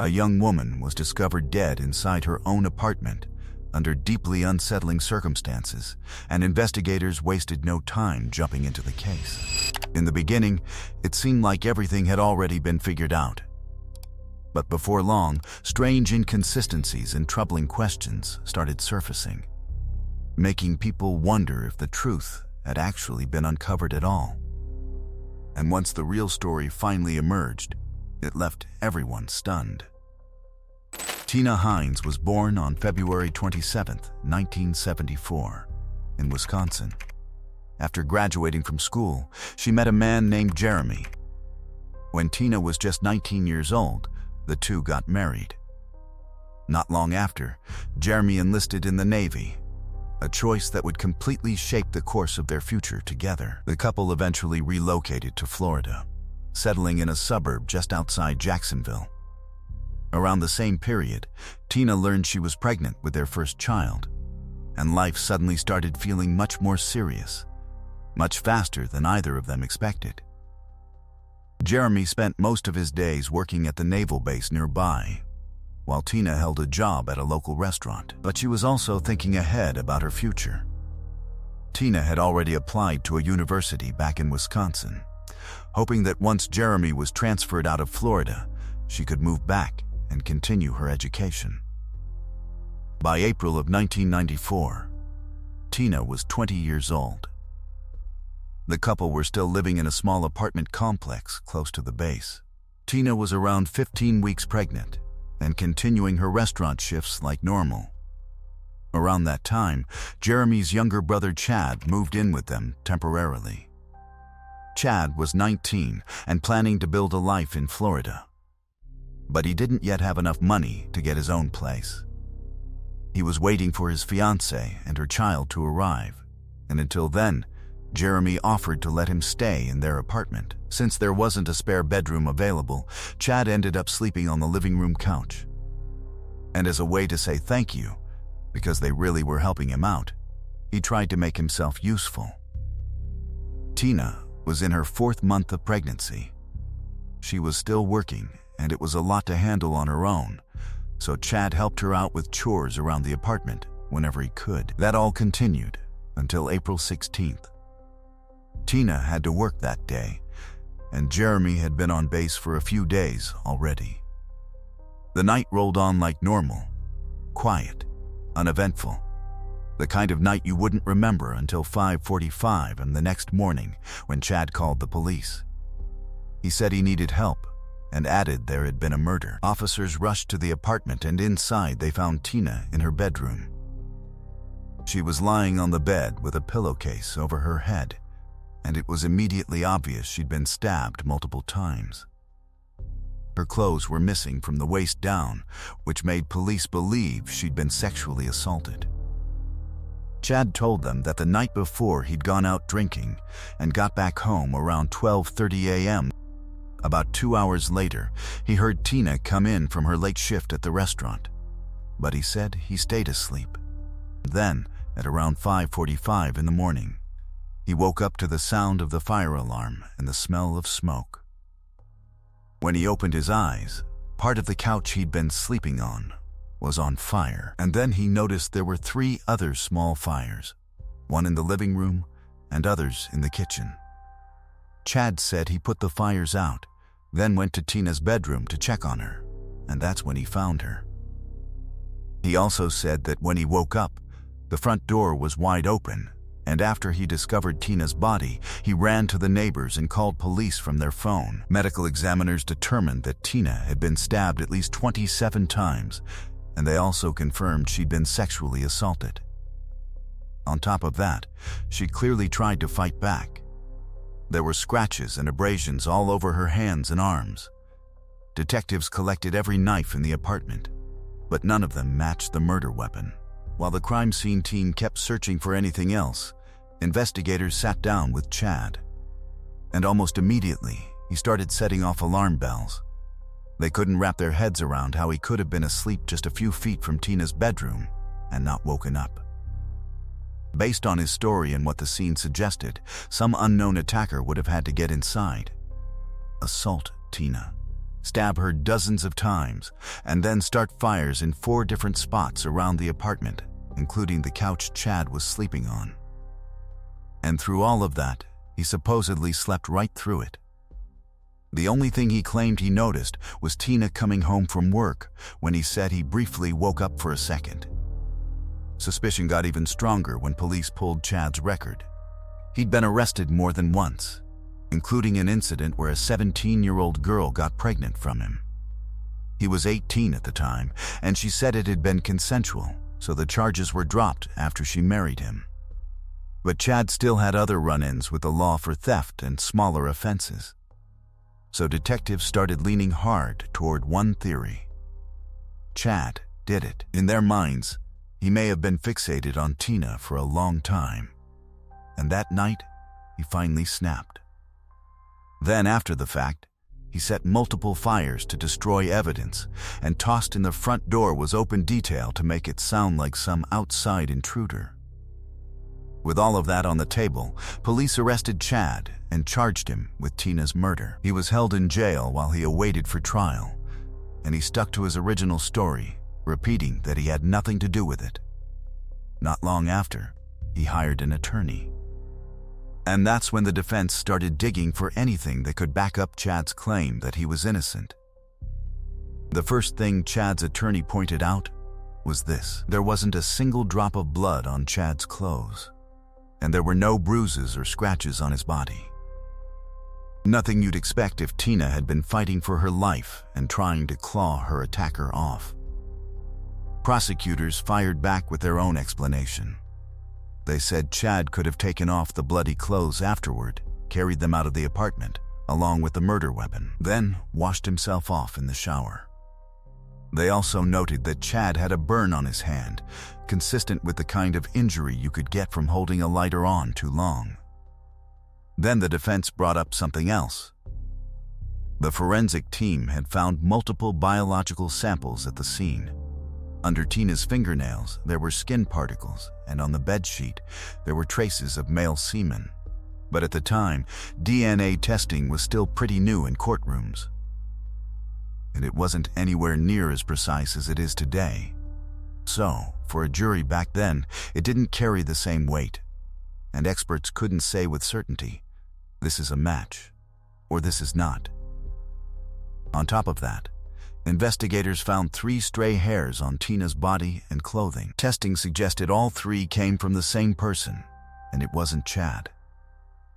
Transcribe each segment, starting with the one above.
A young woman was discovered dead inside her own apartment under deeply unsettling circumstances, and investigators wasted no time jumping into the case. In the beginning, it seemed like everything had already been figured out. But before long, strange inconsistencies and troubling questions started surfacing, making people wonder if the truth had actually been uncovered at all. And once the real story finally emerged, it left everyone stunned. Tina Hines was born on February 27, 1974, in Wisconsin. After graduating from school, she met a man named Jeremy. When Tina was just 19 years old, the two got married. Not long after, Jeremy enlisted in the Navy, a choice that would completely shape the course of their future together. The couple eventually relocated to Florida, settling in a suburb just outside Jacksonville. Around the same period, Tina learned she was pregnant with their first child, and life suddenly started feeling much more serious, much faster than either of them expected. Jeremy spent most of his days working at the naval base nearby, while Tina held a job at a local restaurant. But she was also thinking ahead about her future. Tina had already applied to a university back in Wisconsin, hoping that once Jeremy was transferred out of Florida, she could move back and continue her education. By April of 1994, Tina was 20 years old. The couple were still living in a small apartment complex close to the base. Tina was around 15 weeks pregnant and continuing her restaurant shifts like normal. Around that time, Jeremy's younger brother Chad moved in with them temporarily. Chad was 19 and planning to build a life in Florida, but he didn't yet have enough money to get his own place. He was waiting for his fiancée and her child to arrive, and until then, Jeremy offered to let him stay in their apartment. Since there wasn't a spare bedroom available, Chad ended up sleeping on the living room couch. And as a way to say thank you, because they really were helping him out, he tried to make himself useful. Tina was in her 4th month of pregnancy. She was still working, and it was a lot to handle on her own, so Chad helped her out with chores around the apartment whenever he could. That all continued until April 16th. Tina had to work that day, and Jeremy had been on base for a few days already. The night rolled on like normal, quiet, uneventful, the kind of night you wouldn't remember until 5:45 and the next morning when Chad called the police. He said he needed help and added there had been a murder. Officers rushed to the apartment, and inside they found Tina in her bedroom. She was lying on the bed with a pillowcase over her head, and it was immediately obvious she'd been stabbed multiple times. Her clothes were missing from the waist down, which made police believe she'd been sexually assaulted. Chad told them that the night before he'd gone out drinking and got back home around 12:30 a.m. About 2 hours later, he heard Tina come in from her late shift at the restaurant, but he said he stayed asleep. Then, at around 5:45 in the morning, he woke up to the sound of the fire alarm and the smell of smoke. When he opened his eyes, part of the couch he'd been sleeping on was on fire, and then he noticed there were 3 other small fires, one in the living room and others in the kitchen. Chad said he put the fires out, then went to Tina's bedroom to check on her, and that's when he found her. He also said that when he woke up, the front door was wide open, and after he discovered Tina's body, he ran to the neighbors and called police from their phone. Medical examiners determined that Tina had been stabbed at least 27 times, and they also confirmed she'd been sexually assaulted. On top of that, she clearly tried to fight back. There were scratches and abrasions all over her hands and arms. Detectives collected every knife in the apartment, but none of them matched the murder weapon. While the crime scene team kept searching for anything else, investigators sat down with Chad. And almost immediately, he started setting off alarm bells. They couldn't wrap their heads around how he could have been asleep just a few feet from Tina's bedroom and not woken up. Based on his story and what the scene suggested, some unknown attacker would have had to get inside, assault Tina, stab her dozens of times, and then start fires in 4 different spots around the apartment, including the couch Chad was sleeping on. And through all of that, he supposedly slept right through it. The only thing he claimed he noticed was Tina coming home from work, when he said he briefly woke up for a second. Suspicion got even stronger when police pulled Chad's record. He'd been arrested more than once, including an incident where a 17-year-old girl got pregnant from him. He was 18 at the time, and she said it had been consensual, so the charges were dropped after she married him. But Chad still had other run-ins with the law for theft and smaller offenses. So detectives started leaning hard toward one theory. Chad did it. In their minds, he may have been fixated on Tina for a long time. And that night, he finally snapped. Then, after the fact, he set multiple fires to destroy evidence, and tossed in the front door was open detail to make it sound like some outside intruder. With all of that on the table, police arrested Chad and charged him with Tina's murder. He was held in jail while he awaited for trial, and he stuck to his original story, repeating that he had nothing to do with it. Not long after, he hired an attorney. And that's when the defense started digging for anything that could back up Chad's claim that he was innocent. The first thing Chad's attorney pointed out was this: there wasn't a single drop of blood on Chad's clothes, and there were no bruises or scratches on his body. Nothing you'd expect if Tina had been fighting for her life and trying to claw her attacker off. Prosecutors fired back with their own explanation. They said Chad could have taken off the bloody clothes afterward, carried them out of the apartment, along with the murder weapon, then washed himself off in the shower. They also noted that Chad had a burn on his hand, consistent with the kind of injury you could get from holding a lighter on too long. Then the defense brought up something else. The forensic team had found multiple biological samples at the scene. Under Tina's fingernails, there were skin particles, and on the bedsheet, there were traces of male semen. But at the time, DNA testing was still pretty new in courtrooms. And it wasn't anywhere near as precise as it is today. So, for a jury back then, it didn't carry the same weight. And experts couldn't say with certainty, this is a match, or this is not. On top of that, investigators found 3 stray hairs on Tina's body and clothing. Testing suggested all 3 came from the same person, and it wasn't Chad.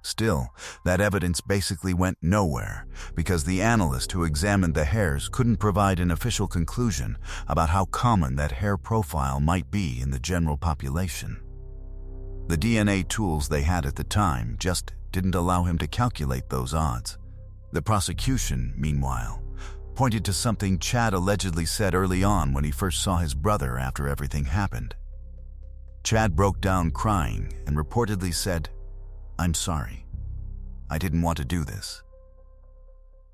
Still, that evidence basically went nowhere because the analyst who examined the hairs couldn't provide an official conclusion about how common that hair profile might be in the general population. The DNA tools they had at the time just didn't allow him to calculate those odds. The prosecution, meanwhile, pointed to something Chad allegedly said early on when he first saw his brother after everything happened. Chad broke down crying and reportedly said, "I'm sorry. I didn't want to do this."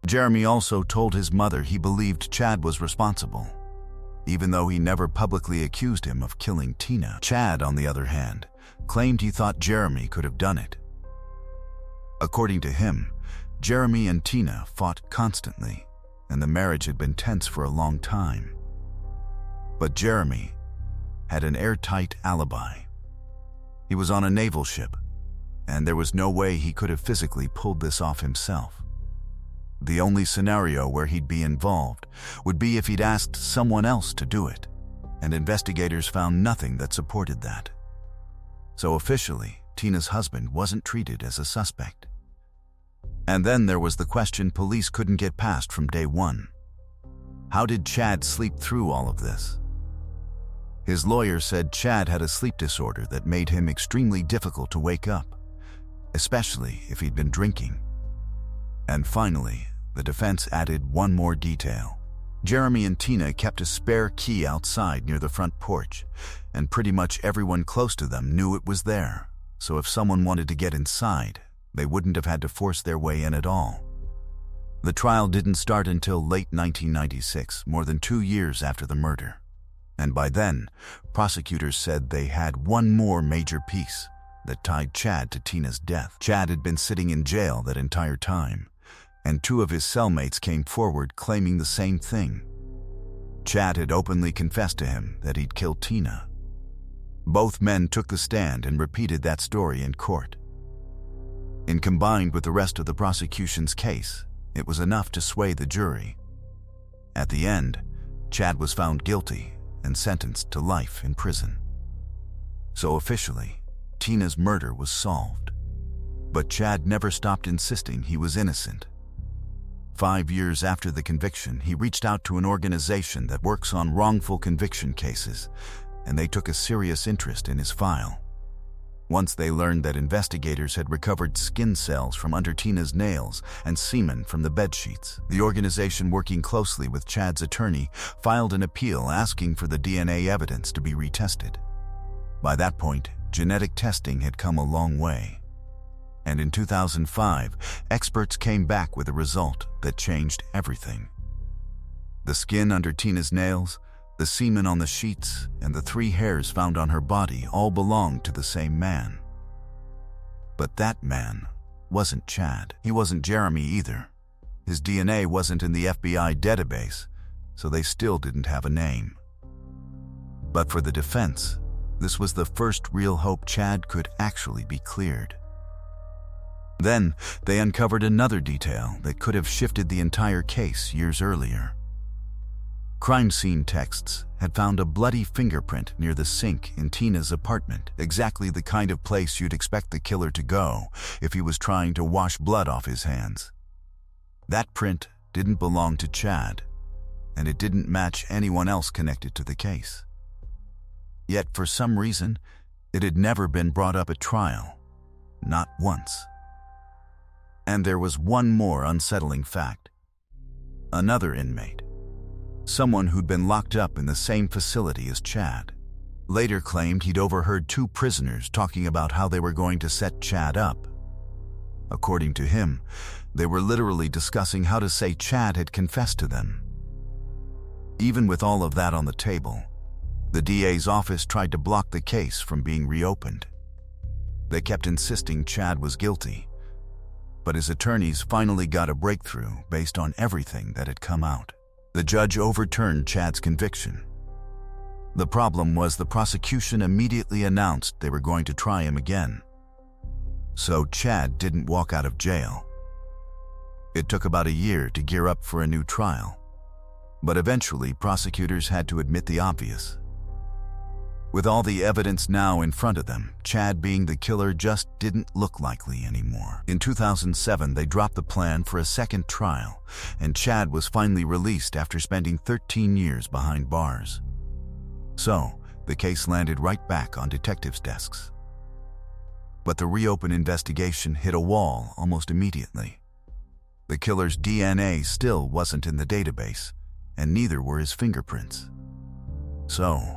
Jeremy also told his mother he believed Chad was responsible, even though he never publicly accused him of killing Tina. Chad, on the other hand, claimed he thought Jeremy could have done it. According to him, Jeremy and Tina fought constantly, and the marriage had been tense for a long time. But Jeremy had an airtight alibi. He was on a naval ship, and there was no way he could have physically pulled this off himself. The only scenario where he'd be involved would be if he'd asked someone else to do it, and investigators found nothing that supported that. So officially, Tina's husband wasn't treated as a suspect. And then there was the question police couldn't get past from day one. How did Chad sleep through all of this? His lawyer said Chad had a sleep disorder that made him extremely difficult to wake up, especially if he'd been drinking. And finally, the defense added one more detail. Jeremy and Tina kept a spare key outside near the front porch, and pretty much everyone close to them knew it was there, so if someone wanted to get inside, they wouldn't have had to force their way in at all. The trial didn't start until late 1996, more than 2 years after the murder. And by then, prosecutors said they had one more major piece that tied Chad to Tina's death. Chad had been sitting in jail that entire time, and 2 of his cellmates came forward claiming the same thing. Chad had openly confessed to him that he'd killed Tina. Both men took the stand and repeated that story in court. And combined with the rest of the prosecution's case, it was enough to sway the jury. At the end, Chad was found guilty and sentenced to life in prison. So officially, Tina's murder was solved. But Chad never stopped insisting he was innocent. 5 years after the conviction, he reached out to an organization that works on wrongful conviction cases, and they took a serious interest in his file. Once they learned that investigators had recovered skin cells from under Tina's nails and semen from the bedsheets, the organization, working closely with Chad's attorney, filed an appeal asking for the DNA evidence to be retested. By that point, genetic testing had come a long way. And in 2005, experts came back with a result that changed everything. The skin under Tina's nails, the semen on the sheets, and the 3 hairs found on her body all belonged to the same man. But that man wasn't Chad. He wasn't Jeremy either. His DNA wasn't in the FBI database, so they still didn't have a name. But for the defense, this was the first real hope Chad could actually be cleared. Then, they uncovered another detail that could have shifted the entire case years earlier. Crime scene texts had found a bloody fingerprint near the sink in Tina's apartment, exactly the kind of place you'd expect the killer to go if he was trying to wash blood off his hands. That print didn't belong to Chad, and it didn't match anyone else connected to the case. Yet, for some reason, it had never been brought up at trial, not once. And there was one more unsettling fact. Another inmate, someone who'd been locked up in the same facility as Chad, later claimed he'd overheard 2 prisoners talking about how they were going to set Chad up. According to him, they were literally discussing how to say Chad had confessed to them. Even with all of that on the table, the DA's office tried to block the case from being reopened. They kept insisting Chad was guilty, but his attorneys finally got a breakthrough based on everything that had come out. The judge overturned Chad's conviction. The problem was the prosecution immediately announced they were going to try him again. So Chad didn't walk out of jail. It took about a year to gear up for a new trial, but eventually prosecutors had to admit the obvious. With all the evidence now in front of them, Chad being the killer just didn't look likely anymore. In 2007, they dropped the plan for a second trial, and Chad was finally released after spending 13 years behind bars. So, the case landed right back on detectives' desks. But the reopened investigation hit a wall almost immediately. The killer's DNA still wasn't in the database, and neither were his fingerprints. So,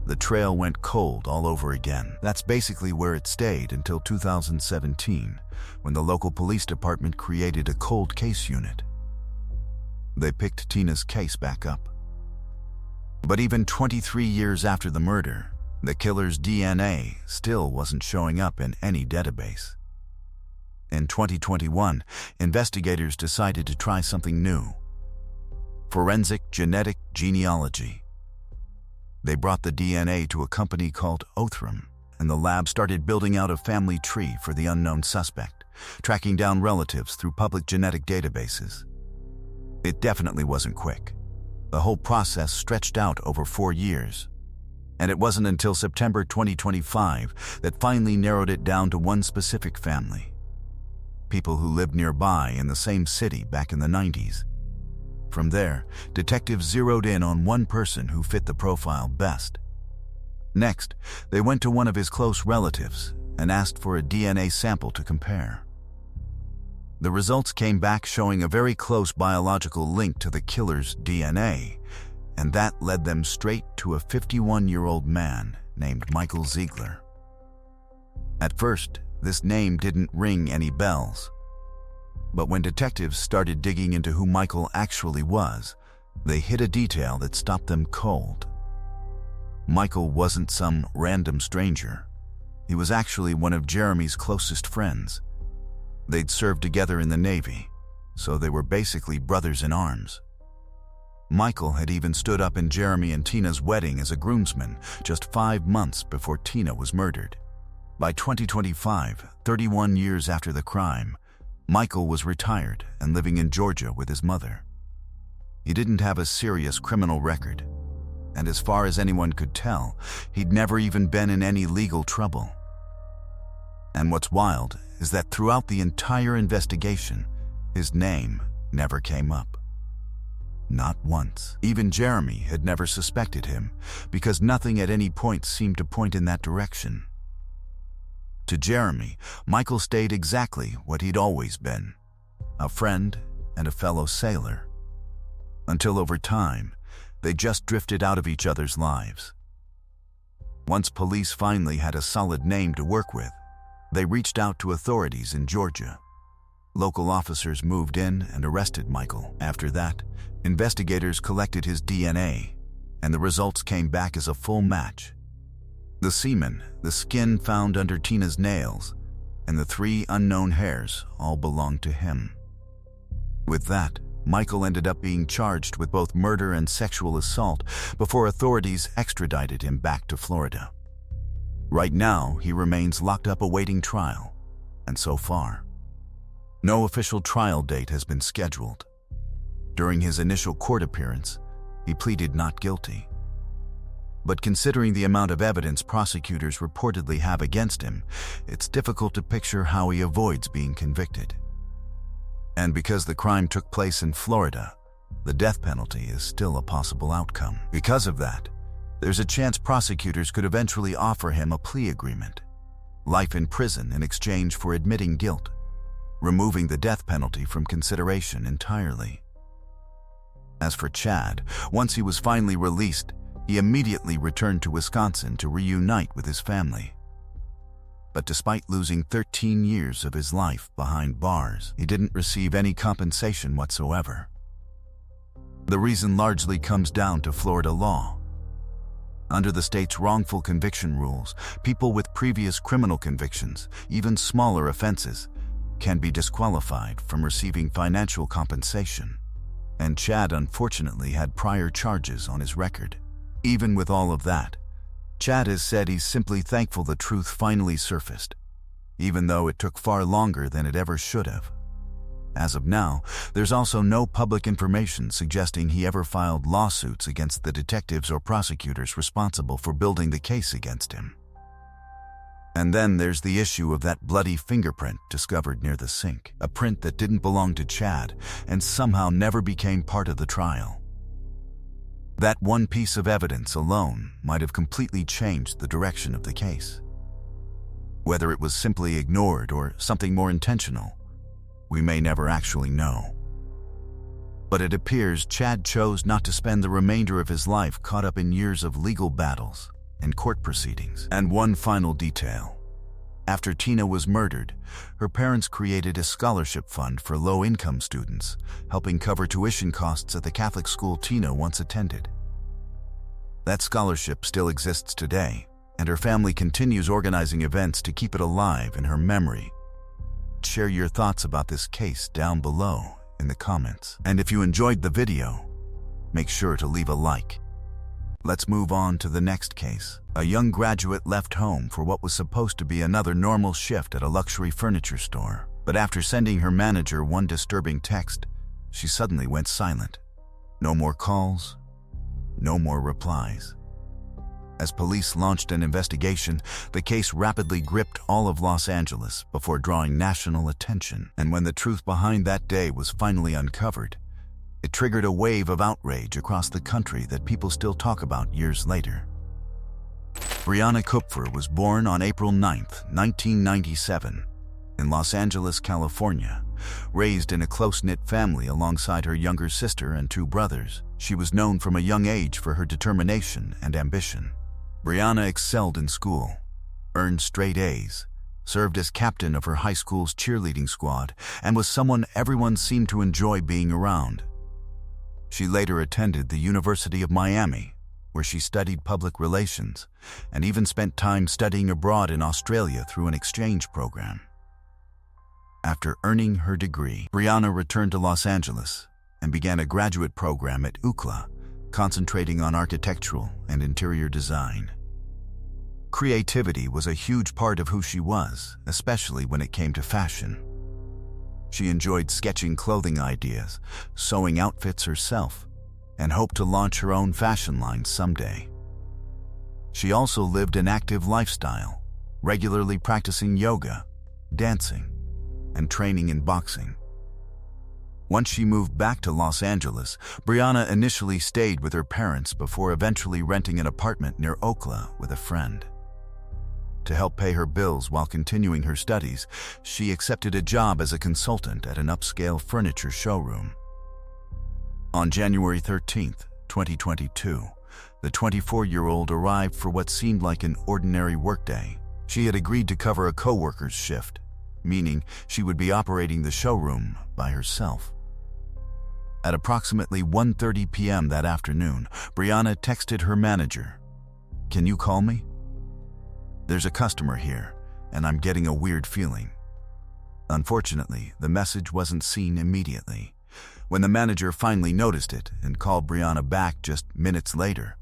the trail went cold all over again. That's basically where it stayed until 2017, when the local police department created a cold case unit. They picked Tina's case back up. But even 23 years after the murder, the killer's DNA still wasn't showing up in any database. In 2021, investigators decided to try something new: forensic genetic genealogy. They brought the DNA to a company called Othram, and the lab started building out a family tree for the unknown suspect, tracking down relatives through public genetic databases. It definitely wasn't quick. The whole process stretched out over 4 years, and it wasn't until September 2025 that finally narrowed it down to one specific family. People who lived nearby in the same city back in the 90s. From there, detectives zeroed in on one person who fit the profile best. Next, they went to one of his close relatives and asked for a DNA sample to compare. The results came back showing a very close biological link to the killer's DNA, and that led them straight to a 51-year-old man named Michael Ziegler. At first, this name didn't ring any bells. But when detectives started digging into who Michael actually was, they hit a detail that stopped them cold. Michael wasn't some random stranger. He was actually one of Jeremy's closest friends. They'd served together in the Navy, so they were basically brothers in arms. Michael had even stood up in Jeremy and Tina's wedding as a groomsman just 5 months before Tina was murdered. By 2025, 31 years after the crime, Michael was retired and living in Georgia with his mother. He didn't have a serious criminal record, and as far as anyone could tell, he'd never even been in any legal trouble. And what's wild is that throughout the entire investigation, his name never came up. Not once. Even Jeremy had never suspected him, because nothing at any point seemed to point in that direction. To Jeremy, Michael stayed exactly what he'd always been, a friend and a fellow sailor. Until over time, they just drifted out of each other's lives. Once police finally had a solid name to work with, they reached out to authorities in Georgia. Local officers moved in and arrested Michael. After that, investigators collected his DNA, and the results came back as a full match. The semen, the skin found under Tina's nails, and the 3 unknown hairs all belonged to him. With that, Michael ended up being charged with both murder and sexual assault before authorities extradited him back to Florida. Right now, he remains locked up awaiting trial, and so far, no official trial date has been scheduled. During his initial court appearance, he pleaded not guilty. But considering the amount of evidence prosecutors reportedly have against him, it's difficult to picture how he avoids being convicted. And because the crime took place in Florida, the death penalty is still a possible outcome. Because of that, there's a chance prosecutors could eventually offer him a plea agreement, life in prison in exchange for admitting guilt, removing the death penalty from consideration entirely. As for Chad, once he was finally released, he immediately returned to Wisconsin to reunite with his family. But despite losing 13 years of his life behind bars, he didn't receive any compensation whatsoever. The reason largely comes down to Florida law. Under the state's wrongful conviction rules, people with previous criminal convictions, even smaller offenses, can be disqualified from receiving financial compensation. And Chad unfortunately had prior charges on his record. Even with all of that, Chad has said he's simply thankful the truth finally surfaced, even though it took far longer than it ever should have. As of now, there's also no public information suggesting he ever filed lawsuits against the detectives or prosecutors responsible for building the case against him. And then there's the issue of that bloody fingerprint discovered near the sink, a print that didn't belong to Chad and somehow never became part of the trial. That one piece of evidence alone might have completely changed the direction of the case. Whether it was simply ignored or something more intentional, we may never actually know. But it appears Chad chose not to spend the remainder of his life caught up in years of legal battles and court proceedings. And one final detail. After Tina was murdered, her parents created a scholarship fund for low-income students, helping cover tuition costs at the Catholic school Tina once attended. That scholarship still exists today, and her family continues organizing events to keep it alive in her memory. Share your thoughts about this case down below in the comments. And if you enjoyed the video, make sure to leave a like. Let's move on to the next case. A young graduate left home for what was supposed to be another normal shift at a luxury furniture store. But after sending her manager one disturbing text, she suddenly went silent. No more calls, no more replies. As police launched an investigation, the case rapidly gripped all of Los Angeles before drawing national attention. And when the truth behind that day was finally uncovered, it triggered a wave of outrage across the country that people still talk about years later. Briana Kupfer was born on April 9, 1997, in Los Angeles, California. Raised in a close-knit family alongside her younger sister and 2 brothers, she was known from a young age for her determination and ambition. Briana excelled in school, earned straight A's, served as captain of her high school's cheerleading squad, and was someone everyone seemed to enjoy being around. She later attended the University of Miami, where she studied public relations, and even spent time studying abroad in Australia through an exchange program. After earning her degree, Brianna returned to Los Angeles and began a graduate program at UCLA, concentrating on architectural and interior design. Creativity was a huge part of who she was, especially when it came to fashion. She enjoyed sketching clothing ideas, sewing outfits herself, and hoped to launch her own fashion line someday. She also lived an active lifestyle, regularly practicing yoga, dancing, and training in boxing. Once she moved back to Los Angeles, Brianna initially stayed with her parents before eventually renting an apartment near Oakland with a friend. To help pay her bills while continuing her studies, she accepted a job as a consultant at an upscale furniture showroom. On January 13, 2022, the 24-year-old arrived for what seemed like an ordinary workday. She had agreed to cover a coworker's shift, meaning she would be operating the showroom by herself. At approximately 1:30 p.m. that afternoon, Brianna texted her manager, "Can you call me? There's a customer here, and I'm getting a weird feeling." Unfortunately, the message wasn't seen immediately. When the manager finally noticed it and called Brianna back just minutes later,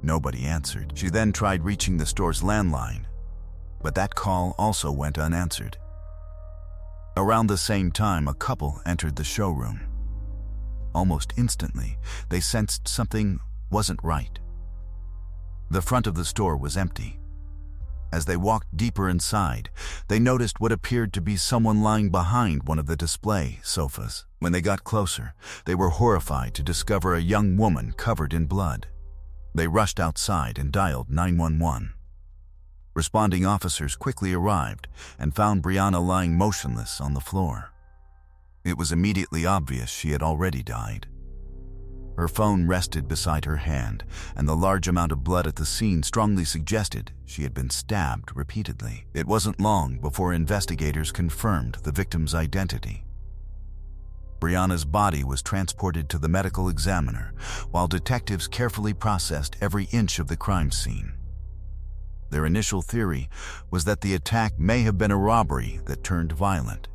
nobody answered. She then tried reaching the store's landline, but that call also went unanswered. Around the same time, a couple entered the showroom. Almost instantly, they sensed something wasn't right. The front of the store was empty. As they walked deeper inside, they noticed what appeared to be someone lying behind one of the display sofas. When they got closer, they were horrified to discover a young woman covered in blood. They rushed outside and dialed 911. Responding officers quickly arrived and found Brianna lying motionless on the floor. It was immediately obvious she had already died. Her phone rested beside her hand, and the large amount of blood at the scene strongly suggested she had been stabbed repeatedly. It wasn't long before investigators confirmed the victim's identity. Brianna's body was transported to the medical examiner, while detectives carefully processed every inch of the crime scene. Their initial theory was that the attack may have been a robbery that turned violent.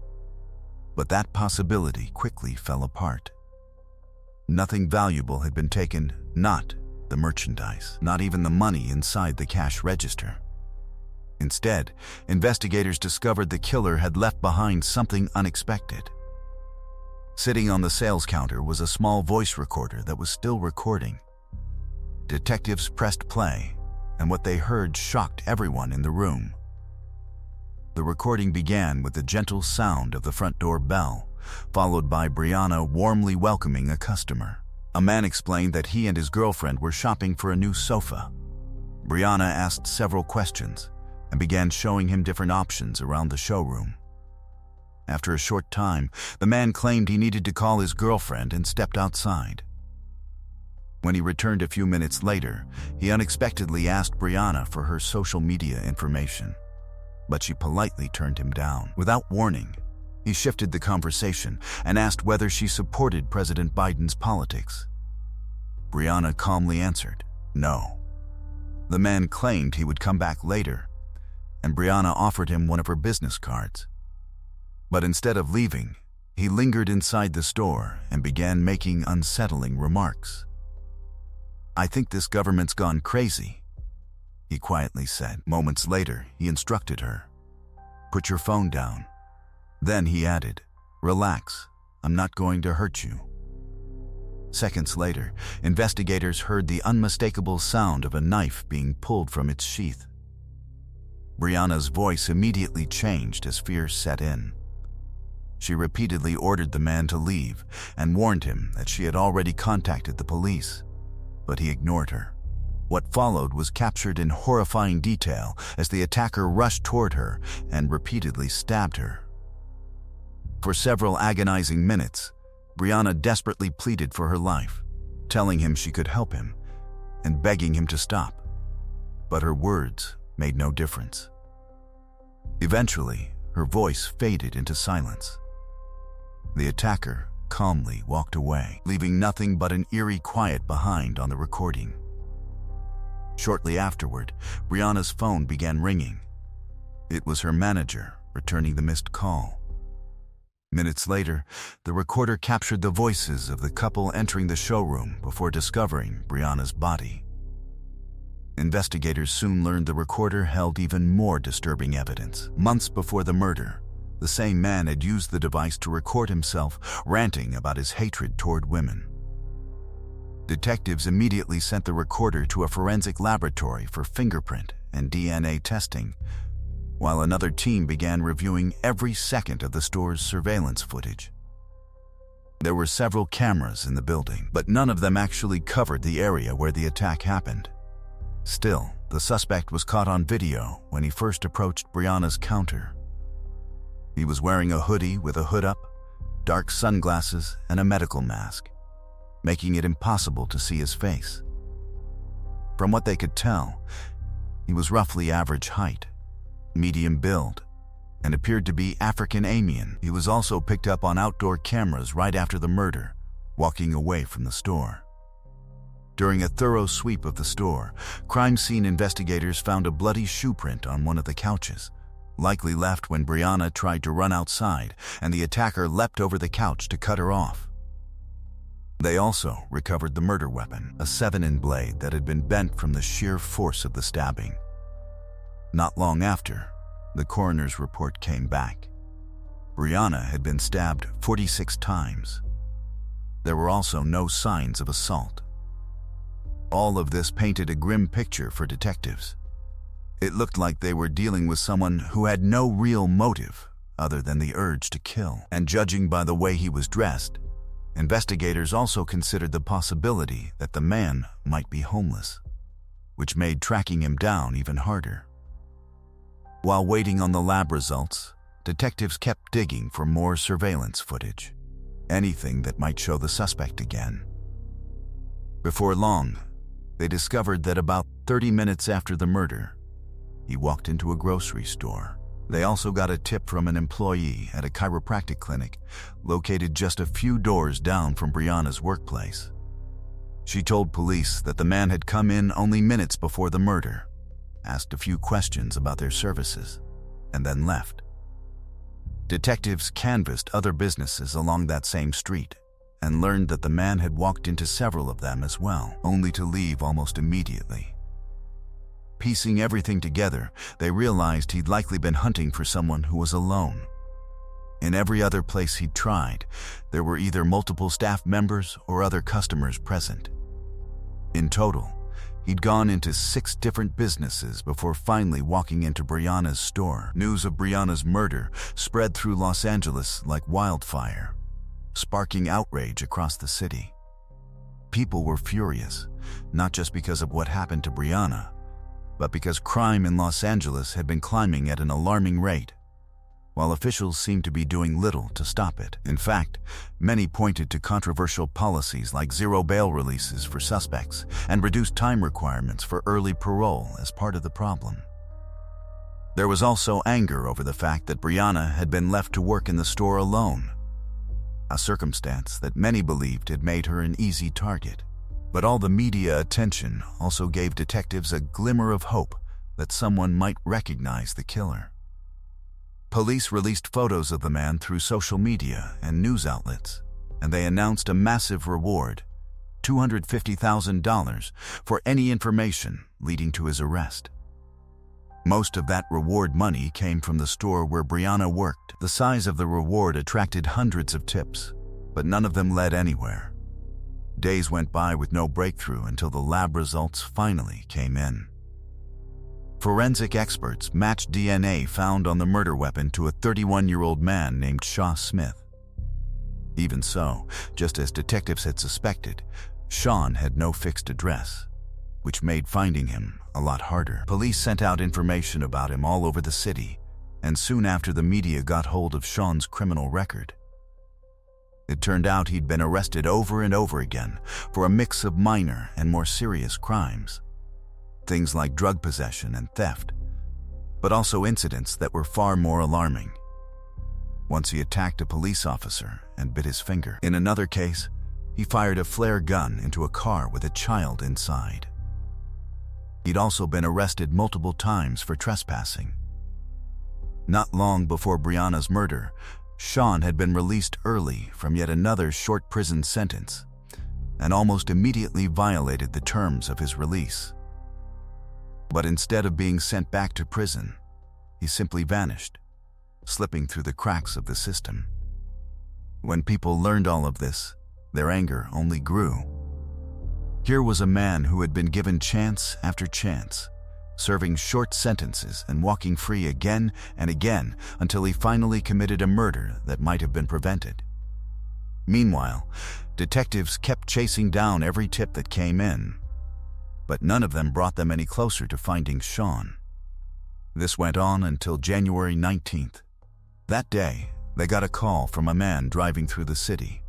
But that possibility quickly fell apart. Nothing valuable had been taken, not the merchandise, not even the money inside the cash register. Instead, investigators discovered the killer had left behind something unexpected. Sitting on the sales counter was a small voice recorder that was still recording. Detectives pressed play, and what they heard shocked everyone in the room. The recording began with the gentle sound of the front door bell, followed by Brianna warmly welcoming a customer. A man explained that he and his girlfriend were shopping for a new sofa. Brianna asked several questions and began showing him different options around the showroom. After a short time, the man claimed he needed to call his girlfriend and stepped outside. When he returned a few minutes later, he unexpectedly asked Brianna for her social media information, but she politely turned him down. Without warning, he shifted the conversation and asked whether she supported President Biden's politics. Brianna calmly answered, no. The man claimed he would come back later, and Brianna offered him one of her business cards. But instead of leaving, he lingered inside the store and began making unsettling remarks. "I think this government's gone crazy," he quietly said. Moments later, he instructed her, "Put your phone down." Then he added, "Relax, I'm not going to hurt you." Seconds later, investigators heard the unmistakable sound of a knife being pulled from its sheath. Brianna's voice immediately changed as fear set in. She repeatedly ordered the man to leave and warned him that she had already contacted the police, but he ignored her. What followed was captured in horrifying detail as the attacker rushed toward her and repeatedly stabbed her. For several agonizing minutes, Brianna desperately pleaded for her life, telling him she could help him and begging him to stop. But her words made no difference. Eventually, her voice faded into silence. The attacker calmly walked away, leaving nothing but an eerie quiet behind on the recording. Shortly afterward, Brianna's phone began ringing. It was her manager returning the missed call. Minutes later, the recorder captured the voices of the couple entering the showroom before discovering Brianna's body. Investigators soon learned the recorder held even more disturbing evidence. Months before the murder, the same man had used the device to record himself ranting about his hatred toward women. Detectives immediately sent the recorder to a forensic laboratory for fingerprint and DNA testing, while another team began reviewing every second of the store's surveillance footage. There were several cameras in the building, but none of them actually covered the area where the attack happened. Still, the suspect was caught on video when he first approached Brianna's counter. He was wearing a hoodie with a hood up, dark sunglasses, and a medical mask, making it impossible to see his face. From what they could tell, he was roughly average height, medium build, and appeared to be African-American. He was also picked up on outdoor cameras right after the murder, walking away from the store. During a thorough sweep of the store, crime scene investigators found a bloody shoe print on one of the couches, likely left when Brianna tried to run outside and the attacker leapt over the couch to cut her off. They also recovered the murder weapon, a 7-inch blade that had been bent from the sheer force of the stabbing. Not long after, the coroner's report came back. Brianna had been stabbed 46 times. There were also no signs of assault. All of this painted a grim picture for detectives. It looked like they were dealing with someone who had no real motive other than the urge to kill. And judging by the way he was dressed, investigators also considered the possibility that the man might be homeless, which made tracking him down even harder. While waiting on the lab results, detectives kept digging for more surveillance footage, anything that might show the suspect again. Before long, they discovered that about 30 minutes after the murder, he walked into a grocery store. They also got a tip from an employee at a chiropractic clinic located just a few doors down from Brianna's workplace. She told police that the man had come in only minutes before the murder, asked a few questions about their services, and then left. Detectives canvassed other businesses along that same street and learned that the man had walked into several of them as well, only to leave almost immediately. Piecing everything together, they realized he'd likely been hunting for someone who was alone. In every other place he'd tried, there were either multiple staff members or other customers present. In total, he'd gone into 6 different businesses before finally walking into Brianna's store. News of Brianna's murder spread through Los Angeles like wildfire, sparking outrage across the city. People were furious, not just because of what happened to Brianna, but because crime in Los Angeles had been climbing at an alarming rate, while officials seemed to be doing little to stop it. In fact, many pointed to controversial policies like zero bail releases for suspects and reduced time requirements for early parole as part of the problem. There was also anger over the fact that Brianna had been left to work in the store alone, a circumstance that many believed had made her an easy target. But all the media attention also gave detectives a glimmer of hope that someone might recognize the killer. Police released photos of the man through social media and news outlets, and they announced a massive reward, $250,000, for any information leading to his arrest. Most of that reward money came from the store where Brianna worked. The size of the reward attracted hundreds of tips, but none of them led anywhere. Days went by with no breakthrough until the lab results finally came in. Forensic experts matched DNA found on the murder weapon to a 31-year-old man named Shaw Smith. Even so, just as detectives had suspected, Sean had no fixed address, which made finding him a lot harder. Police sent out information about him all over the city, and soon after the media got hold of Sean's criminal record. It turned out he'd been arrested over and over again for a mix of minor and more serious crimes. Things like drug possession and theft, but also incidents that were far more alarming. Once he attacked a police officer and bit his finger. In another case, he fired a flare gun into a car with a child inside. He'd also been arrested multiple times for trespassing. Not long before Brianna's murder, Sean had been released early from yet another short prison sentence and almost immediately violated the terms of his release. But instead of being sent back to prison, he simply vanished, slipping through the cracks of the system. When people learned all of this, their anger only grew. Here was a man who had been given chance after chance, serving short sentences and walking free again and again until he finally committed a murder that might have been prevented. Meanwhile, detectives kept chasing down every tip that came in, but none of them brought them any closer to finding Sean. This went on until January 19th. That day, they got a call from a man driving through the city.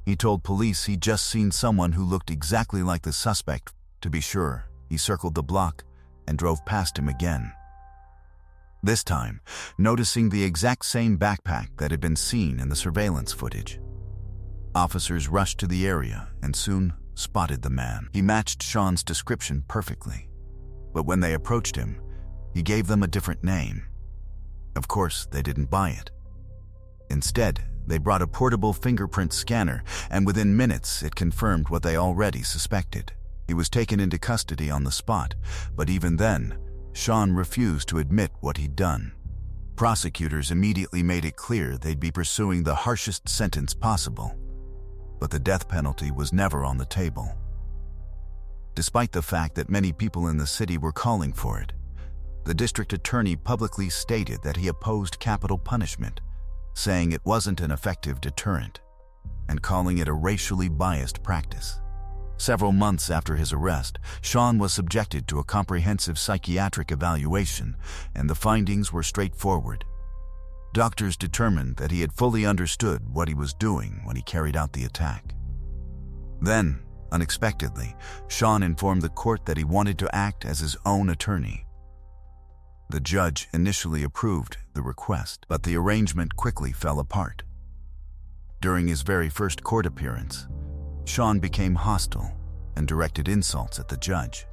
He told police he'd just seen someone who looked exactly like the suspect. To be sure, he circled the block and drove past him again. This time, noticing the exact same backpack that had been seen in the surveillance footage. Officers rushed to the area and soon spotted the man. He matched Sean's description perfectly, but when they approached him, he gave them a different name. Of course, they didn't buy it. Instead, they brought a portable fingerprint scanner, and within minutes it confirmed what they already suspected. He was taken into custody on the spot, but even then, Sean refused to admit what he'd done. Prosecutors immediately made it clear they'd be pursuing the harshest sentence possible, but the death penalty was never on the table. Despite the fact that many people in the city were calling for it, the district attorney publicly stated that he opposed capital punishment, saying it wasn't an effective deterrent, and calling it a racially biased practice. Several months after his arrest, Sean was subjected to a comprehensive psychiatric evaluation, and the findings were straightforward. Doctors determined that he had fully understood what he was doing when he carried out the attack. Then, unexpectedly, Sean informed the court that he wanted to act as his own attorney. The judge initially approved the request, but the arrangement quickly fell apart. During his very first court appearance, Sean became hostile and directed insults at the judge.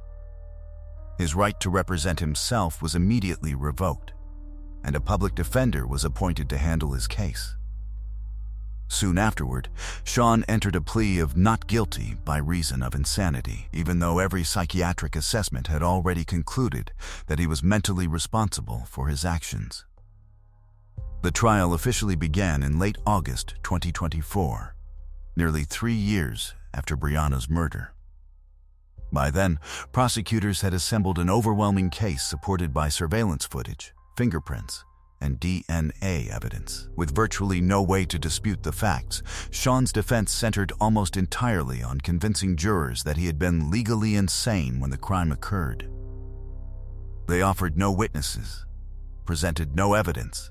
His right to represent himself was immediately revoked, and a public defender was appointed to handle his case. Soon afterward, Sean entered a plea of not guilty by reason of insanity, even though every psychiatric assessment had already concluded that he was mentally responsible for his actions. The trial officially began in late August 2024, nearly 3 years after Brianna's murder. By then, prosecutors had assembled an overwhelming case supported by surveillance footage, fingerprints, and DNA evidence. With virtually no way to dispute the facts, Sean's defense centered almost entirely on convincing jurors that he had been legally insane when the crime occurred. They offered no witnesses, presented no evidence,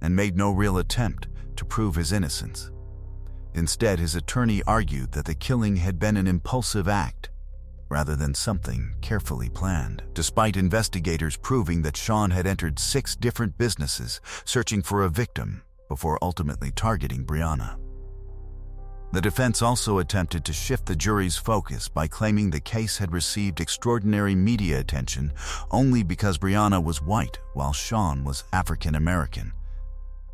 and made no real attempt to prove his innocence. Instead, his attorney argued that the killing had been an impulsive act rather than something carefully planned. Despite investigators proving that Sean had entered 6 different businesses searching for a victim before ultimately targeting Brianna. The defense also attempted to shift the jury's focus by claiming the case had received extraordinary media attention only because Brianna was white while Sean was African American,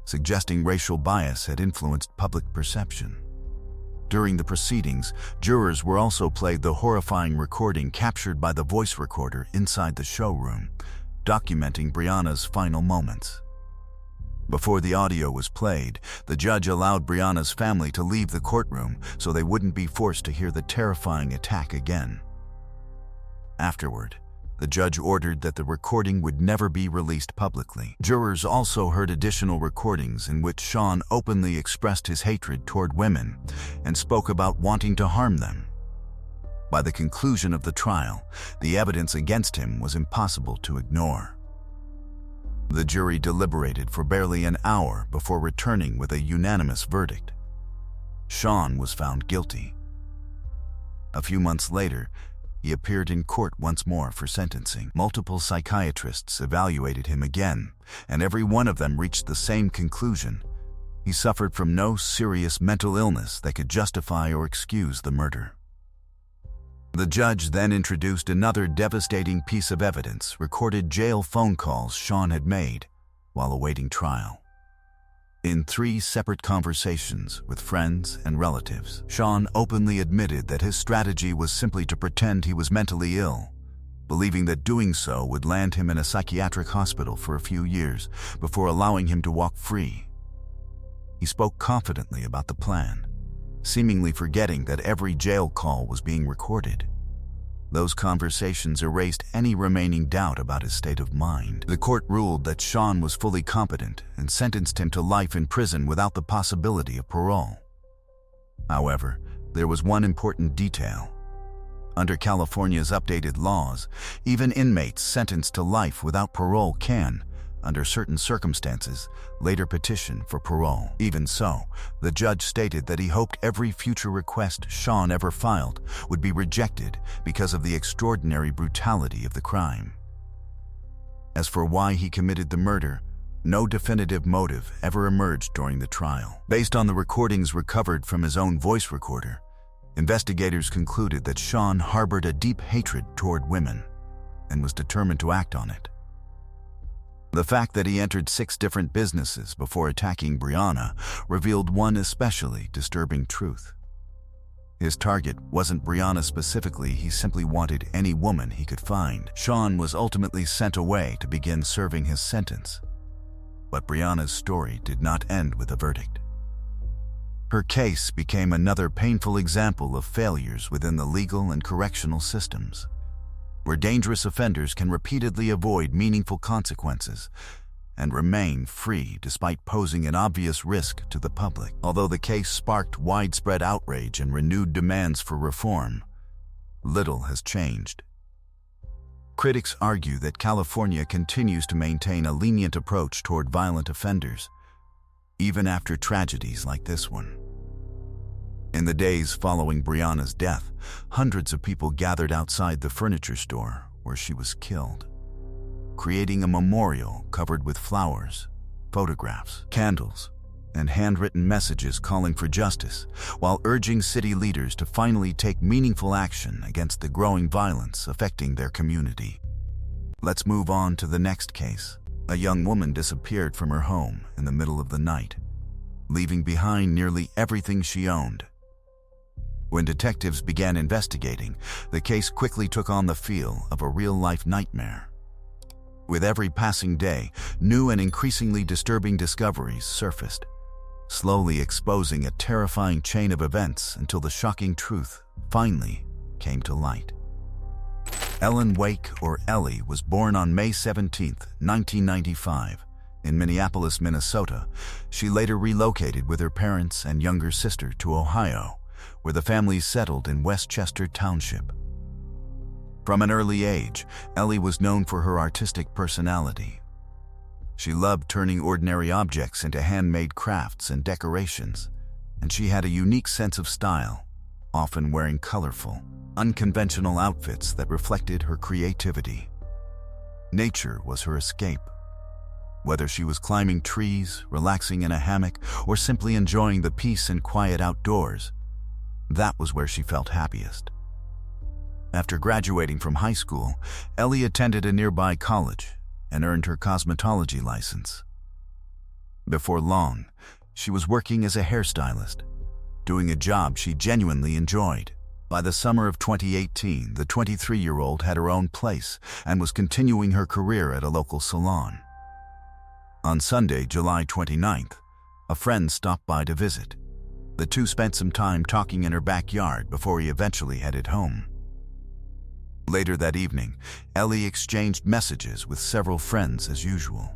suggesting racial bias had influenced public perception. During the proceedings, jurors were also played the horrifying recording captured by the voice recorder inside the showroom, documenting Brianna's final moments. Before the audio was played, the judge allowed Brianna's family to leave the courtroom so they wouldn't be forced to hear the terrifying attack again. Afterward, the judge ordered that the recording would never be released publicly. Jurors also heard additional recordings in which Sean openly expressed his hatred toward women and spoke about wanting to harm them. By the conclusion of the trial, the evidence against him was impossible to ignore. The jury deliberated for barely an hour before returning with a unanimous verdict. Sean was found guilty. A few months later, he appeared in court once more for sentencing. Multiple psychiatrists evaluated him again, and every one of them reached the same conclusion. He suffered from no serious mental illness that could justify or excuse the murder. The judge then introduced another devastating piece of evidence, recorded jail phone calls Sean had made while awaiting trial. In 3 separate conversations with friends and relatives, Sean openly admitted that his strategy was simply to pretend he was mentally ill, believing that doing so would land him in a psychiatric hospital for a few years before allowing him to walk free. He spoke confidently about the plan, seemingly forgetting that every jail call was being recorded. Those conversations erased any remaining doubt about his state of mind. The court ruled that Sean was fully competent and sentenced him to life in prison without the possibility of parole. However, there was one important detail. Under California's updated laws, even inmates sentenced to life without parole can, under certain circumstances, later petition for parole. Even so, the judge stated that he hoped every future request Sean ever filed would be rejected because of the extraordinary brutality of the crime. As for why he committed the murder, no definitive motive ever emerged during the trial. Based on the recordings recovered from his own voice recorder, investigators concluded that Sean harbored a deep hatred toward women and was determined to act on it. The fact that he entered 6 different businesses before attacking Brianna revealed one especially disturbing truth. His target wasn't Brianna specifically, he simply wanted any woman he could find. Sean was ultimately sent away to begin serving his sentence. But Brianna's story did not end with a verdict. Her case became another painful example of failures within the legal and correctional systems, where dangerous offenders can repeatedly avoid meaningful consequences and remain free despite posing an obvious risk to the public. Although the case sparked widespread outrage and renewed demands for reform, little has changed. Critics argue that California continues to maintain a lenient approach toward violent offenders, even after tragedies like this one. In the days following Brianna's death, hundreds of people gathered outside the furniture store where she was killed, creating a memorial covered with flowers, photographs, candles, and handwritten messages calling for justice, while urging city leaders to finally take meaningful action against the growing violence affecting their community. Let's move on to the next case. A young woman disappeared from her home in the middle of the night, leaving behind nearly everything she owned. When detectives began investigating, the case quickly took on the feel of a real-life nightmare. With every passing day, new and increasingly disturbing discoveries surfaced, slowly exposing a terrifying chain of events until the shocking truth finally came to light. Ellen Wake, or Ellie, was born on May 17, 1995, in Minneapolis, Minnesota. She later relocated with her parents and younger sister to Ohio, where the family settled in Westchester Township. From an early age, Ellie was known for her artistic personality. She loved turning ordinary objects into handmade crafts and decorations, and she had a unique sense of style, often wearing colorful, unconventional outfits that reflected her creativity. Nature was her escape. Whether she was climbing trees, relaxing in a hammock, or simply enjoying the peace and quiet outdoors, that was where she felt happiest. After graduating from high school, Ellie attended a nearby college and earned her cosmetology license. Before long, she was working as a hairstylist, doing a job she genuinely enjoyed. By the summer of 2018, the 23-year-old had her own place and was continuing her career at a local salon. On Sunday, July 29th, a friend stopped by to visit. The two spent some time talking in her backyard before he eventually headed home. Later that evening, Ellie exchanged messages with several friends as usual.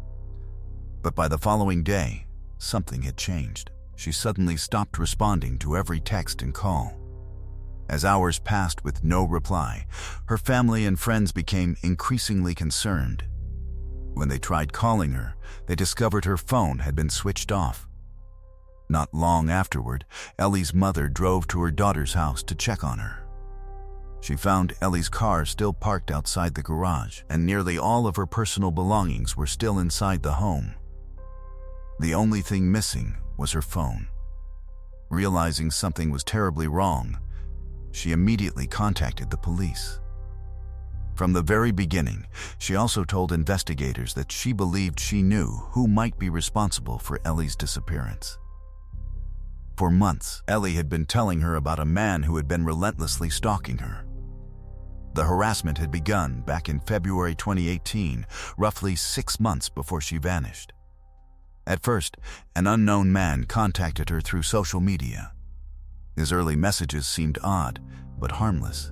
But by the following day, something had changed. She suddenly stopped responding to every text and call. As hours passed with no reply, her family and friends became increasingly concerned. When they tried calling her, they discovered her phone had been switched off. Not long afterward, Ellie's mother drove to her daughter's house to check on her. She found Ellie's car still parked outside the garage, and nearly all of her personal belongings were still inside the home. The only thing missing was her phone. Realizing something was terribly wrong, she immediately contacted the police. From the very beginning, she also told investigators that she believed she knew who might be responsible for Ellie's disappearance. For months, Ellie had been telling her about a man who had been relentlessly stalking her. The harassment had begun back in February 2018, roughly 6 months before she vanished. At first, an unknown man contacted her through social media. His early messages seemed odd, but harmless.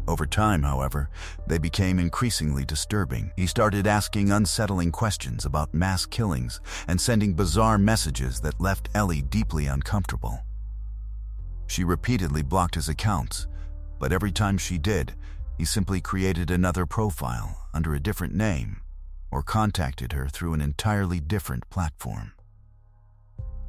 Over time, however, they became increasingly disturbing. He started asking unsettling questions about mass killings and sending bizarre messages that left Ellie deeply uncomfortable. She repeatedly blocked his accounts, but every time she did, he simply created another profile under a different name or contacted her through an entirely different platform.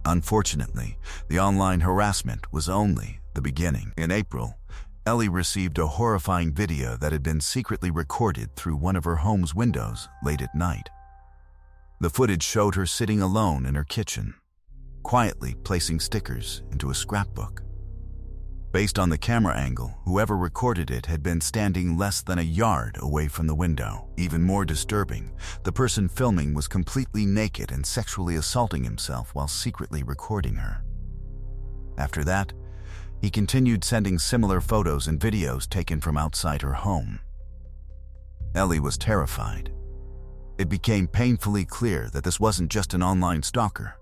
Unfortunately, the online harassment was only the beginning. In April, Ellie received a horrifying video that had been secretly recorded through one of her home's windows late at night. The footage showed her sitting alone in her kitchen, quietly placing stickers into a scrapbook. Based on the camera angle, whoever recorded it had been standing less than a yard away from the window. Even more disturbing, the person filming was completely naked and sexually assaulting himself while secretly recording her. After that, he continued sending similar photos and videos taken from outside her home. Ellie was terrified. It became painfully clear that this wasn't just an online stalker.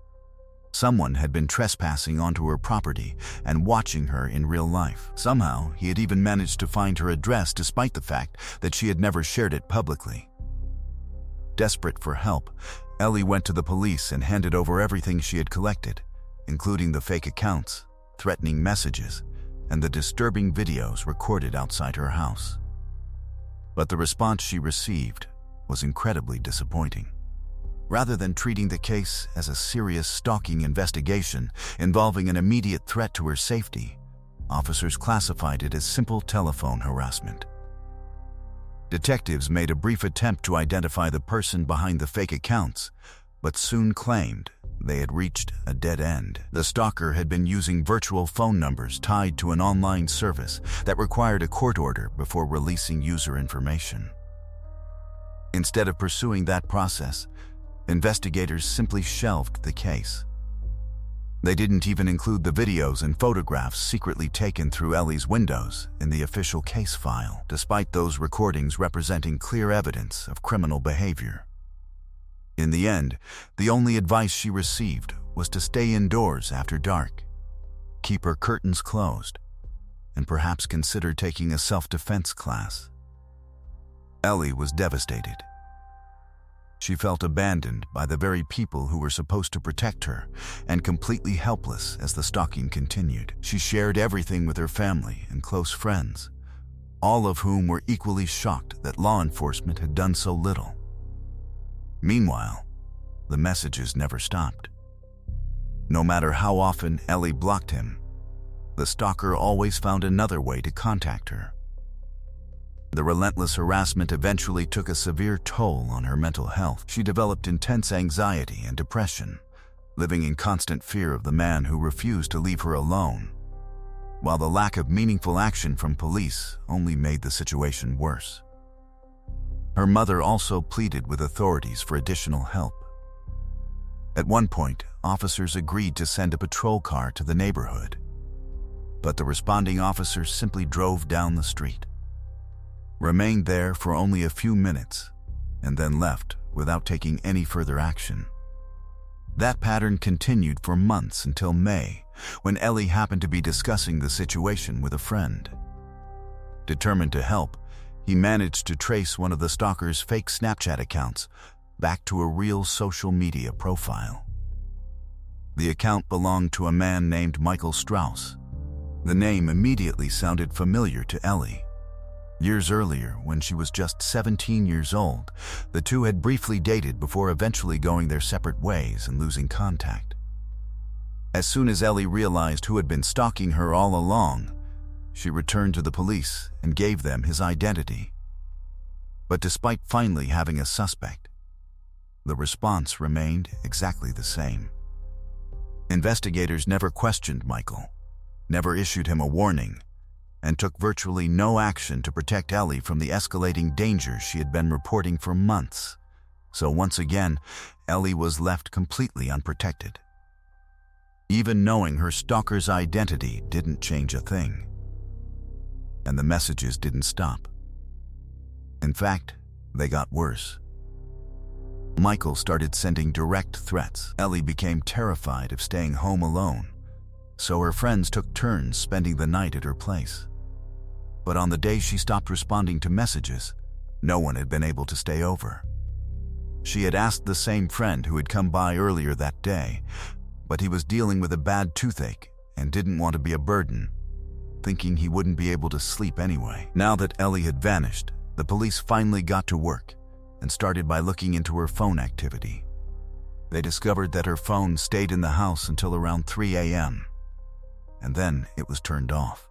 Someone had been trespassing onto her property and watching her in real life. Somehow, he had even managed to find her address despite the fact that she had never shared it publicly. Desperate for help, Ellie went to the police and handed over everything she had collected, including the fake accounts, threatening messages, and the disturbing videos recorded outside her house. But the response she received was incredibly disappointing. Rather than treating the case as a serious stalking investigation involving an immediate threat to her safety, officers classified it as simple telephone harassment. Detectives made a brief attempt to identify the person behind the fake accounts, but soon claimed they had reached a dead end. The stalker had been using virtual phone numbers tied to an online service that required a court order before releasing user information. Instead of pursuing that process, investigators simply shelved the case. They didn't even include the videos and photographs secretly taken through Ellie's windows in the official case file, despite those recordings representing clear evidence of criminal behavior. In the end, the only advice she received was to stay indoors after dark, keep her curtains closed, and perhaps consider taking a self-defense class. Ellie was devastated. She felt abandoned by the very people who were supposed to protect her and completely helpless as the stalking continued. She shared everything with her family and close friends, all of whom were equally shocked that law enforcement had done so little. Meanwhile, the messages never stopped. No matter how often Ellie blocked him, the stalker always found another way to contact her. The relentless harassment eventually took a severe toll on her mental health. She developed intense anxiety and depression, living in constant fear of the man who refused to leave her alone, while the lack of meaningful action from police only made the situation worse. Her mother also pleaded with authorities for additional help. At one point, officers agreed to send a patrol car to the neighborhood, but the responding officers simply drove down the street, remained there for only a few minutes, and then left without taking any further action. That pattern continued for months until May, when Ellie happened to be discussing the situation with a friend. Determined to help, he managed to trace one of the stalker's fake Snapchat accounts back to a real social media profile. The account belonged to a man named Michael Strauss. The name immediately sounded familiar to Ellie. Years earlier, when she was just 17 years old, the two had briefly dated before eventually going their separate ways and losing contact. As soon as Ellie realized who had been stalking her all along, she returned to the police and gave them his identity. But despite finally having a suspect, the response remained exactly the same. Investigators never questioned Michael, never issued him a warning, and took virtually no action to protect Ellie from the escalating danger she had been reporting for months. So once again, Ellie was left completely unprotected. Even knowing her stalker's identity didn't change a thing. And the messages didn't stop. In fact, they got worse. Michael started sending direct threats. Ellie became terrified of staying home alone, so her friends took turns spending the night at her place. But on the day she stopped responding to messages, no one had been able to stay over. She had asked the same friend who had come by earlier that day, but he was dealing with a bad toothache and didn't want to be a burden, thinking he wouldn't be able to sleep anyway. Now that Ellie had vanished, the police finally got to work and started by looking into her phone activity. They discovered that her phone stayed in the house until around 3 a.m., and then it was turned off.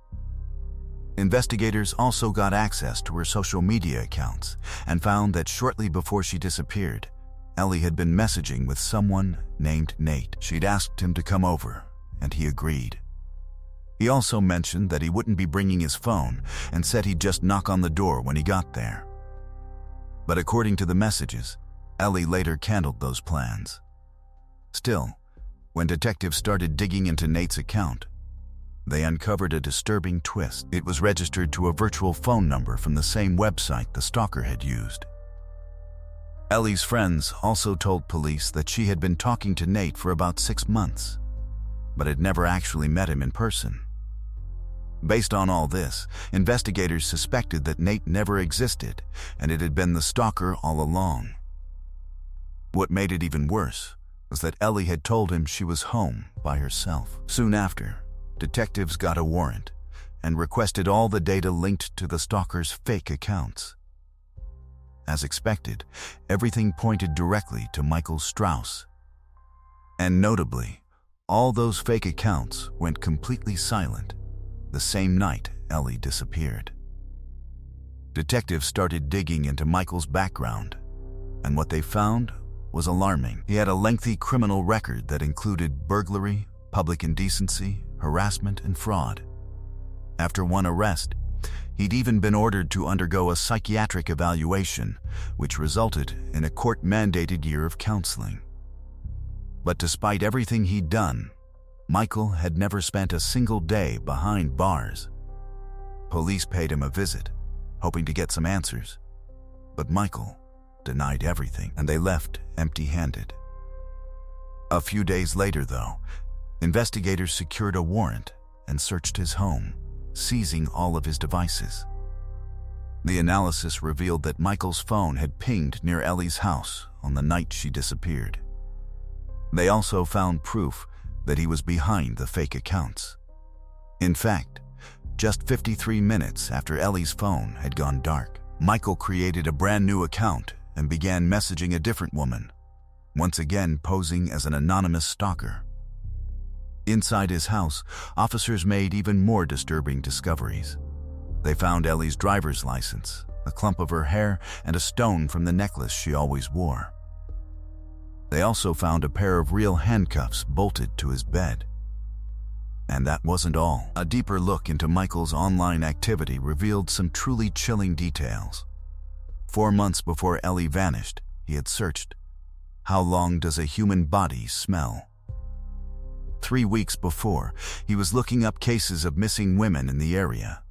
Investigators also got access to her social media accounts and found that shortly before she disappeared, Ellie had been messaging with someone named Nate. She'd asked him to come over, and he agreed. He also mentioned that he wouldn't be bringing his phone and said he'd just knock on the door when he got there. But according to the messages, Ellie later canceled those plans. Still, when detectives started digging into Nate's account, they uncovered a disturbing twist. It was registered to a virtual phone number from the same website the stalker had used. Ellie's friends also told police that she had been talking to Nate for about 6 months, but had never actually met him in person. Based on all this, investigators suspected that Nate never existed, and it had been the stalker all along. What made it even worse was that Ellie had told him she was home by herself. Soon after, detectives got a warrant and requested all the data linked to the stalker's fake accounts. As expected, everything pointed directly to Michael Strauss. And notably, all those fake accounts went completely silent the same night Ellie disappeared. Detectives started digging into Michael's background, and what they found was alarming. He had a lengthy criminal record that included burglary, public indecency, harassment, and fraud. After one arrest, he'd even been ordered to undergo a psychiatric evaluation, which resulted in a court-mandated year of counseling. But despite everything he'd done, Michael had never spent a single day behind bars. Police paid him a visit, hoping to get some answers, but Michael denied everything, and they left empty-handed. A few days later, though, investigators secured a warrant and searched his home, seizing all of his devices. The analysis revealed that Michael's phone had pinged near Ellie's house on the night she disappeared. They also found proof that he was behind the fake accounts. In fact, just 53 minutes after Ellie's phone had gone dark, Michael created a brand new account and began messaging a different woman, once again posing as an anonymous stalker. Inside his house, officers made even more disturbing discoveries. They found Ellie's driver's license, a clump of her hair, and a stone from the necklace she always wore. They also found a pair of real handcuffs bolted to his bed. And that wasn't all. A deeper look into Michael's online activity revealed some truly chilling details. 4 months before Ellie vanished, he had searched, "How long does a human body smell?" 3 weeks before, he was looking up cases of missing women in the area.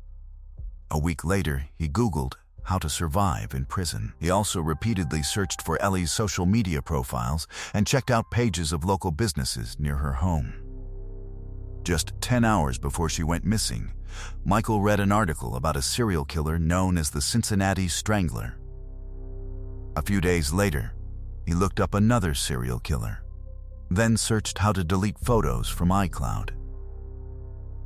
A week later, he Googled how to survive in prison. He also repeatedly searched for Ellie's social media profiles and checked out pages of local businesses near her home. Just 10 hours before she went missing, Michael read an article about a serial killer known as the Cincinnati Strangler. A few days later, he looked up another serial killer, then searched how to delete photos from iCloud.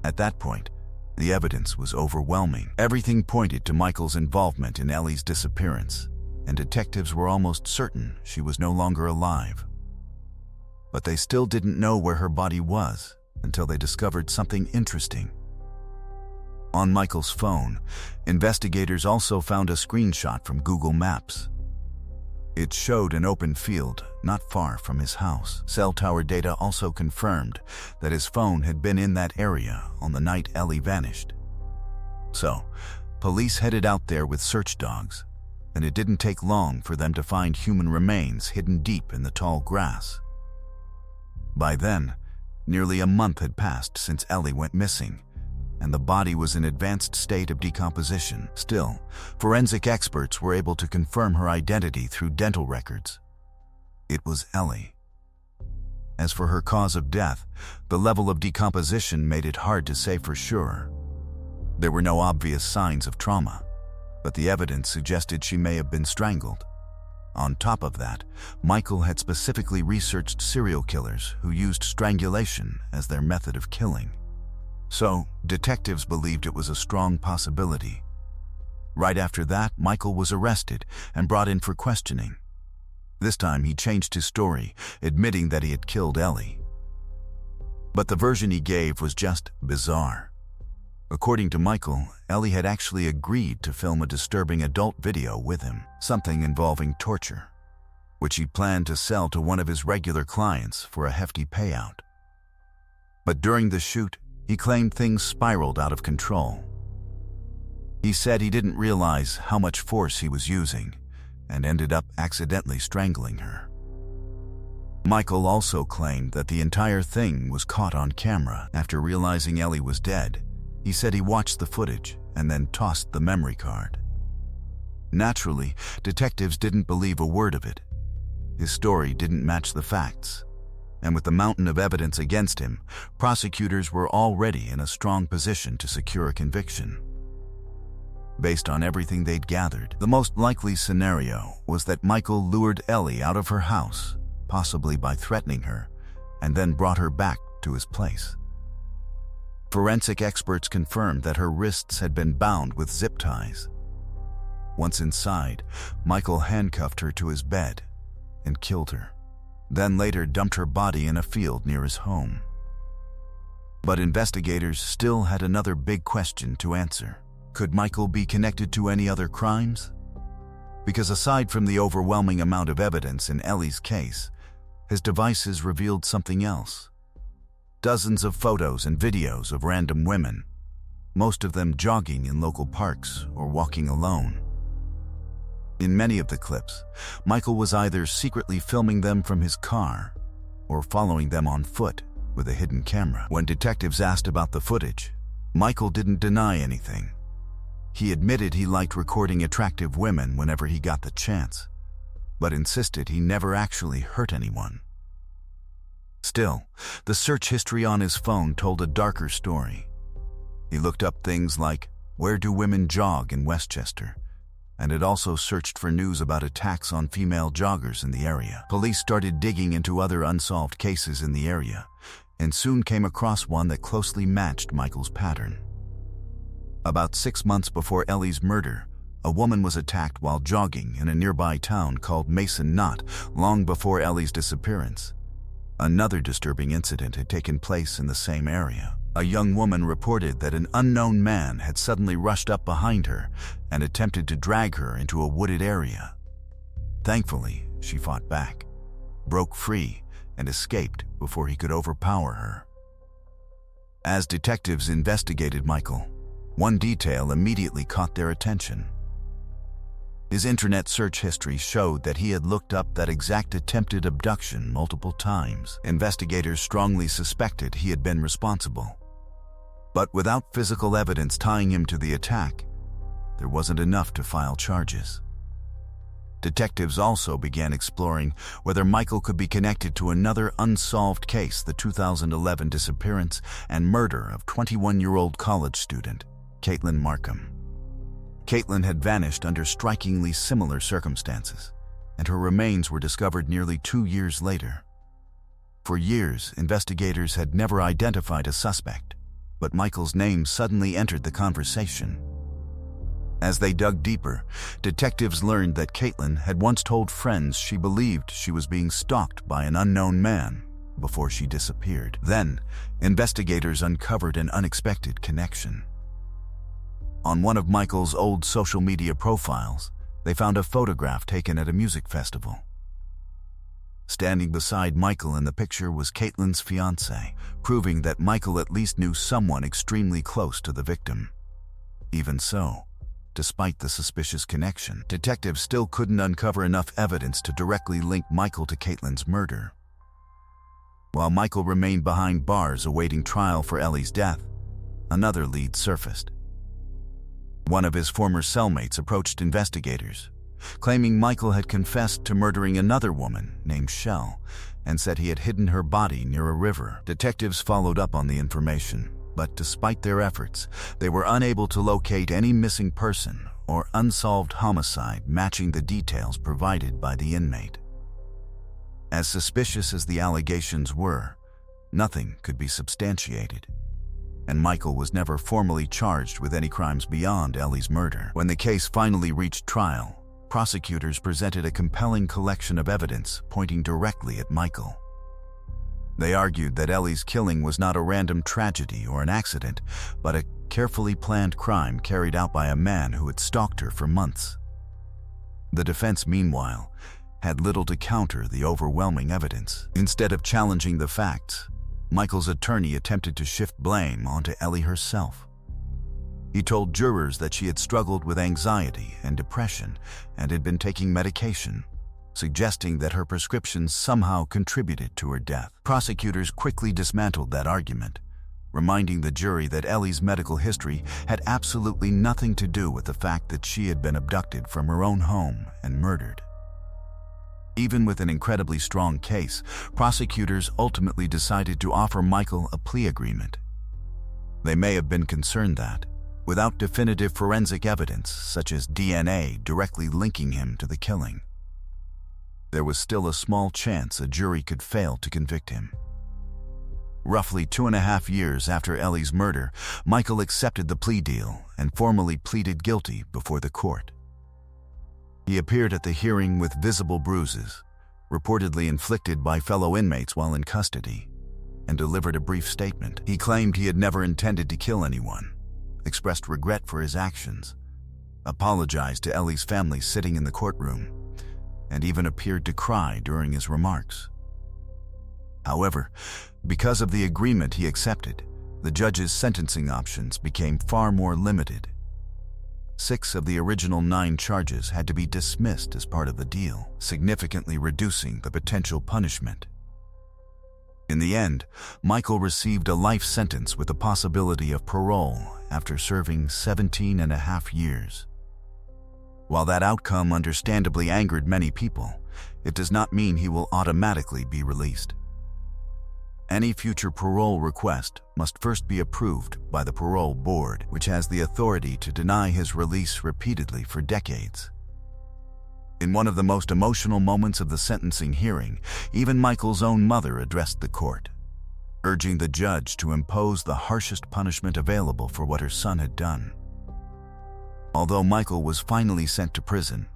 At that point, the evidence was overwhelming. Everything pointed to Michael's involvement in Ellie's disappearance, and detectives were almost certain she was no longer alive. But they still didn't know where her body was until they discovered something interesting. On Michael's phone, investigators also found a screenshot from Google Maps. It showed an open field not far from his house. Cell tower data also confirmed that his phone had been in that area on the night Ellie vanished. So, police headed out there with search dogs, and it didn't take long for them to find human remains hidden deep in the tall grass. By then, nearly a month had passed since Ellie went missing, and the body was in an advanced state of decomposition. Still, forensic experts were able to confirm her identity through dental records. It was Ellie. As for her cause of death, the level of decomposition made it hard to say for sure. There were no obvious signs of trauma, but the evidence suggested she may have been strangled. On top of that, Michael had specifically researched serial killers who used strangulation as their method of killing. So, detectives believed it was a strong possibility. Right after that, Michael was arrested and brought in for questioning. This time he changed his story, admitting that he had killed Ellie. But the version he gave was just bizarre. According to Michael, Ellie had actually agreed to film a disturbing adult video with him, something involving torture, which he planned to sell to one of his regular clients for a hefty payout. But during the shoot, he claimed things spiraled out of control. He said he didn't realize how much force he was using and ended up accidentally strangling her. Michael also claimed that the entire thing was caught on camera. After realizing Ellie was dead, he said he watched the footage and then tossed the memory card. Naturally, detectives didn't believe a word of it. His story didn't match the facts, and with the mountain of evidence against him, prosecutors were already in a strong position to secure a conviction. Based on everything they'd gathered, the most likely scenario was that Michael lured Ellie out of her house, possibly by threatening her, and then brought her back to his place. Forensic experts confirmed that her wrists had been bound with zip ties. Once inside, Michael handcuffed her to his bed and killed her, then later dumped her body in a field near his home. But investigators still had another big question to answer. Could Michael be connected to any other crimes? Because aside from the overwhelming amount of evidence in Ellie's case, his devices revealed something else. Dozens of photos and videos of random women, most of them jogging in local parks or walking alone. In many of the clips, Michael was either secretly filming them from his car or following them on foot with a hidden camera. When detectives asked about the footage, Michael didn't deny anything. He admitted he liked recording attractive women whenever he got the chance, but insisted he never actually hurt anyone. Still, the search history on his phone told a darker story. He looked up things like, "Where do women jog in Westchester?" and it also searched for news about attacks on female joggers in the area. Police started digging into other unsolved cases in the area, and soon came across one that closely matched Michael's pattern. About 6 months before Ellie's murder, a woman was attacked while jogging in a nearby town called Mason Knot, long before Ellie's disappearance. Another disturbing incident had taken place in the same area. A young woman reported that an unknown man had suddenly rushed up behind her and attempted to drag her into a wooded area. Thankfully, she fought back, broke free, and escaped before he could overpower her. As detectives investigated Michael, one detail immediately caught their attention. His internet search history showed that he had looked up that exact attempted abduction multiple times. Investigators strongly suspected he had been responsible. But without physical evidence tying him to the attack, there wasn't enough to file charges. Detectives also began exploring whether Michael could be connected to another unsolved case, the 2011 disappearance and murder of 21-year-old college student Caitlin Markham. Caitlin had vanished under strikingly similar circumstances, and her remains were discovered nearly 2 years later. For years, investigators had never identified a suspect, but Michael's name suddenly entered the conversation. As they dug deeper, detectives learned that Caitlin had once told friends she believed she was being stalked by an unknown man before she disappeared. Then, investigators uncovered an unexpected connection. On one of Michael's old social media profiles, they found a photograph taken at a music festival. Standing beside Michael in the picture was Caitlin's fiancé, proving that Michael at least knew someone extremely close to the victim. Even so, despite the suspicious connection, detectives still couldn't uncover enough evidence to directly link Michael to Caitlin's murder. While Michael remained behind bars awaiting trial for Ellie's death, another lead surfaced. One of his former cellmates approached investigators, claiming Michael had confessed to murdering another woman named Shell and said he had hidden her body near a river. Detectives followed up on the information, but despite their efforts, they were unable to locate any missing person or unsolved homicide matching the details provided by the inmate. As suspicious as the allegations were, nothing could be substantiated, and Michael was never formally charged with any crimes beyond Ellie's murder. When the case finally reached trial, prosecutors presented a compelling collection of evidence pointing directly at Michael. They argued that Ellie's killing was not a random tragedy or an accident, but a carefully planned crime carried out by a man who had stalked her for months. The defense, meanwhile, had little to counter the overwhelming evidence. Instead of challenging the facts, Michael's attorney attempted to shift blame onto Ellie herself. He told jurors that she had struggled with anxiety and depression and had been taking medication, suggesting that her prescriptions somehow contributed to her death. Prosecutors quickly dismantled that argument, reminding the jury that Ellie's medical history had absolutely nothing to do with the fact that she had been abducted from her own home and murdered. Even with an incredibly strong case, prosecutors ultimately decided to offer Michael a plea agreement. They may have been concerned that, without definitive forensic evidence such as DNA directly linking him to the killing, there was still a small chance a jury could fail to convict him. Roughly 2.5 years after Ellie's murder, Michael accepted the plea deal and formally pleaded guilty before the court. He appeared at the hearing with visible bruises, reportedly inflicted by fellow inmates while in custody, and delivered a brief statement. He claimed he had never intended to kill anyone, expressed regret for his actions, apologized to Ellie's family sitting in the courtroom, and even appeared to cry during his remarks. However, because of the agreement he accepted, the judge's sentencing options became far more limited. 6 of the original 9 charges had to be dismissed as part of the deal, significantly reducing the potential punishment. In the end, Michael received a life sentence with the possibility of parole after serving 17.5 years. While that outcome understandably angered many people, it does not mean he will automatically be released. Any future parole request must first be approved by the parole board, which has the authority to deny his release repeatedly for decades. In one of the most emotional moments of the sentencing hearing, even Michael's own mother addressed the court, urging the judge to impose the harshest punishment available for what her son had done. Although Michael was finally sent to prison,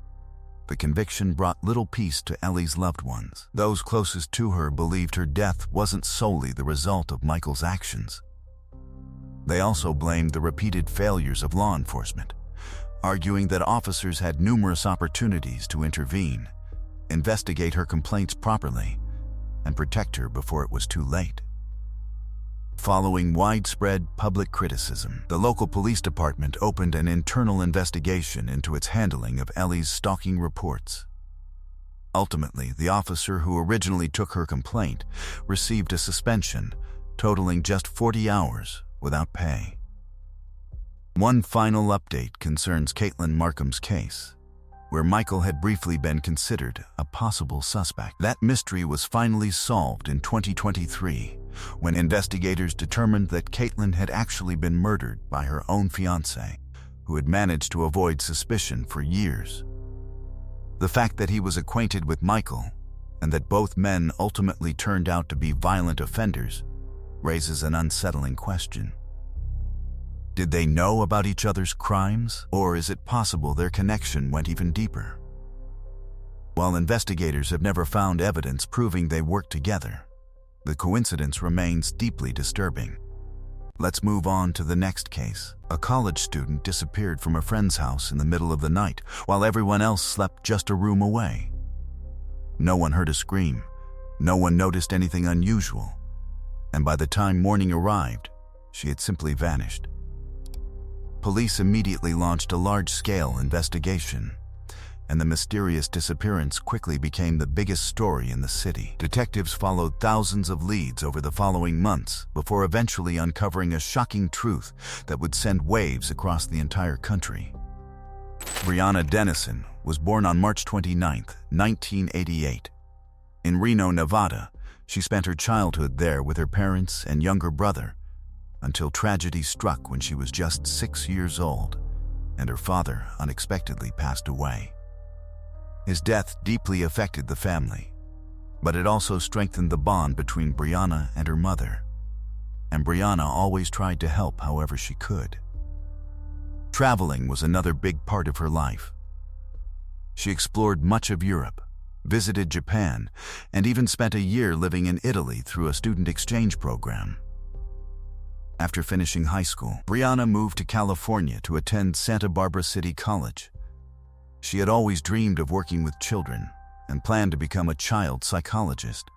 the conviction brought little peace to Ellie's loved ones. Those closest to her believed her death wasn't solely the result of Michael's actions. They also blamed the repeated failures of law enforcement, arguing that officers had numerous opportunities to intervene, investigate her complaints properly, and protect her before it was too late. Following widespread public criticism, the local police department opened an internal investigation into its handling of Ellie's stalking reports. Ultimately, the officer who originally took her complaint received a suspension totaling just 40 hours without pay. One final update concerns Caitlin Markham's case, where Michael had briefly been considered a possible suspect. That mystery was finally solved in 2023, when investigators determined that Caitlin had actually been murdered by her own fiancé, who had managed to avoid suspicion for years. The fact that he was acquainted with Michael, and that both men ultimately turned out to be violent offenders, raises an unsettling question. Did they know about each other's crimes, or is it possible their connection went even deeper? While investigators have never found evidence proving they worked together, the coincidence remains deeply disturbing. Let's move on to the next case. A college student disappeared from a friend's house in the middle of the night, while everyone else slept just a room away. No one heard a scream, no one noticed anything unusual, and by the time morning arrived, she had simply vanished. Police immediately launched a large-scale investigation, and the mysterious disappearance quickly became the biggest story in the city. Detectives followed thousands of leads over the following months before eventually uncovering a shocking truth that would send waves across the entire country. Brianna Dennison was born on March 29, 1988. In Reno, Nevada, she spent her childhood there with her parents and younger brother until tragedy struck when she was just 6 years old and her father unexpectedly passed away. His death deeply affected the family, but it also strengthened the bond between Brianna and her mother, and Brianna always tried to help however she could. Traveling was another big part of her life. She explored much of Europe, visited Japan, and even spent a year living in Italy through a student exchange program. After finishing high school, Brianna moved to California to attend Santa Barbara City College. She had always dreamed of working with children and planned to become a child psychologist.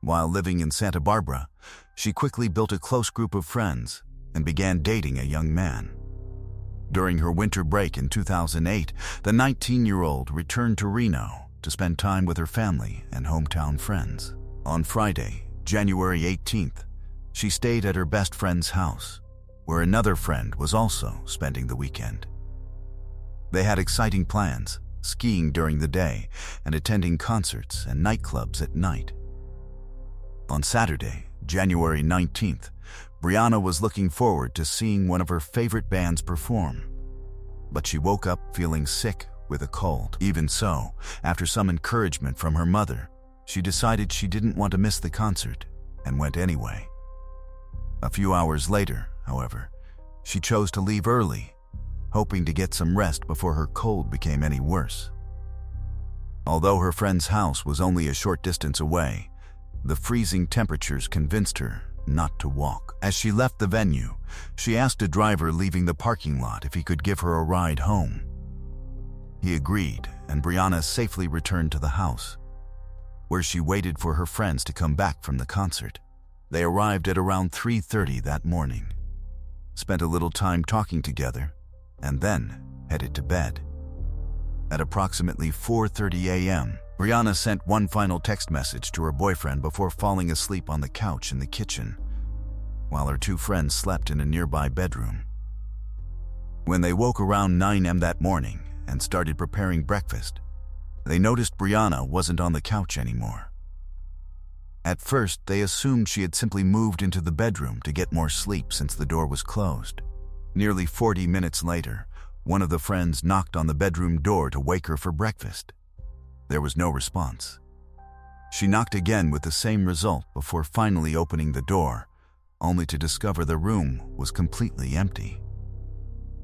While living in Santa Barbara, she quickly built a close group of friends and began dating a young man. During her winter break in 2008, the 19-year-old returned to Reno to spend time with her family and hometown friends. On Friday, January 18th, she stayed at her best friend's house, where another friend was also spending the weekend. They had exciting plans, skiing during the day and attending concerts and nightclubs at night. On Saturday, January 19th, Brianna was looking forward to seeing one of her favorite bands perform, but she woke up feeling sick with a cold. Even so, after some encouragement from her mother, she decided she didn't want to miss the concert and went anyway. A few hours later, however, she chose to leave early, hoping to get some rest before her cold became any worse. Although her friend's house was only a short distance away, the freezing temperatures convinced her not to walk. As she left the venue, she asked a driver leaving the parking lot if he could give her a ride home. He agreed, and Brianna safely returned to the house, where she waited for her friends to come back from the concert. They arrived at around 3:30 that morning, spent a little time talking together, and then headed to bed. At approximately 4:30 a.m., Brianna sent one final text message to her boyfriend before falling asleep on the couch in the kitchen, while her two friends slept in a nearby bedroom. When they woke around 9 a.m. that morning and started preparing breakfast, they noticed Brianna wasn't on the couch anymore. At first, they assumed she had simply moved into the bedroom to get more sleep since the door was closed. Nearly 40 minutes later, one of the friends knocked on the bedroom door to wake her for breakfast. There was no response. She knocked again with the same result before finally opening the door, only to discover the room was completely empty.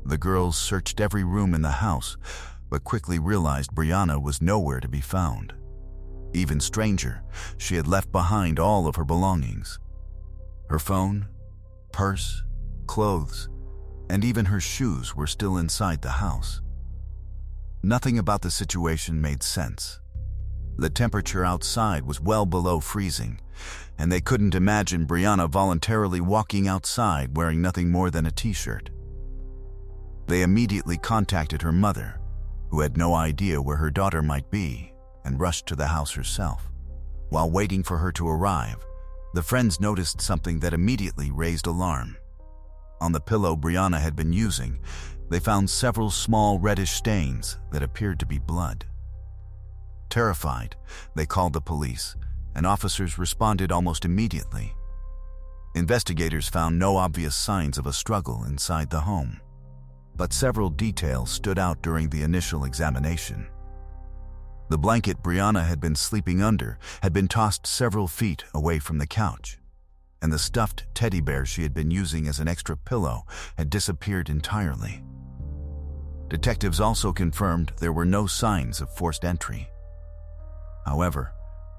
The girls searched every room in the house, but quickly realized Brianna was nowhere to be found. Even stranger, she had left behind all of her belongings. Her phone, purse, clothes, and even her shoes were still inside the house. Nothing about the situation made sense. The temperature outside was well below freezing, and they couldn't imagine Brianna voluntarily walking outside wearing nothing more than a t-shirt. They immediately contacted her mother, who had no idea where her daughter might be, and rushed to the house herself. While waiting for her to arrive, the friends noticed something that immediately raised alarm. On the pillow Brianna had been using, they found several small reddish stains that appeared to be blood. Terrified, they called the police, and officers responded almost immediately. Investigators found no obvious signs of a struggle inside the home, but several details stood out during the initial examination. The blanket Brianna had been sleeping under had been tossed several feet away from the couch, and the stuffed teddy bear she had been using as an extra pillow had disappeared entirely. Detectives also confirmed there were no signs of forced entry. However,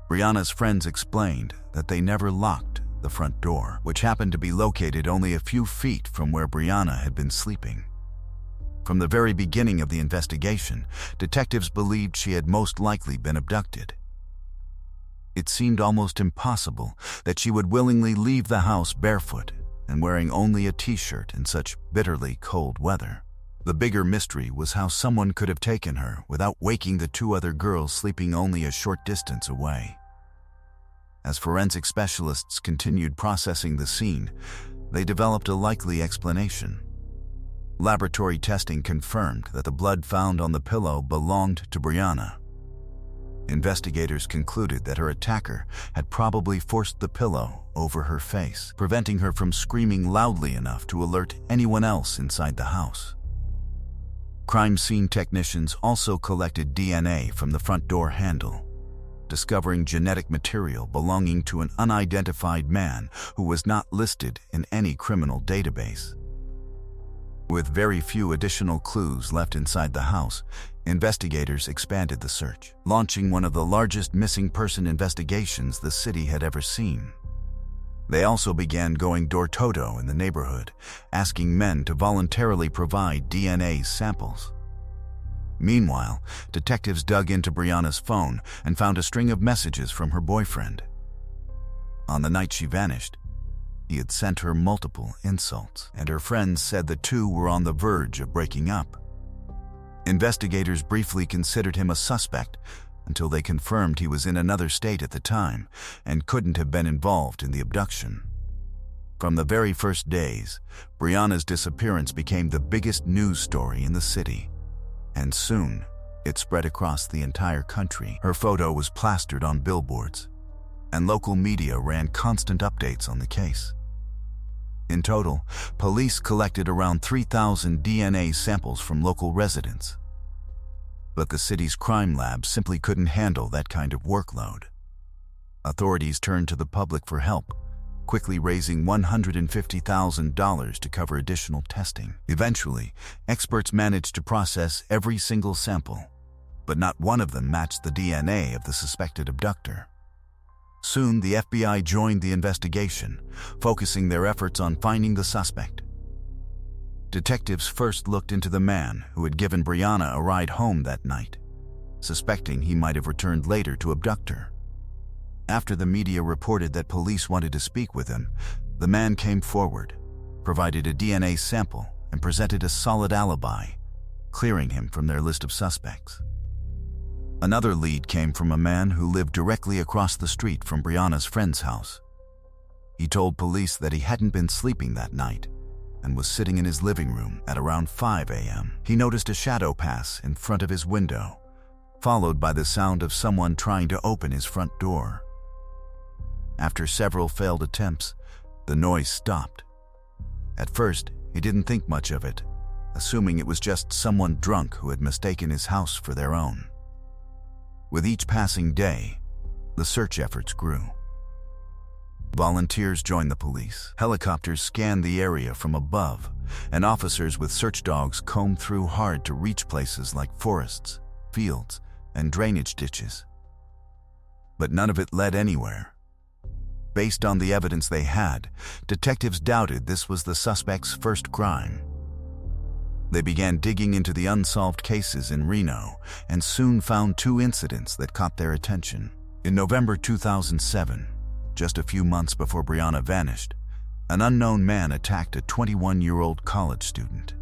Brianna's friends explained that they never locked the front door, which happened to be located only a few feet from where Brianna had been sleeping. From the very beginning of the investigation, detectives believed she had most likely been abducted. It seemed almost impossible that she would willingly leave the house barefoot and wearing only a t-shirt in such bitterly cold weather. The bigger mystery was how someone could have taken her without waking the two other girls sleeping only a short distance away. As forensic specialists continued processing the scene, they developed a likely explanation. Laboratory testing confirmed that the blood found on the pillow belonged to Brianna. Investigators concluded that her attacker had probably forced the pillow over her face, preventing her from screaming loudly enough to alert anyone else inside the house. Crime scene technicians also collected DNA from the front door handle, discovering genetic material belonging to an unidentified man who was not listed in any criminal database. With very few additional clues left inside the house, investigators expanded the search, launching one of the largest missing person investigations the city had ever seen. They also began going door-to-door in the neighborhood, asking men to voluntarily provide DNA samples. Meanwhile, detectives dug into Brianna's phone and found a string of messages from her boyfriend. On the night she vanished, he had sent her multiple insults, and her friends said the two were on the verge of breaking up. Investigators briefly considered him a suspect until they confirmed he was in another state at the time and couldn't have been involved in the abduction. From the very first days, Brianna's disappearance became the biggest news story in the city, and soon it spread across the entire country. Her photo was plastered on billboards, and local media ran constant updates on the case. In total, police collected around 3,000 DNA samples from local residents. But the city's crime lab simply couldn't handle that kind of workload. Authorities turned to the public for help, quickly raising $150,000 to cover additional testing. Eventually, experts managed to process every single sample, but not one of them matched the DNA of the suspected abductor. Soon, the FBI joined the investigation, focusing their efforts on finding the suspect. Detectives first looked into the man who had given Brianna a ride home that night, suspecting he might have returned later to abduct her. After the media reported that police wanted to speak with him, the man came forward, provided a DNA sample, and presented a solid alibi, clearing him from their list of suspects. Another lead came from a man who lived directly across the street from Brianna's friend's house. He told police that he hadn't been sleeping that night and was sitting in his living room at around 5 a.m. He noticed a shadow pass in front of his window, followed by the sound of someone trying to open his front door. After several failed attempts, the noise stopped. At first, he didn't think much of it, assuming it was just someone drunk who had mistaken his house for their own. With each passing day, the search efforts grew. Volunteers joined the police. Helicopters scanned the area from above, and officers with search dogs combed through hard to reach places like forests, fields, and drainage ditches. But none of it led anywhere. Based on the evidence they had, detectives doubted this was the suspect's first crime. They began digging into the unsolved cases in Reno and soon found two incidents that caught their attention. In November 2007, just a few months before Brianna vanished, an unknown man attacked a 21-year-old college student.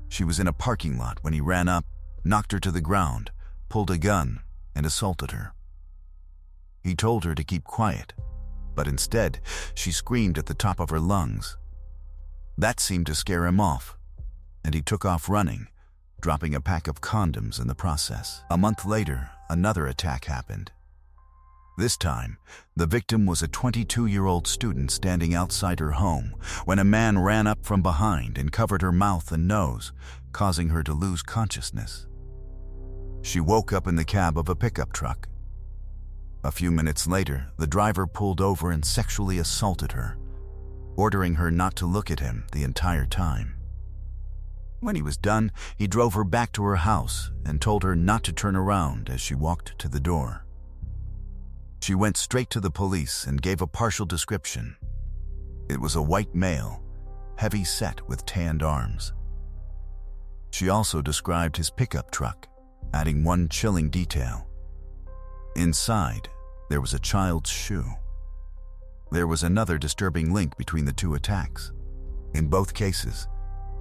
She was in a parking lot when he ran up, knocked her to the ground, pulled a gun, and assaulted her. He told her to keep quiet, but instead, she screamed at the top of her lungs. That seemed to scare him off, and he took off running, dropping a pack of condoms in the process. A month later, another attack happened. This time, the victim was a 22-year-old student standing outside her home when a man ran up from behind and covered her mouth and nose, causing her to lose consciousness. She woke up in the cab of a pickup truck. A few minutes later, the driver pulled over and sexually assaulted her, ordering her not to look at him the entire time. When he was done, he drove her back to her house and told her not to turn around as she walked to the door. She went straight to the police and gave a partial description. It was a white male, heavy set with tanned arms. She also described his pickup truck, adding one chilling detail. Inside, there was a child's shoe. There was another disturbing link between the two attacks. In both cases,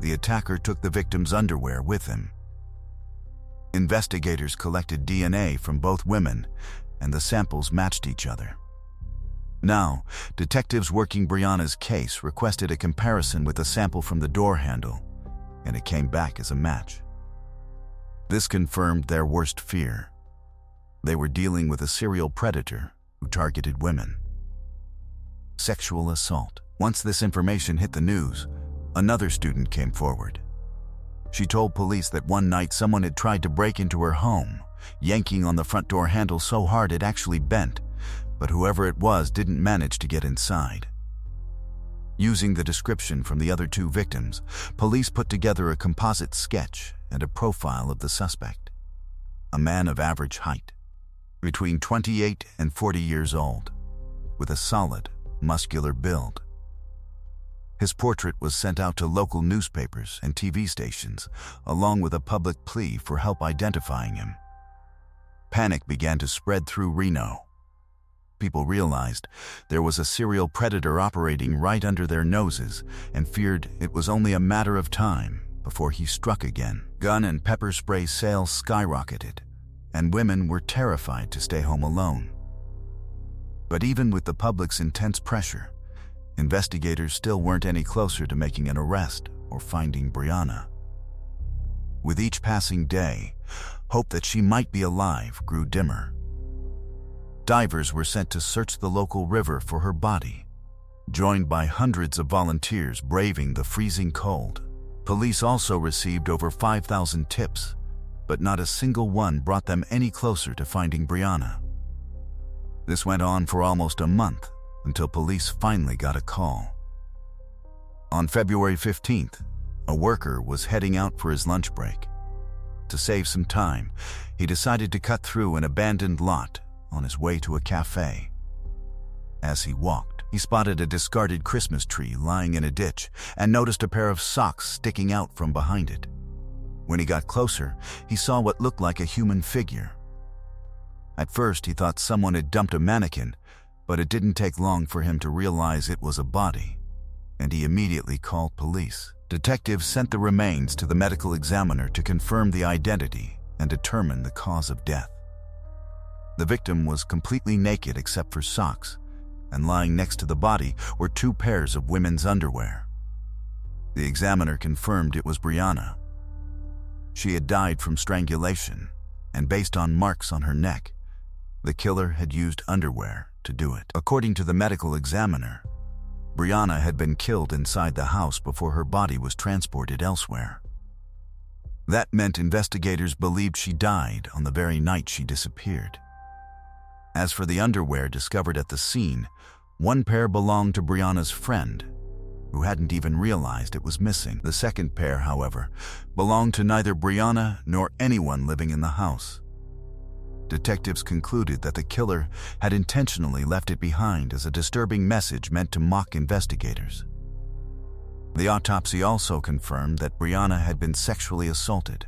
the attacker took the victim's underwear with him. Investigators collected DNA from both women, and the samples matched each other. Now, detectives working Brianna's case requested a comparison with a sample from the door handle, and it came back as a match. This confirmed their worst fear. They were dealing with a serial predator who targeted women. Sexual assault. Once this information hit the news, another student came forward. She told police that one night someone had tried to break into her home, yanking on the front door handle so hard it actually bent, but whoever it was didn't manage to get inside. Using the description from the other two victims, police put together a composite sketch and a profile of the suspect. A man of average height, between 28 and 40 years old, with a solid, muscular build. His portrait was sent out to local newspapers and TV stations, along with a public plea for help identifying him. Panic began to spread through Reno. People realized there was a serial predator operating right under their noses and feared it was only a matter of time before he struck again. Gun and pepper spray sales skyrocketed, and women were terrified to stay home alone. But even with the public's intense pressure, investigators still weren't any closer to making an arrest or finding Brianna. With each passing day, hope that she might be alive grew dimmer. Divers were sent to search the local river for her body, joined by hundreds of volunteers braving the freezing cold. Police also received over 5,000 tips, but not a single one brought them any closer to finding Brianna. This went on for almost a month until police finally got a call. On February 15th, a worker was heading out for his lunch break. To save some time, he decided to cut through an abandoned lot on his way to a cafe. As he walked, he spotted a discarded Christmas tree lying in a ditch and noticed a pair of socks sticking out from behind it. When he got closer, he saw what looked like a human figure. At first, he thought someone had dumped a mannequin, but it didn't take long for him to realize it was a body, and he immediately called police. Detectives sent the remains to the medical examiner to confirm the identity and determine the cause of death. The victim was completely naked except for socks, and lying next to the body were 2 pairs of women's underwear. The examiner confirmed it was Brianna. She had died from strangulation, and based on marks on her neck, the killer had used underwear to do it. According to the medical examiner, Brianna had been killed inside the house before her body was transported elsewhere. That meant investigators believed she died on the very night she disappeared. As for the underwear discovered at the scene, 1 pair belonged to Brianna's friend, who hadn't even realized it was missing. The second pair, however, belonged to neither Brianna nor anyone living in the house. Detectives concluded that the killer had intentionally left it behind as a disturbing message meant to mock investigators. The autopsy also confirmed that Brianna had been sexually assaulted,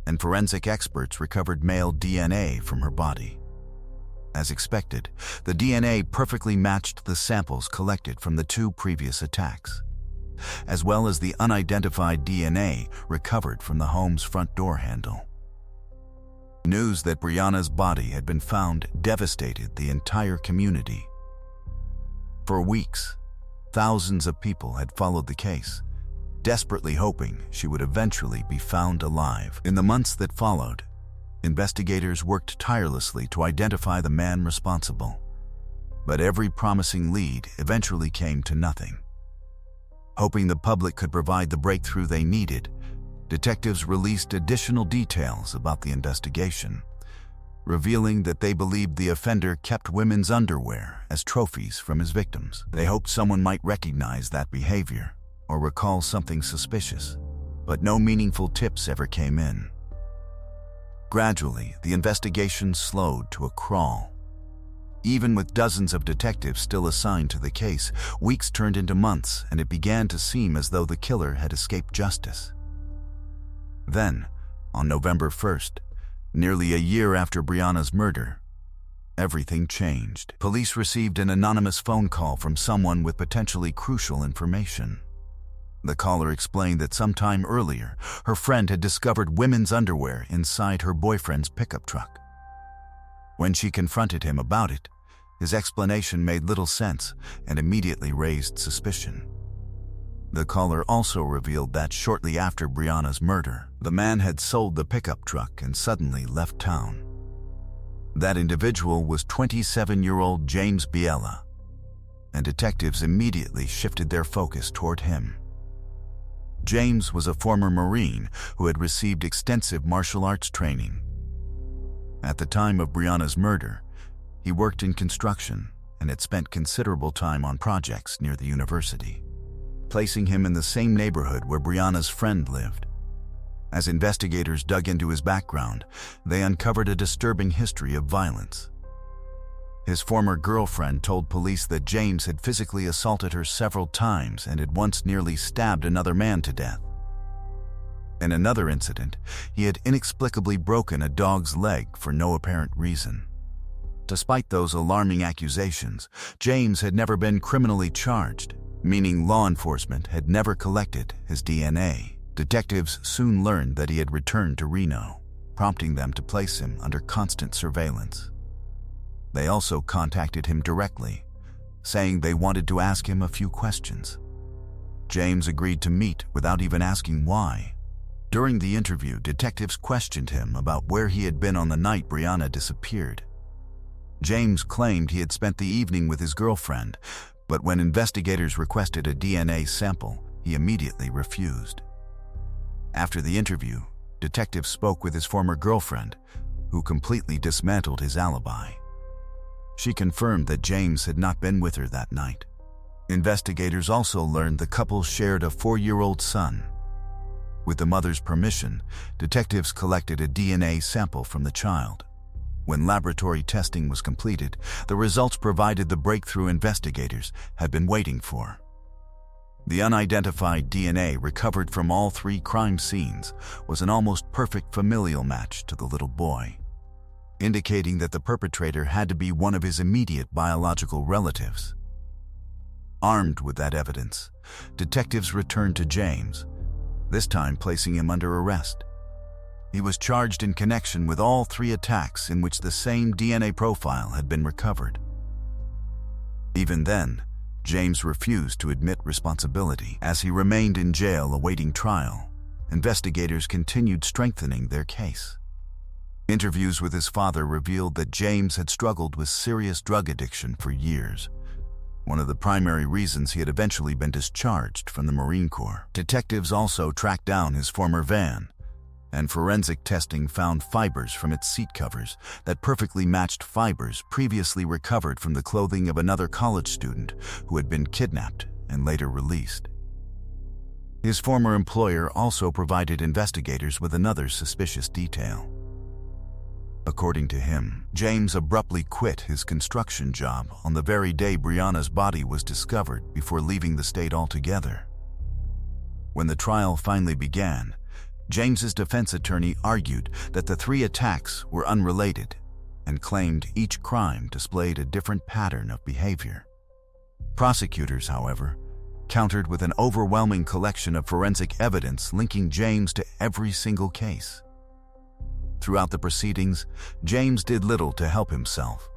and forensic experts recovered male DNA from her body. As expected, the DNA perfectly matched the samples collected from the 2 previous attacks, as well as the unidentified DNA recovered from the home's front door handle. News that Brianna's body had been found devastated the entire community. For weeks, thousands of people had followed the case, desperately hoping she would eventually be found alive. In the months that followed, investigators worked tirelessly to identify the man responsible, but every promising lead eventually came to nothing. Hoping the public could provide the breakthrough they needed, detectives released additional details about the investigation, revealing that they believed the offender kept women's underwear as trophies from his victims. They hoped someone might recognize that behavior or recall something suspicious, but no meaningful tips ever came in. Gradually, the investigation slowed to a crawl. Even with dozens of detectives still assigned to the case, weeks turned into months, and it began to seem as though the killer had escaped justice. Then, on November 1st, nearly a year after Brianna's murder, everything changed. Police received an anonymous phone call from someone with potentially crucial information. The caller explained that sometime earlier, her friend had discovered women's underwear inside her boyfriend's pickup truck. When she confronted him about it, his explanation made little sense and immediately raised suspicion. The caller also revealed that shortly after Brianna's murder, the man had sold the pickup truck and suddenly left town. That individual was 27-year-old James Biella, and detectives immediately shifted their focus toward him. James was a former Marine who had received extensive martial arts training. At the time of Brianna's murder, he worked in construction and had spent considerable time on projects near the university, placing him in the same neighborhood where Brianna's friend lived. As investigators dug into his background, they uncovered a disturbing history of violence. His former girlfriend told police that James had physically assaulted her several times and had once nearly stabbed another man to death. In another incident, he had inexplicably broken a dog's leg for no apparent reason. Despite those alarming accusations, James had never been criminally charged, meaning law enforcement had never collected his DNA. Detectives soon learned that he had returned to Reno, prompting them to place him under constant surveillance. They also contacted him directly, saying they wanted to ask him a few questions. James agreed to meet without even asking why. During the interview, detectives questioned him about where he had been on the night Brianna disappeared. James claimed he had spent the evening with his girlfriend, but when investigators requested a DNA sample, he immediately refused. After the interview, detectives spoke with his former girlfriend, who completely dismantled his alibi. She confirmed that James had not been with her that night. Investigators also learned the couple shared a 4-year-old son. With the mother's permission, detectives collected a DNA sample from the child. When laboratory testing was completed, the results provided the breakthrough investigators had been waiting for. The unidentified DNA recovered from all 3 crime scenes was an almost perfect familial match to the little boy, indicating that the perpetrator had to be one of his immediate biological relatives. Armed with that evidence, detectives returned to James, this time placing him under arrest. He was charged in connection with all 3 attacks in which the same DNA profile had been recovered. Even then, James refused to admit responsibility. As he remained in jail awaiting trial, investigators continued strengthening their case. Interviews with his father revealed that James had struggled with serious drug addiction for years, one of the primary reasons he had eventually been discharged from the Marine Corps. Detectives also tracked down his former van, and forensic testing found fibers from its seat covers that perfectly matched fibers previously recovered from the clothing of another college student who had been kidnapped and later released. His former employer also provided investigators with another suspicious detail. According to him, James abruptly quit his construction job on the very day Brianna's body was discovered before leaving the state altogether. When the trial finally began, James's defense attorney argued that the 3 attacks were unrelated and claimed each crime displayed a different pattern of behavior. Prosecutors, however, countered with an overwhelming collection of forensic evidence linking James to every single case. Throughout the proceedings, James did little to help himself.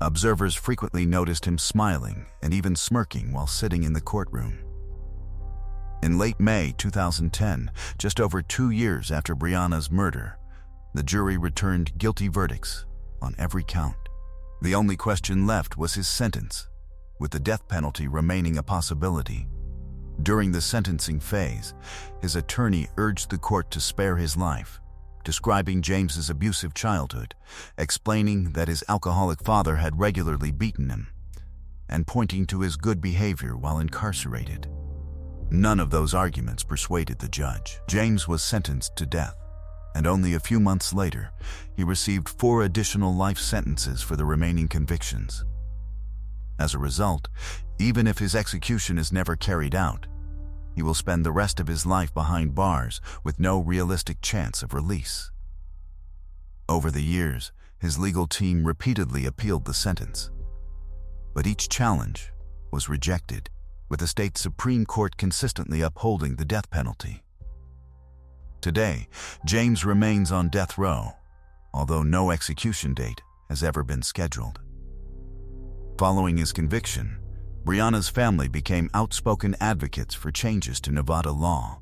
Observers frequently noticed him smiling and even smirking while sitting in the courtroom. In late May 2010, just over 2 years after Brianna's murder, the jury returned guilty verdicts on every count. The only question left was his sentence, with the death penalty remaining a possibility. During the sentencing phase, his attorney urged the court to spare his life, describing James's abusive childhood, explaining that his alcoholic father had regularly beaten him, and pointing to his good behavior while incarcerated. None of those arguments persuaded the judge. James was sentenced to death, and only a few months later, he received 4 additional life sentences for the remaining convictions. As a result, even if his execution is never carried out, he will spend the rest of his life behind bars with no realistic chance of release. Over the years, his legal team repeatedly appealed the sentence. But each challenge was rejected, with the state Supreme Court consistently upholding the death penalty. Today, James remains on death row, although no execution date has ever been scheduled. Following his conviction, Brianna's family became outspoken advocates for changes to Nevada law,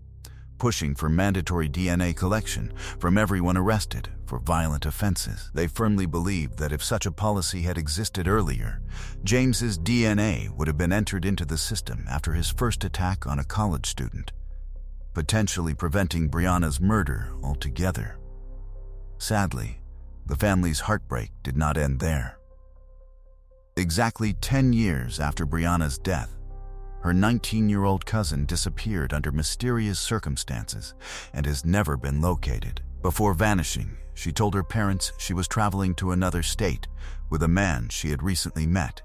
pushing for mandatory DNA collection from everyone arrested for violent offenses. They firmly believed that if such a policy had existed earlier, James's DNA would have been entered into the system after his first attack on a college student, potentially preventing Brianna's murder altogether. Sadly, the family's heartbreak did not end there. Exactly 10 years after Brianna's death, her 19-year-old cousin disappeared under mysterious circumstances and has never been located. Before vanishing, she told her parents she was traveling to another state with a man she had recently met.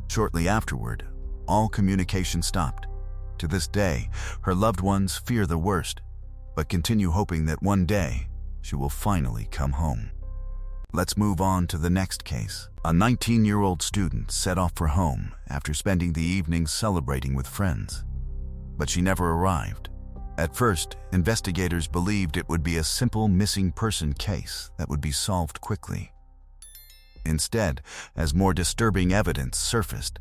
Shortly afterward, all communication stopped. To this day, her loved ones fear the worst, but continue hoping that one day she will finally come home. Let's move on to the next case. A 19-year-old student set off for home after spending the evening celebrating with friends, but she never arrived. At first, investigators believed it would be a simple missing person case that would be solved quickly. Instead, as more disturbing evidence surfaced,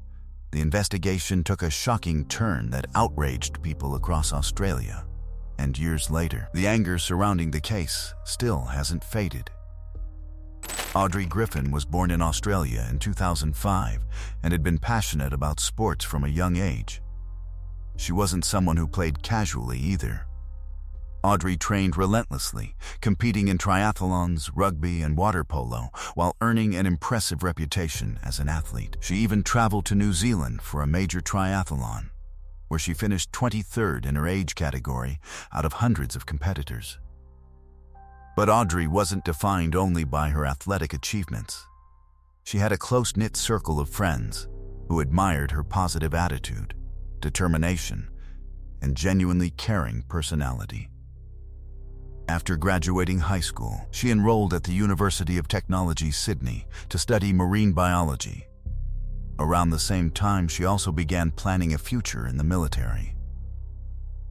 the investigation took a shocking turn that outraged people across Australia. And years later, the anger surrounding the case still hasn't faded. Audrey Griffin was born in Australia in 2005 and had been passionate about sports from a young age. She wasn't someone who played casually either. Audrey trained relentlessly, competing in triathlons, rugby, and water polo, while earning an impressive reputation as an athlete. She even traveled to New Zealand for a major triathlon, where she finished 23rd in her age category out of hundreds of competitors. But Audrey wasn't defined only by her athletic achievements. She had a close-knit circle of friends who admired her positive attitude, determination, and genuinely caring personality. After graduating high school, she enrolled at the University of Technology, Sydney, to study marine biology. Around the same time, she also began planning a future in the military.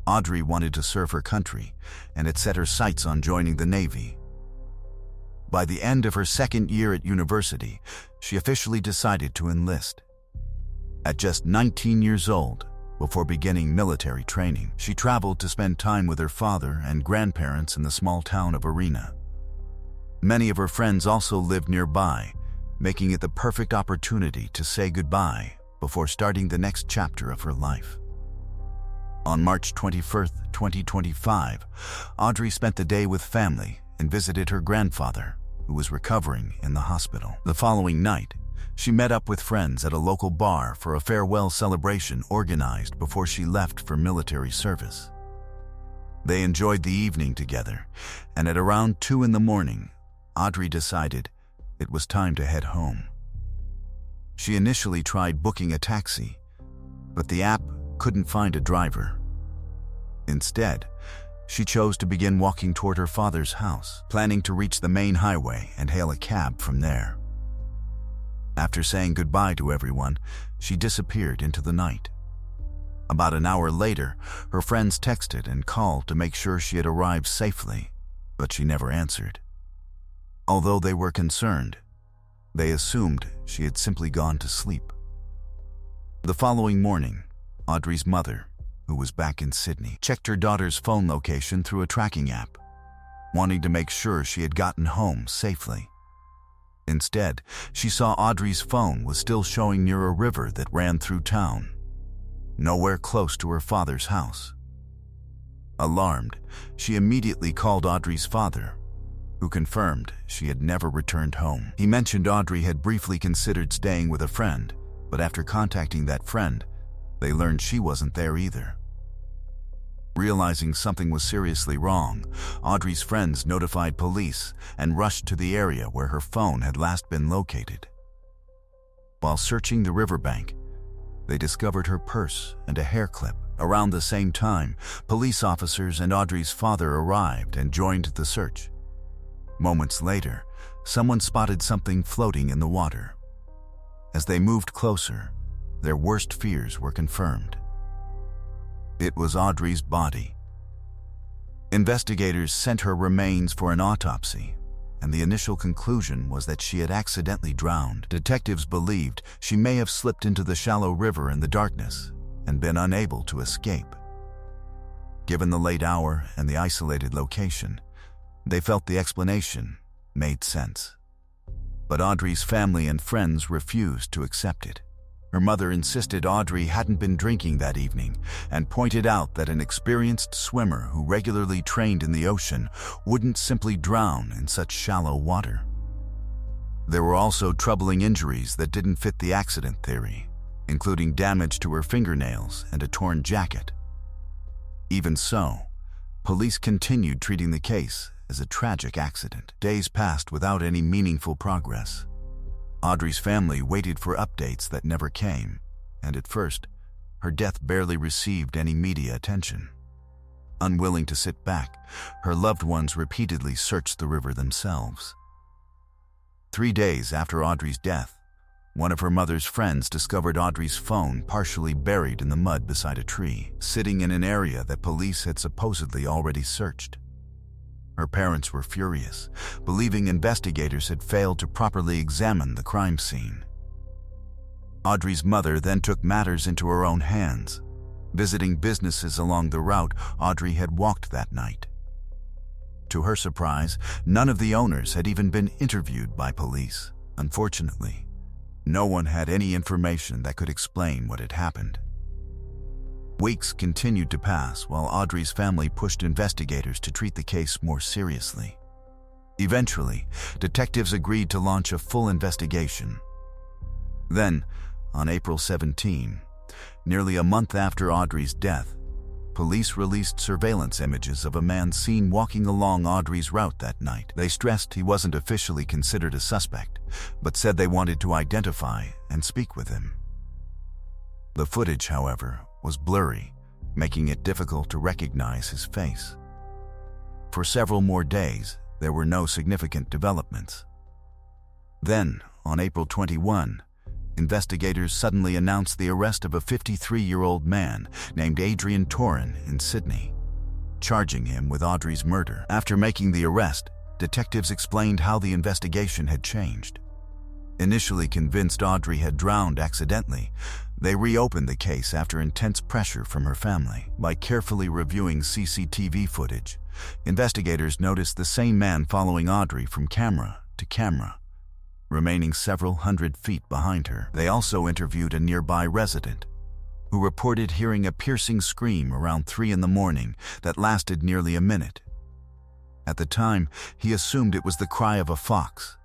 Audrey wanted to serve her country and had set her sights on joining the Navy. By the end of her second year at university, she officially decided to enlist. At just 19 years old, before beginning military training, she traveled to spend time with her father and grandparents in the small town of Arena. Many of her friends also lived nearby, making it the perfect opportunity to say goodbye before starting the next chapter of her life. On March 21, 2025, Audrey spent the day with family and visited her grandfather, who was recovering in the hospital. The following night, she met up with friends at a local bar for a farewell celebration organized before she left for military service. They enjoyed the evening together, and at around 2 in the morning, Audrey decided it was time to head home. She initially tried booking a taxi, but the app couldn't find a driver. Instead, she chose to begin walking toward her father's house, planning to reach the main highway and hail a cab from there. After saying goodbye to everyone, she disappeared into the night. About an hour later, her friends texted and called to make sure she had arrived safely, but she never answered. Although they were concerned, they assumed she had simply gone to sleep. The following morning, Audrey's mother, who was back in Sydney, checked her daughter's phone location through a tracking app, wanting to make sure she had gotten home safely. Instead, she saw Audrey's phone was still showing near a river that ran through town, nowhere close to her father's house. Alarmed, she immediately called Audrey's father, who confirmed she had never returned home. He mentioned Audrey had briefly considered staying with a friend, but after contacting that friend, they learned she wasn't there either. Realizing something was seriously wrong, Audrey's friends notified police and rushed to the area where her phone had last been located. While searching the riverbank, they discovered her purse and a hair clip. Around the same time, police officers and Audrey's father arrived and joined the search. Moments later, someone spotted something floating in the water. As they moved closer, their worst fears were confirmed. It was Audrey's body. Investigators sent her remains for an autopsy, and the initial conclusion was that she had accidentally drowned. Detectives believed she may have slipped into the shallow river in the darkness and been unable to escape. Given the late hour and the isolated location, they felt the explanation made sense. But Audrey's family and friends refused to accept it. Her mother insisted Audrey hadn't been drinking that evening and pointed out that an experienced swimmer who regularly trained in the ocean wouldn't simply drown in such shallow water. There were also troubling injuries that didn't fit the accident theory, including damage to her fingernails and a torn jacket. Even so, police continued treating the case as a tragic accident. Days passed without any meaningful progress. Audrey's family waited for updates that never came, and at first, her death barely received any media attention. Unwilling to sit back, her loved ones repeatedly searched the river themselves. 3 days after Audrey's death, one of her mother's friends discovered Audrey's phone partially buried in the mud beside a tree, sitting in an area that police had supposedly already searched. Her parents were furious, believing investigators had failed to properly examine the crime scene. Audrey's mother then took matters into her own hands, visiting businesses along the route Audrey had walked that night. To her surprise, none of the owners had even been interviewed by police. Unfortunately, no one had any information that could explain what had happened. Weeks continued to pass while Audrey's family pushed investigators to treat the case more seriously. Eventually, detectives agreed to launch a full investigation. Then, on April 17, nearly a month after Audrey's death, police released surveillance images of a man seen walking along Audrey's route that night. They stressed he wasn't officially considered a suspect, but said they wanted to identify and speak with him. The footage, however, was blurry, making it difficult to recognize his face. For several more days, there were no significant developments. Then, on April 21, investigators suddenly announced the arrest of a 53-year-old man named Adrian Torin in Sydney, charging him with Audrey's murder. After making the arrest, detectives explained how the investigation had changed. Initially convinced Audrey had drowned accidentally, they reopened the case after intense pressure from her family. By carefully reviewing CCTV footage, investigators noticed the same man following Audrey from camera to camera, remaining several hundred feet behind her. They also interviewed a nearby resident, who reported hearing a piercing scream around 3 a.m. that lasted nearly a minute. At the time, he assumed it was the cry of a fox,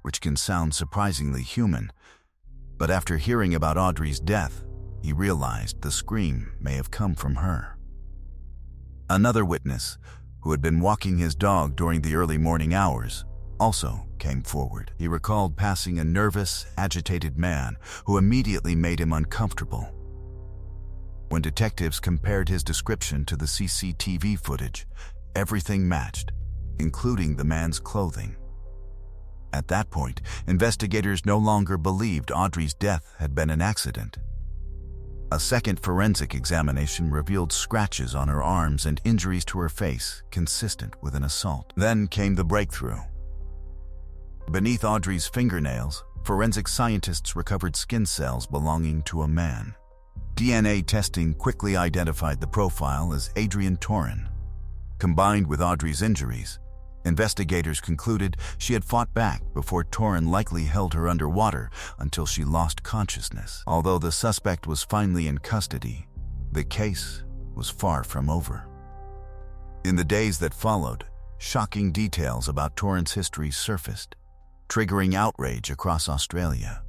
which can sound surprisingly human, but after hearing about Audrey's death, he realized the scream may have come from her. Another witness, who had been walking his dog during the early morning hours, also came forward. He recalled passing a nervous, agitated man who immediately made him uncomfortable. When detectives compared his description to the CCTV footage, everything matched, including the man's clothing. At that point, investigators no longer believed Audrey's death had been an accident. A second forensic examination revealed scratches on her arms and injuries to her face consistent with an assault. Then came the breakthrough. Beneath Audrey's fingernails, forensic scientists recovered skin cells belonging to a man. DNA testing quickly identified the profile as Adrian Torin. Combined with Audrey's injuries, investigators concluded she had fought back before Torin likely held her underwater until she lost consciousness. Although the suspect was finally in custody, the case was far from over. In the days that followed, shocking details about Torin's history surfaced, triggering outrage across Australia.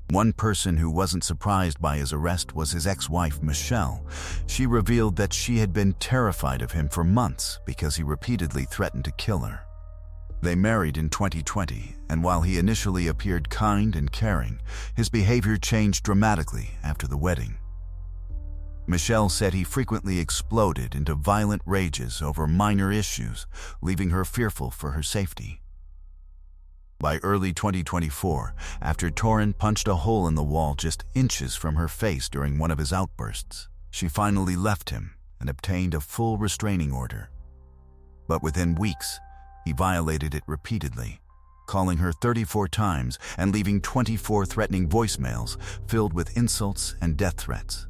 One person who wasn't surprised by his arrest was his ex-wife, Michelle. She revealed that she had been terrified of him for months because he repeatedly threatened to kill her. They married in 2020, and while he initially appeared kind and caring, his behavior changed dramatically after the wedding. Michelle said he frequently exploded into violent rages over minor issues, leaving her fearful for her safety. By early 2024, after Torin punched a hole in the wall just inches from her face during one of his outbursts, she finally left him and obtained a full restraining order. But within weeks, he violated it repeatedly, calling her 34 times and leaving 24 threatening voicemails filled with insults and death threats.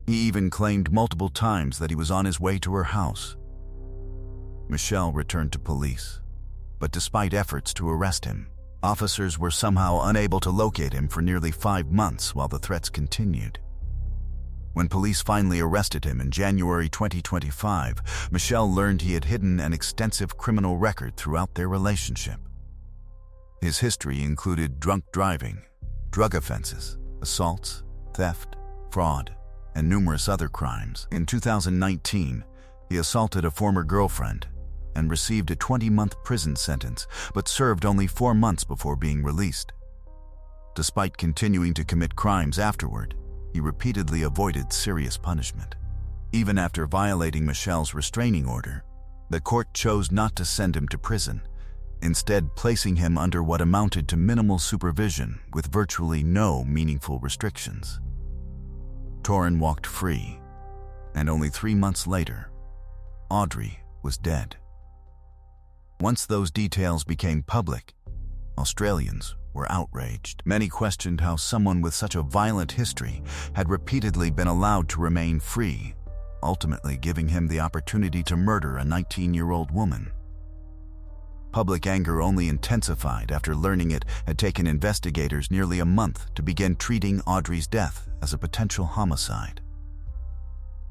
He even claimed multiple times that he was on his way to her house. Michelle returned to police, but despite efforts to arrest him, officers were somehow unable to locate him for nearly 5 months while the threats continued. When police finally arrested him in January 2025, Michelle learned he had hidden an extensive criminal record throughout their relationship. His history included drunk driving, drug offenses, assaults, theft, fraud, and numerous other crimes. In 2019, he assaulted a former girlfriend and received a 20-month prison sentence, but served only 4 months before being released. Despite continuing to commit crimes afterward, he repeatedly avoided serious punishment. Even after violating Michelle's restraining order, the court chose not to send him to prison, instead placing him under what amounted to minimal supervision with virtually no meaningful restrictions. Torin walked free, and only 3 months later, Audrey was dead. Once those details became public, Australians were outraged. Many questioned how someone with such a violent history had repeatedly been allowed to remain free, ultimately giving him the opportunity to murder a 19-year-old woman. Public anger only intensified after learning it had taken investigators nearly a month to begin treating Audrey's death as a potential homicide.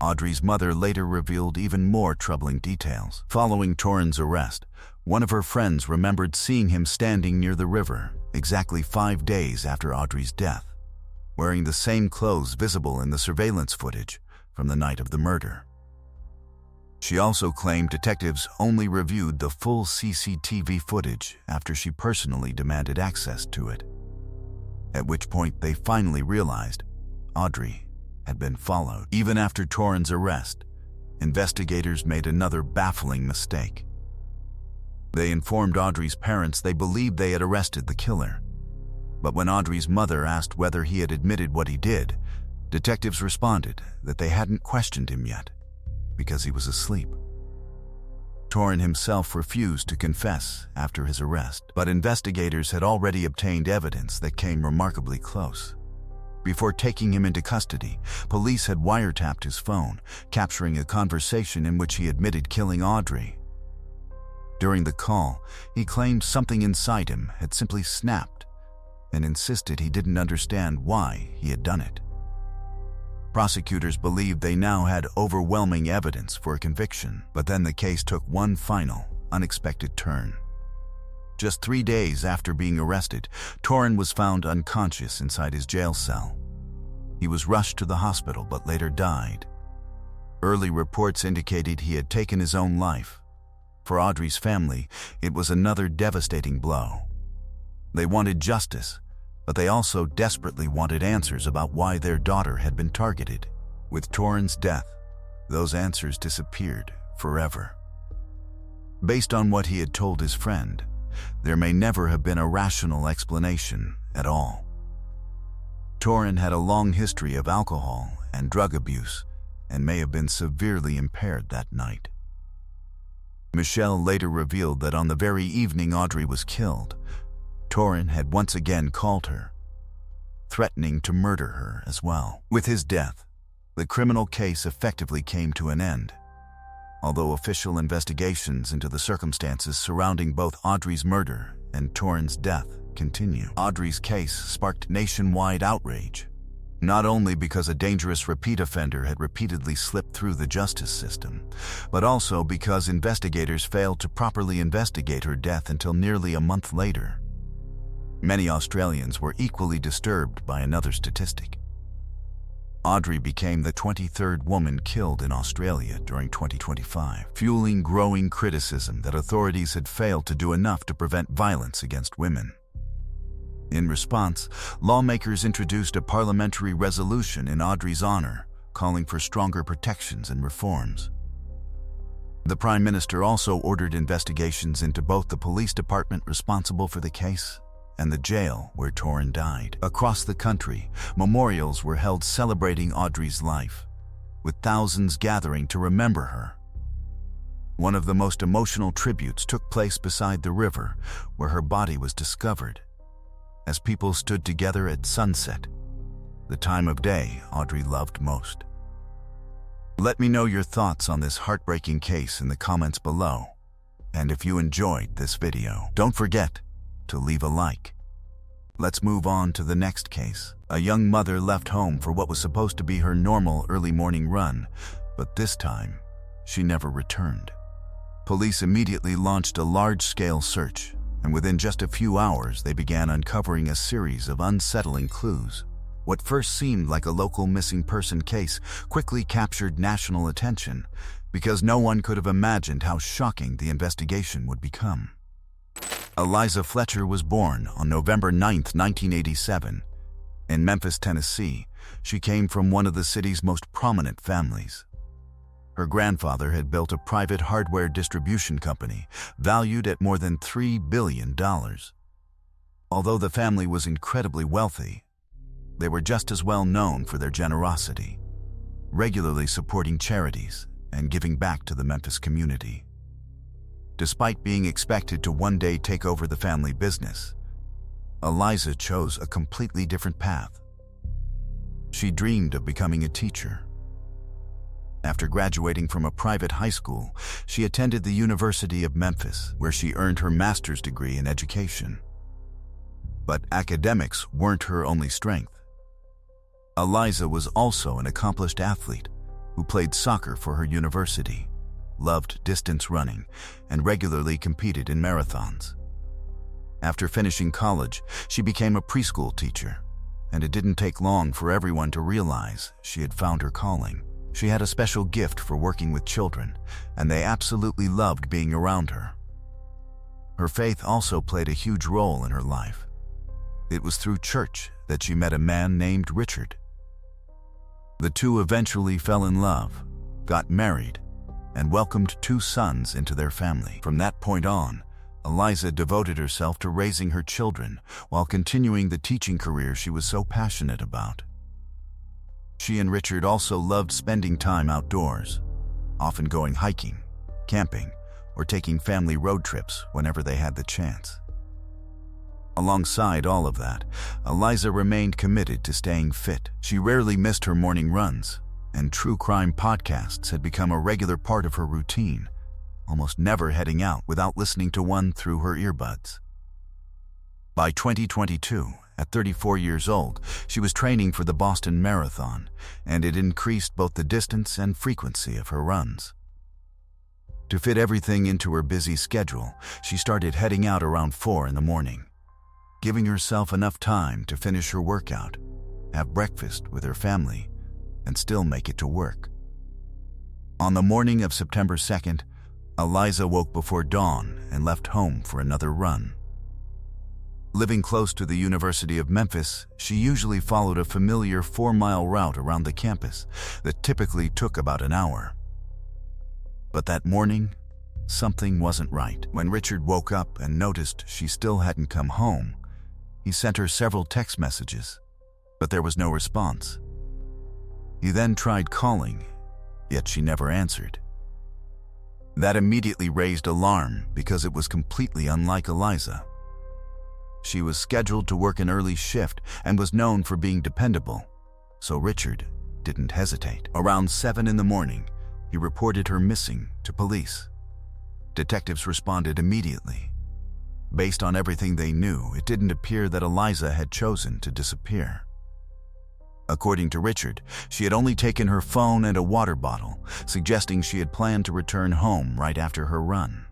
Audrey's mother later revealed even more troubling details. Following Torin's arrest, one of her friends remembered seeing him standing near the river exactly 5 days after Audrey's death, wearing the same clothes visible in the surveillance footage from the night of the murder. She also claimed detectives only reviewed the full CCTV footage after she personally demanded access to it, at which point they finally realized Audrey had been followed. Even after Torin's arrest, investigators made another baffling mistake. They informed Audrey's parents they believed they had arrested the killer, but when Audrey's mother asked whether he had admitted what he did, detectives responded that they hadn't questioned him yet, because he was asleep. Torin himself refused to confess after his arrest, but investigators had already obtained evidence that came remarkably close. Before taking him into custody, police had wiretapped his phone, capturing a conversation in which he admitted killing Audrey. During the call, he claimed something inside him had simply snapped and insisted he didn't understand why he had done it. Prosecutors believed they now had overwhelming evidence for a conviction, but then the case took one final, unexpected turn. Just 3 days after being arrested, Torin was found unconscious inside his jail cell. He was rushed to the hospital but later died. Early reports indicated he had taken his own life. For Audrey's family, it was another devastating blow. They wanted justice, but they also desperately wanted answers about why their daughter had been targeted. With Torin's death, those answers disappeared forever. Based on what he had told his friend, there may never have been a rational explanation at all. Torin had a long history of alcohol and drug abuse and may have been severely impaired that night. Michelle later revealed that on the very evening Audrey was killed, Torin had once again called her, threatening to murder her as well. With his death, the criminal case effectively came to an end, although official investigations into the circumstances surrounding both Audrey's murder and Torin's death continue. Audrey's case sparked nationwide outrage, not only because a dangerous repeat offender had repeatedly slipped through the justice system, but also because investigators failed to properly investigate her death until nearly a month later. Many Australians were equally disturbed by another statistic. Audrey became the 23rd woman killed in Australia during 2025, fueling growing criticism that authorities had failed to do enough to prevent violence against women. In response, lawmakers introduced a parliamentary resolution in Audrey's honor, calling for stronger protections and reforms. The Prime Minister also ordered investigations into both the police department responsible for the case and the jail where Torrin died. Across the country, memorials were held celebrating Audrey's life, with thousands gathering to remember her. One of the most emotional tributes took place beside the river where her body was discovered, as people stood together at sunset, the time of day Audrey loved most. Let me know your thoughts on this heartbreaking case in the comments below. And if you enjoyed this video, don't forget to leave a like. Let's move on to the next case. A young mother left home for what was supposed to be her normal early morning run, but this time, she never returned. Police immediately launched a large-scale search, and within just a few hours, they began uncovering a series of unsettling clues. What first seemed like a local missing person case quickly captured national attention because no one could have imagined how shocking the investigation would become. Eliza Fletcher was born on November 9, 1987. In Memphis, Tennessee, she came from one of the city's most prominent families. Her grandfather had built a private hardware distribution company valued at more than $3 billion. Although the family was incredibly wealthy, they were just as well known for their generosity, regularly supporting charities and giving back to the Memphis community. Despite being expected to one day take over the family business, Eliza chose a completely different path. She dreamed of becoming a teacher. After graduating from a private high school, she attended the University of Memphis, where she earned her master's degree in education. But academics weren't her only strength. Eliza was also an accomplished athlete who played soccer for her university, loved distance running, and regularly competed in marathons. After finishing college, she became a preschool teacher, and it didn't take long for everyone to realize she had found her calling. She had a special gift for working with children, and they absolutely loved being around her. Her faith also played a huge role in her life. It was through church that she met a man named Richard. The two eventually fell in love, got married, and welcomed 2 sons into their family. From that point on, Eliza devoted herself to raising her children while continuing the teaching career she was so passionate about. She and Richard also loved spending time outdoors, often going hiking, camping, or taking family road trips whenever they had the chance. Alongside all of that, Eliza remained committed to staying fit. She rarely missed her morning runs, and true crime podcasts had become a regular part of her routine, almost never heading out without listening to one through her earbuds. By 2022, at 34 years old, she was training for the Boston Marathon, and it increased both the distance and frequency of her runs. To fit everything into her busy schedule, she started heading out around 4 in the morning, giving herself enough time to finish her workout, have breakfast with her family, and still make it to work. On the morning of September 2nd, Eliza woke before dawn and left home for another run. Living close to the University of Memphis, she usually followed a familiar 4-mile route around the campus that typically took about an hour. But that morning, something wasn't right. When Richard woke up and noticed she still hadn't come home, he sent her several text messages, but there was no response. He then tried calling, yet she never answered. That immediately raised alarm because it was completely unlike Eliza. She was scheduled to work an early shift and was known for being dependable, so Richard didn't hesitate. Around 7 in the morning, he reported her missing to police. Detectives responded immediately. Based on everything they knew, it didn't appear that Eliza had chosen to disappear. According to Richard, she had only taken her phone and a water bottle, suggesting she had planned to return home right after her run.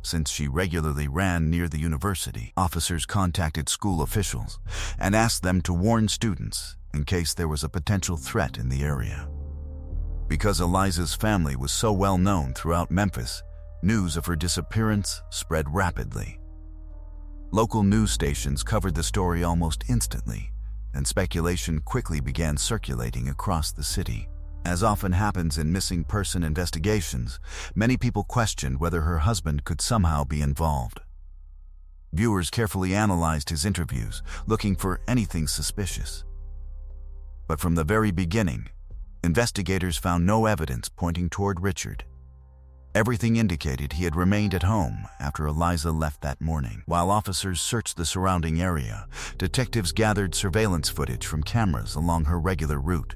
Since she regularly ran near the university, officers contacted school officials and asked them to warn students in case there was a potential threat in the area. Because Eliza's family was so well known throughout Memphis, news of her disappearance spread rapidly. Local news stations covered the story almost instantly, and speculation quickly began circulating across the city. As often happens in missing person investigations, many people questioned whether her husband could somehow be involved. Viewers carefully analyzed his interviews, looking for anything suspicious. But from the very beginning, investigators found no evidence pointing toward Richard. Everything indicated he had remained at home after Eliza left that morning. While officers searched the surrounding area, detectives gathered surveillance footage from cameras along her regular route.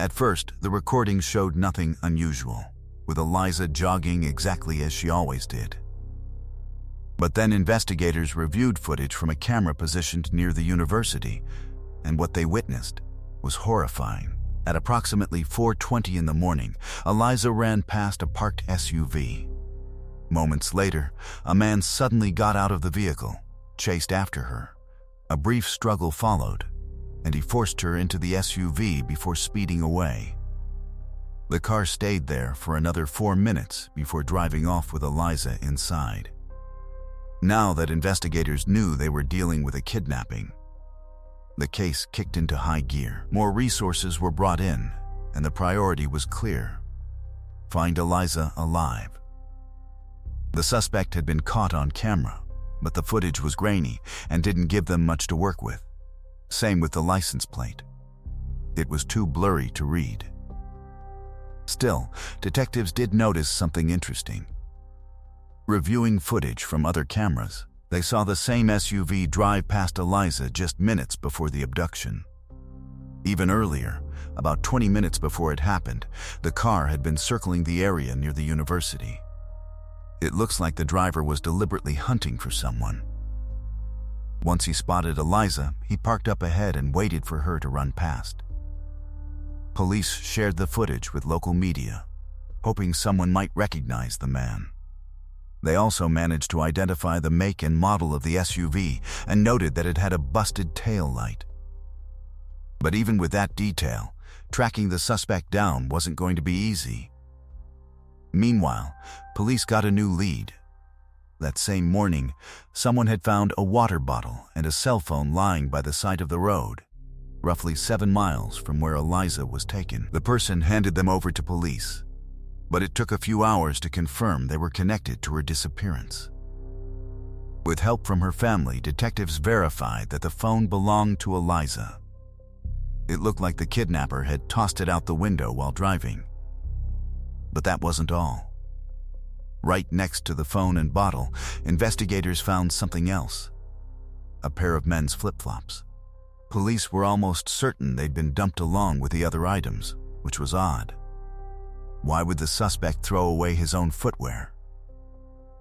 At first, the recordings showed nothing unusual, with Eliza jogging exactly as she always did. But then investigators reviewed footage from a camera positioned near the university, and what they witnessed was horrifying. At approximately 4:20 in the morning, Eliza ran past a parked SUV. Moments later, a man suddenly got out of the vehicle, chased after her. A brief struggle followed, and he forced her into the SUV before speeding away. The car stayed there for another 4 minutes before driving off with Eliza inside. Now that investigators knew they were dealing with a kidnapping, the case kicked into high gear. More resources were brought in, and the priority was clear: find Eliza alive. The suspect had been caught on camera, but the footage was grainy and didn't give them much to work with. Same with the license plate. It was too blurry to read. Still, detectives did notice something interesting. Reviewing footage from other cameras, they saw the same SUV drive past Eliza just minutes before the abduction. Even earlier, about 20 minutes before it happened, the car had been circling the area near the university. It looks like the driver was deliberately hunting for someone. Once he spotted Eliza, he parked up ahead and waited for her to run past. Police shared the footage with local media, hoping someone might recognize the man. They also managed to identify the make and model of the SUV and noted that it had a busted tail light. But even with that detail, tracking the suspect down wasn't going to be easy. Meanwhile, police got a new lead. That same morning, someone had found a water bottle and a cell phone lying by the side of the road, roughly 7 miles from where Eliza was taken. The person handed them over to police, but it took a few hours to confirm they were connected to her disappearance. With help from her family, detectives verified that the phone belonged to Eliza. It looked like the kidnapper had tossed it out the window while driving. But that wasn't all. Right next to the phone and bottle, investigators found something else: a pair of men's flip-flops. Police were almost certain they'd been dumped along with the other items, which was odd. Why would the suspect throw away his own footwear?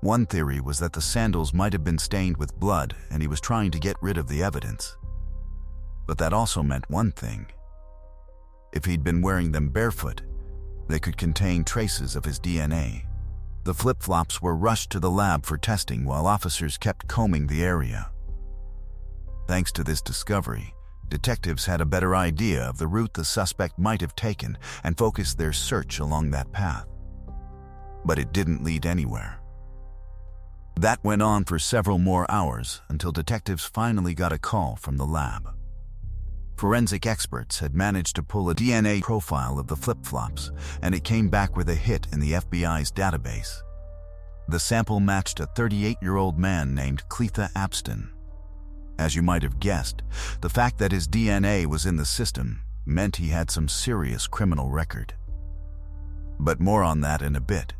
One theory was that the sandals might have been stained with blood and he was trying to get rid of the evidence. But that also meant one thing. If he'd been wearing them barefoot, they could contain traces of his DNA. The flip-flops were rushed to the lab for testing while officers kept combing the area. Thanks to this discovery, detectives had a better idea of the route the suspect might have taken and focused their search along that path. But it didn't lead anywhere. That went on for several more hours until detectives finally got a call from the lab. Forensic experts had managed to pull a DNA profile of the flip-flops, and it came back with a hit in the FBI's database. The sample matched a 38-year-old man named Cletha Apston. As you might have guessed, the fact that his DNA was in the system meant he had some serious criminal record. But more on that in a bit.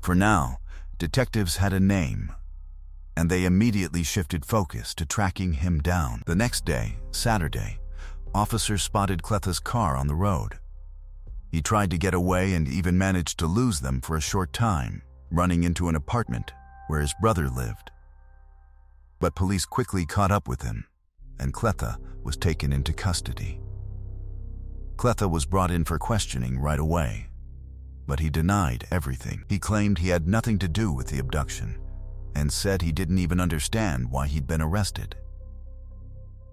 For now, detectives had a name, and they immediately shifted focus to tracking him down. The next day, Saturday, officers spotted Cletha's car on the road. He tried to get away and even managed to lose them for a short time, running into an apartment where his brother lived. But police quickly caught up with him, and Cletha was taken into custody. Cletha was brought in for questioning right away, but he denied everything. He claimed he had nothing to do with the abduction, and said he didn't even understand why he'd been arrested.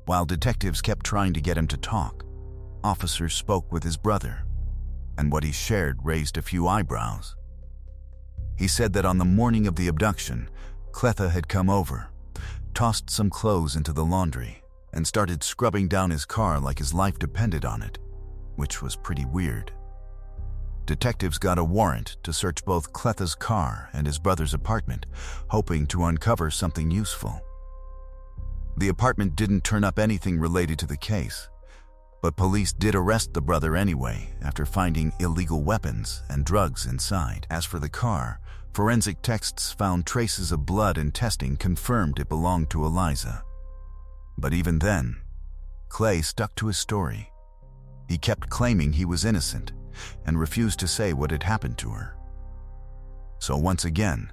While detectives kept trying to get him to talk, officers spoke with his brother, and what he shared raised a few eyebrows. He said that on the morning of the abduction, Cletha had come over, tossed some clothes into the laundry, and started scrubbing down his car like his life depended on it. which was pretty weird. Detectives got a warrant to search both Cletha's car and his brother's apartment, hoping to uncover something useful. The apartment didn't turn up anything related to the case, but police did arrest the brother anyway after finding illegal weapons and drugs inside. As for the car, forensic tests found traces of blood and testing confirmed it belonged to Eliza. But even then, Clay stuck to his story. He kept claiming he was innocent and refused to say what had happened to her. So once again,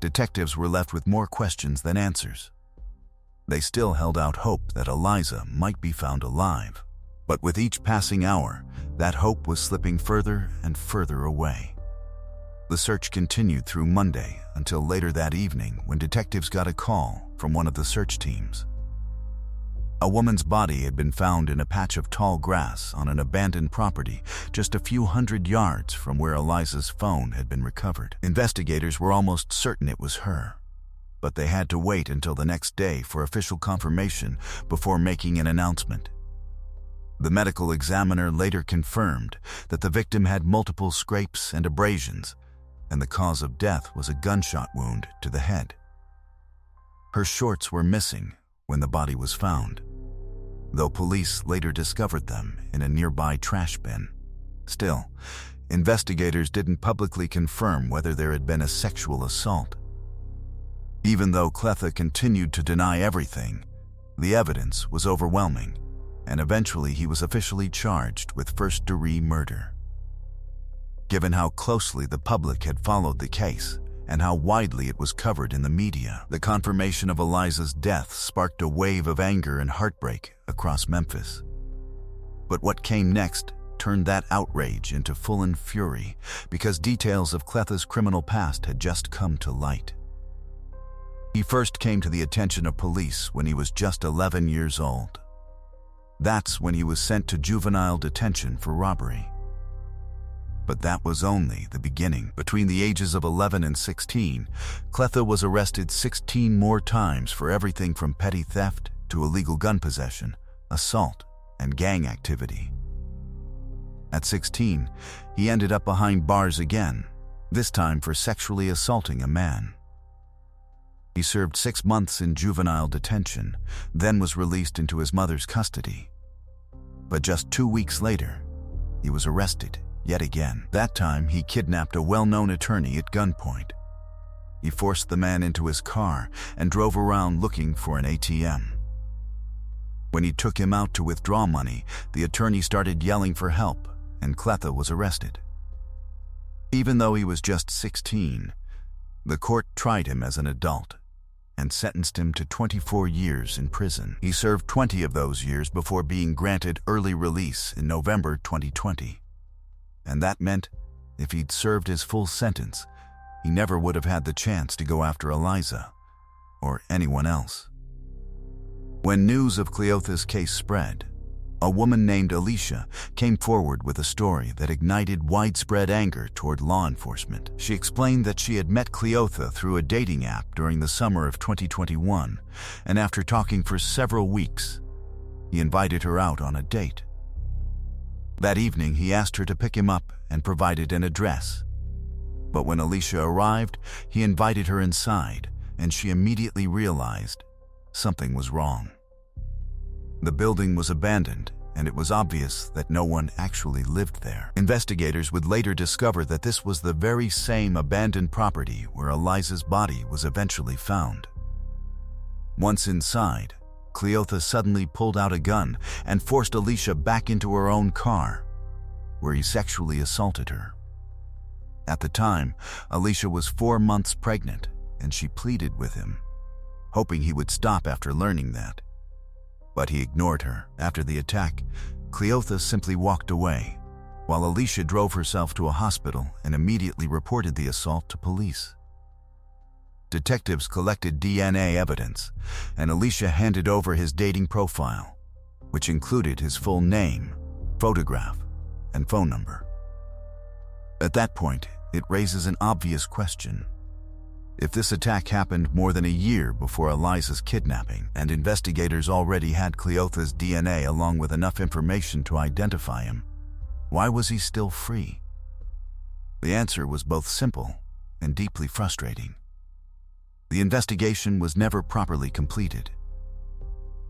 detectives were left with more questions than answers. They still held out hope that Eliza might be found alive. But with each passing hour, that hope was slipping further and further away. The search continued through Monday until later that evening when detectives got a call from one of the search teams. A woman's body had been found in a patch of tall grass on an abandoned property just a few hundred yards from where Eliza's phone had been recovered. Investigators were almost certain it was her, but they had to wait until the next day for official confirmation before making an announcement. The medical examiner later confirmed that the victim had multiple scrapes and abrasions, and the cause of death was a gunshot wound to the head. Her shorts were missing when the body was found, though police later discovered them in a nearby trash bin. Still, investigators didn't publicly confirm whether there had been a sexual assault. Even though Cletha continued to deny everything, the evidence was overwhelming, and eventually he was officially charged with first-degree murder. Given how closely the public had followed the case and how widely it was covered in the media, the confirmation of Eliza's death sparked a wave of anger and heartbreak across Memphis. But what came next turned that outrage into full-on fury because details of Cletha's criminal past had just come to light. He first came to the attention of police when he was just 11 years old. That's when he was sent to juvenile detention for robbery. But that was only the beginning. Between the ages of 11 and 16, Cletha was arrested 16 more times for everything from petty theft to illegal gun possession, assault, and gang activity. At 16, he ended up behind bars again, this time for sexually assaulting a man. He served 6 months in juvenile detention, then was released into his mother's custody. But just 2 weeks later, he was arrested yet again. That time, he kidnapped a well-known attorney at gunpoint. He forced the man into his car and drove around looking for an ATM. When he took him out to withdraw money, the attorney started yelling for help, and Cletha was arrested. Even though he was just 16, the court tried him as an adult and sentenced him to 24 years in prison. He served 20 of those years before being granted early release in November 2020. And that meant if he'd served his full sentence, he never would have had the chance to go after Eliza or anyone else. When news of Cleotha's case spread, a woman named Alicia came forward with a story that ignited widespread anger toward law enforcement. She explained that she had met Cleotha through a dating app during the summer of 2021, and after talking for several weeks, he invited her out on a date. That evening, he asked her to pick him up and provided an address. But when Alicia arrived, he invited her inside, and she immediately realized something was wrong. The building was abandoned, and it was obvious that no one actually lived there. Investigators would later discover that this was the very same abandoned property where Eliza's body was eventually found. Once inside, Cleotha suddenly pulled out a gun and forced Alicia back into her own car, where he sexually assaulted her. At the time, Alicia was 4 months pregnant, and she pleaded with him, hoping he would stop after learning that. But he ignored her. After the attack, Cleotha simply walked away, while Alicia drove herself to a hospital and immediately reported the assault to police. Detectives collected DNA evidence, and Alicia handed over his dating profile, which included his full name, photograph, and phone number. At that point, it raises an obvious question. If this attack happened more than a year before Eliza's kidnapping, and investigators already had Cleotha's DNA along with enough information to identify him, Why was he still free? The answer was both simple and deeply frustrating. The investigation was never properly completed.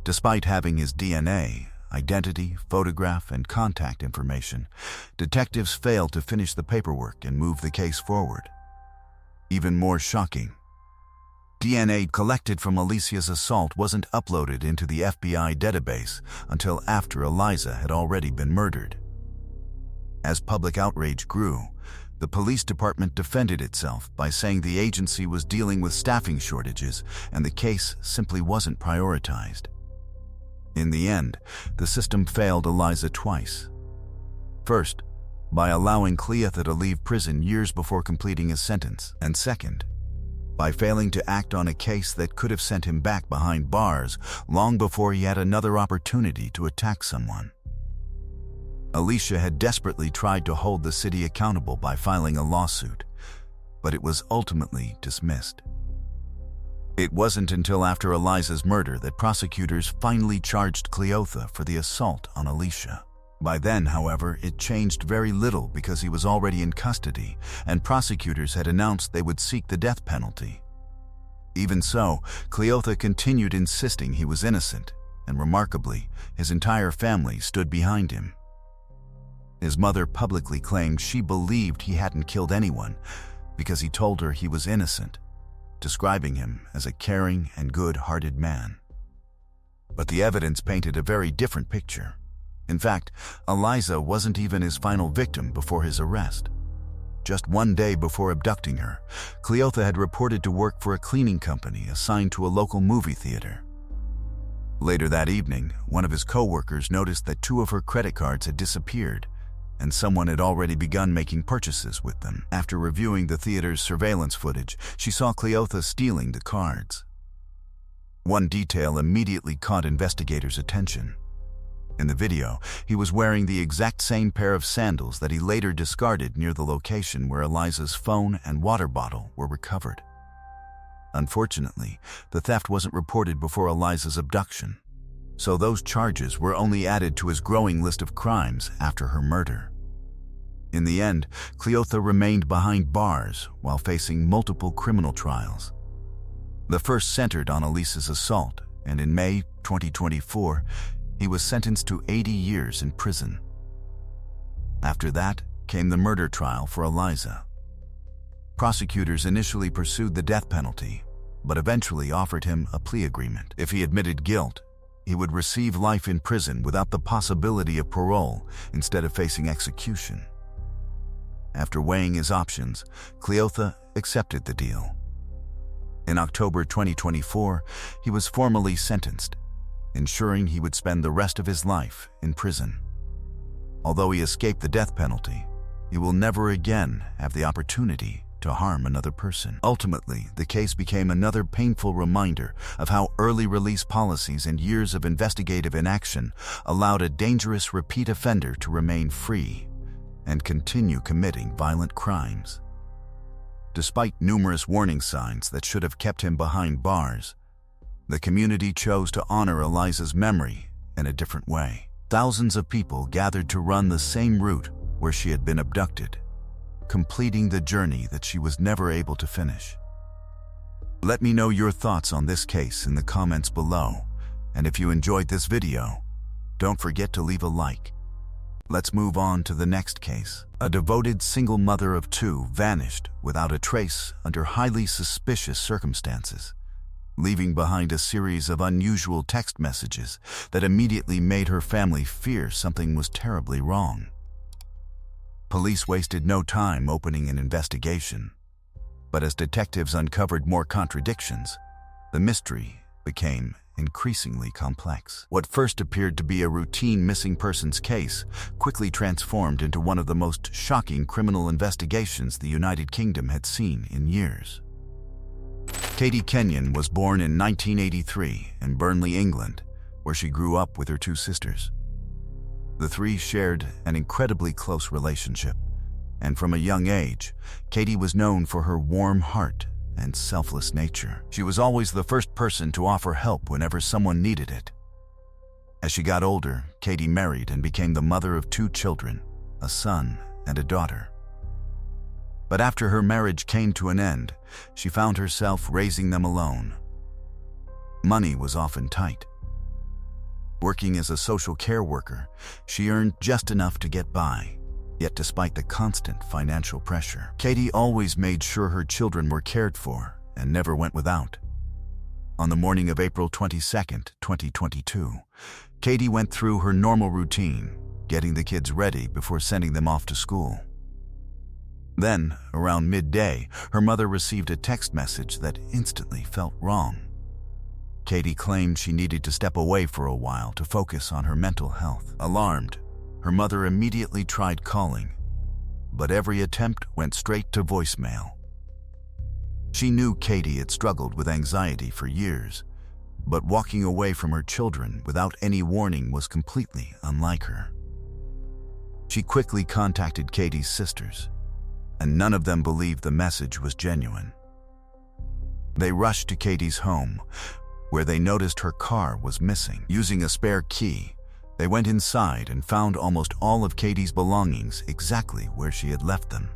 Despite having his DNA, identity, photograph, and contact information, detectives failed to finish the paperwork and move the case forward. Even more shocking, DNA collected from Alicia's assault wasn't uploaded into the FBI database until after Eliza had already been murdered. As public outrage grew, the police department defended itself by saying the agency was dealing with staffing shortages and the case simply wasn't prioritized. In the end, the system failed Eliza twice. First, by allowing Cleotha to leave prison years before completing his sentence, and second, by failing to act on a case that could have sent him back behind bars long before he had another opportunity to attack someone. Alicia had desperately tried to hold the city accountable by filing a lawsuit, but it was ultimately dismissed. It wasn't until after Eliza's murder that prosecutors finally charged Cleotha for the assault on Alicia. By then, however, it changed very little because he was already in custody, and prosecutors had announced they would seek the death penalty. Even so, Cleotha continued insisting he was innocent, and remarkably, his entire family stood behind him. His mother publicly claimed she believed he hadn't killed anyone because he told her he was innocent, describing him as a caring and good-hearted man. But the evidence painted a very different picture. In fact, Eliza wasn't even his final victim before his arrest. Just one day before abducting her, Cleotha had reported to work for a cleaning company assigned to a local movie theater. Later that evening, one of his co-workers noticed that 2 of her credit cards had disappeared, and someone had already begun making purchases with them. After reviewing the theater's surveillance footage, she saw Cleotha stealing the cards. One detail immediately caught investigators' attention. In the video, he was wearing the exact same pair of sandals that he later discarded near the location where Eliza's phone and water bottle were recovered. Unfortunately, the theft wasn't reported before Eliza's abduction, so those charges were only added to his growing list of crimes after her murder. In the end, Cleotha remained behind bars while facing multiple criminal trials. The first centered on Eliza's assault, and in May 2024, he was sentenced to 80 years in prison. After that came the murder trial for Eliza. Prosecutors initially pursued the death penalty, but eventually offered him a plea agreement. If he admitted guilt, he would receive life in prison without the possibility of parole instead of facing execution. After weighing his options, Cleotha accepted the deal. In October 2024, he was formally sentenced, ensuring he would spend the rest of his life in prison. Although he escaped the death penalty, he will never again have the opportunity to harm another person. Ultimately, the case became another painful reminder of how early release policies and years of investigative inaction allowed a dangerous repeat offender to remain free and continue committing violent crimes. Despite numerous warning signs that should have kept him behind bars, the community chose to honor Eliza's memory in a different way. Thousands of people gathered to run the same route where she had been abducted, completing the journey that she was never able to finish. Let me know your thoughts on this case in the comments below, and if you enjoyed this video, don't forget to leave a like. Let's move on to the next case. A devoted single mother of 2 vanished without a trace under highly suspicious circumstances, leaving behind a series of unusual text messages that immediately made her family fear something was terribly wrong. Police wasted no time opening an investigation, but as detectives uncovered more contradictions, the mystery became increasingly complex. What first appeared to be a routine missing persons case quickly transformed into one of the most shocking criminal investigations the United Kingdom had seen in years. Katie Kenyon was born in 1983 in Burnley, England, where she grew up with her 2 sisters. The 3 shared an incredibly close relationship, and from a young age, Katie was known for her warm heart and selfless nature. She was always the first person to offer help whenever someone needed it. As she got older, Katie married and became the mother of 2 children, a son, and a daughter. But after her marriage came to an end, she found herself raising them alone. Money was often tight. Working as a social care worker, she earned just enough to get by. Yet despite the constant financial pressure, Katie always made sure her children were cared for and never went without. On the morning of April 22, 2022, Katie went through her normal routine, getting the kids ready before sending them off to school. Then, around midday, her mother received a text message that instantly felt wrong. Katie claimed she needed to step away for a while to focus on her mental health. Alarmed, her mother immediately tried calling, but every attempt went straight to voicemail. She knew Katie had struggled with anxiety for years, but walking away from her children without any warning was completely unlike her. She quickly contacted Katie's sisters, and none of them believed the message was genuine. They rushed to Katie's home, where they noticed her car was missing. Using a spare key, they went inside and found almost all of Katie's belongings exactly where she had left them.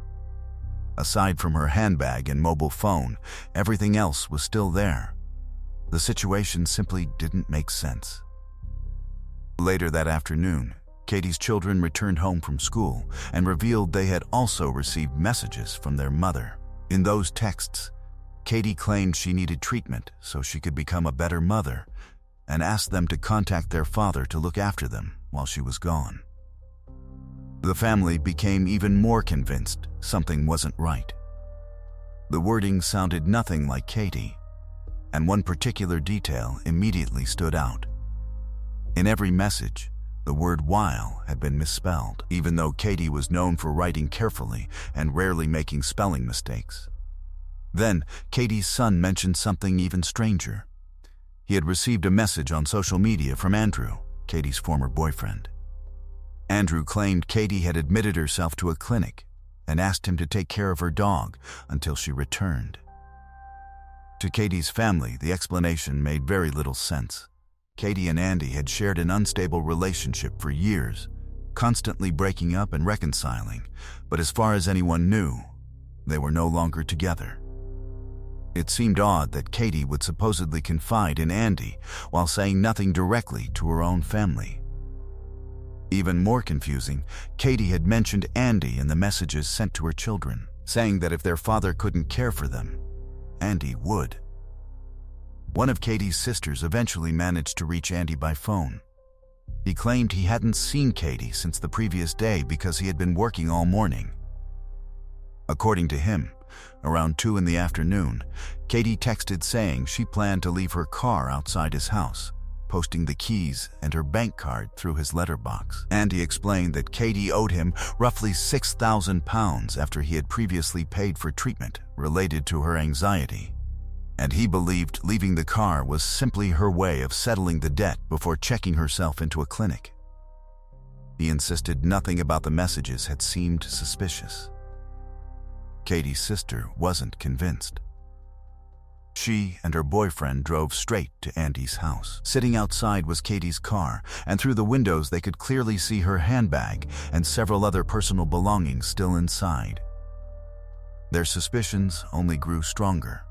Aside from her handbag and mobile phone, everything else was still there. The situation simply didn't make sense. Later that afternoon, Katie's children returned home from school and revealed they had also received messages from their mother. In those texts, Katie claimed she needed treatment so she could become a better mother and asked them to contact their father to look after them while she was gone. The family became even more convinced something wasn't right. The wording sounded nothing like Katie, and one particular detail immediately stood out. In every message, the word "while" had been misspelled, even though Katie was known for writing carefully and rarely making spelling mistakes. Then, Katie's son mentioned something even stranger. He had received a message on social media from Andrew, Katie's former boyfriend. Andrew claimed Katie had admitted herself to a clinic and asked him to take care of her dog until she returned. To Katie's family, the explanation made very little sense. Katie and Andy had shared an unstable relationship for years, constantly breaking up and reconciling, but as far as anyone knew, they were no longer together. It seemed odd that Katie would supposedly confide in Andy while saying nothing directly to her own family. Even more confusing, Katie had mentioned Andy in the messages sent to her children, saying that if their father couldn't care for them, Andy would. One of Katie's sisters eventually managed to reach Andy by phone. He claimed he hadn't seen Katie since the previous day because he had been working all morning. According to him, around 2 in the afternoon, Katie texted saying she planned to leave her car outside his house, posting the keys and her bank card through his letterbox. Andy explained that Katie owed him roughly £6,000 after he had previously paid for treatment related to her anxiety, and he believed leaving the car was simply her way of settling the debt before checking herself into a clinic. He insisted nothing about the messages had seemed suspicious. Katie's sister wasn't convinced. She and her boyfriend drove straight to Andy's house. Sitting outside was Katie's car, and through the windows they could clearly see her handbag and several other personal belongings still inside. Their suspicions only grew stronger.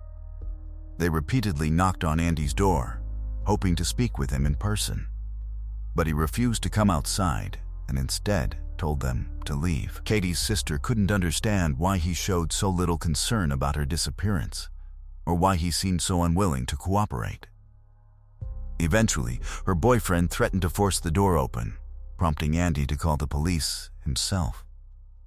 They repeatedly knocked on Andy's door, hoping to speak with him in person, but he refused to come outside and instead told them to leave. Katie's sister couldn't understand why he showed so little concern about her disappearance, or why he seemed so unwilling to cooperate. Eventually, her boyfriend threatened to force the door open, prompting Andy to call the police himself.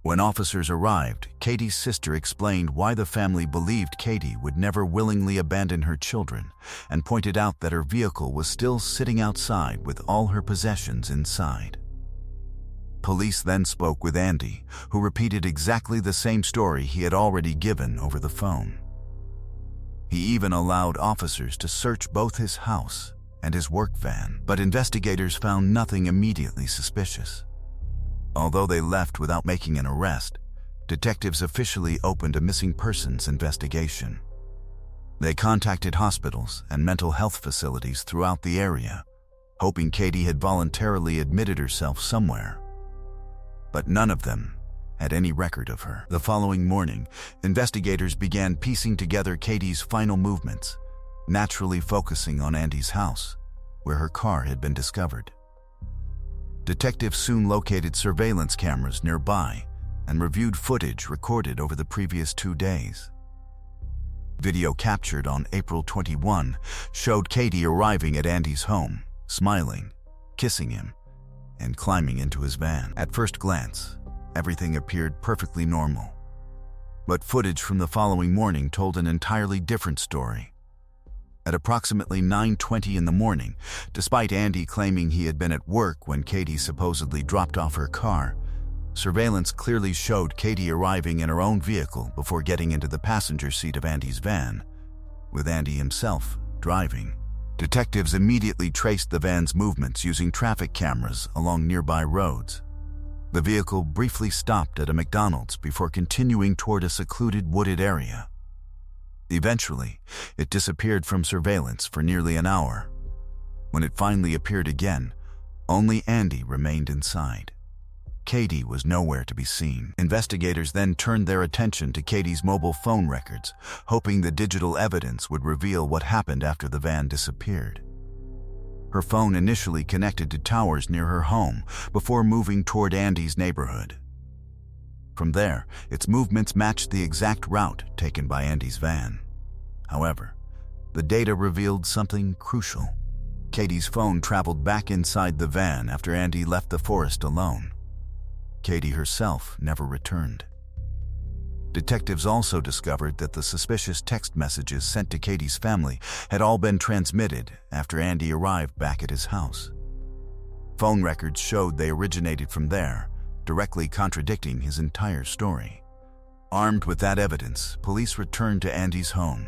When officers arrived, Katie's sister explained why the family believed Katie would never willingly abandon her children and pointed out that her vehicle was still sitting outside with all her possessions inside. Police then spoke with Andy, who repeated exactly the same story he had already given over the phone. He even allowed officers to search both his house and his work van, but investigators found nothing immediately suspicious. Although they left without making an arrest, detectives officially opened a missing persons investigation. They contacted hospitals and mental health facilities throughout the area, hoping Katie had voluntarily admitted herself somewhere. but none of them had any record of her. The following morning, investigators began piecing together Katie's final movements, naturally focusing on Andy's house, where her car had been discovered. Detectives soon located surveillance cameras nearby and reviewed footage recorded over the previous 2 days. Video captured on April 21 showed Katie arriving at Andy's home, smiling, kissing him, and climbing into his van. At first glance, everything appeared perfectly normal. But footage from the following morning told an entirely different story. At approximately 9:20 in the morning, despite Andy claiming he had been at work when Katie supposedly dropped off her car, surveillance clearly showed Katie arriving in her own vehicle before getting into the passenger seat of Andy's van, with Andy himself driving. Detectives immediately traced the van's movements using traffic cameras along nearby roads. The vehicle briefly stopped at a McDonald's before continuing toward a secluded wooded area. Eventually, it disappeared from surveillance for nearly an hour. When it finally appeared again, only Andy remained inside. Katie was nowhere to be seen. Investigators then turned their attention to Katie's mobile phone records, hoping the digital evidence would reveal what happened after the van disappeared. Her phone initially connected to towers near her home before moving toward Andy's neighborhood. From there, its movements matched the exact route taken by Andy's van. However, the data revealed something crucial. Katie's phone traveled back inside the van after Andy left the forest alone. Katie herself never returned. Detectives also discovered that the suspicious text messages sent to Katie's family had all been transmitted after Andy arrived back at his house. Phone records showed they originated from there, directly contradicting his entire story. Armed with that evidence, police returned to Andy's home.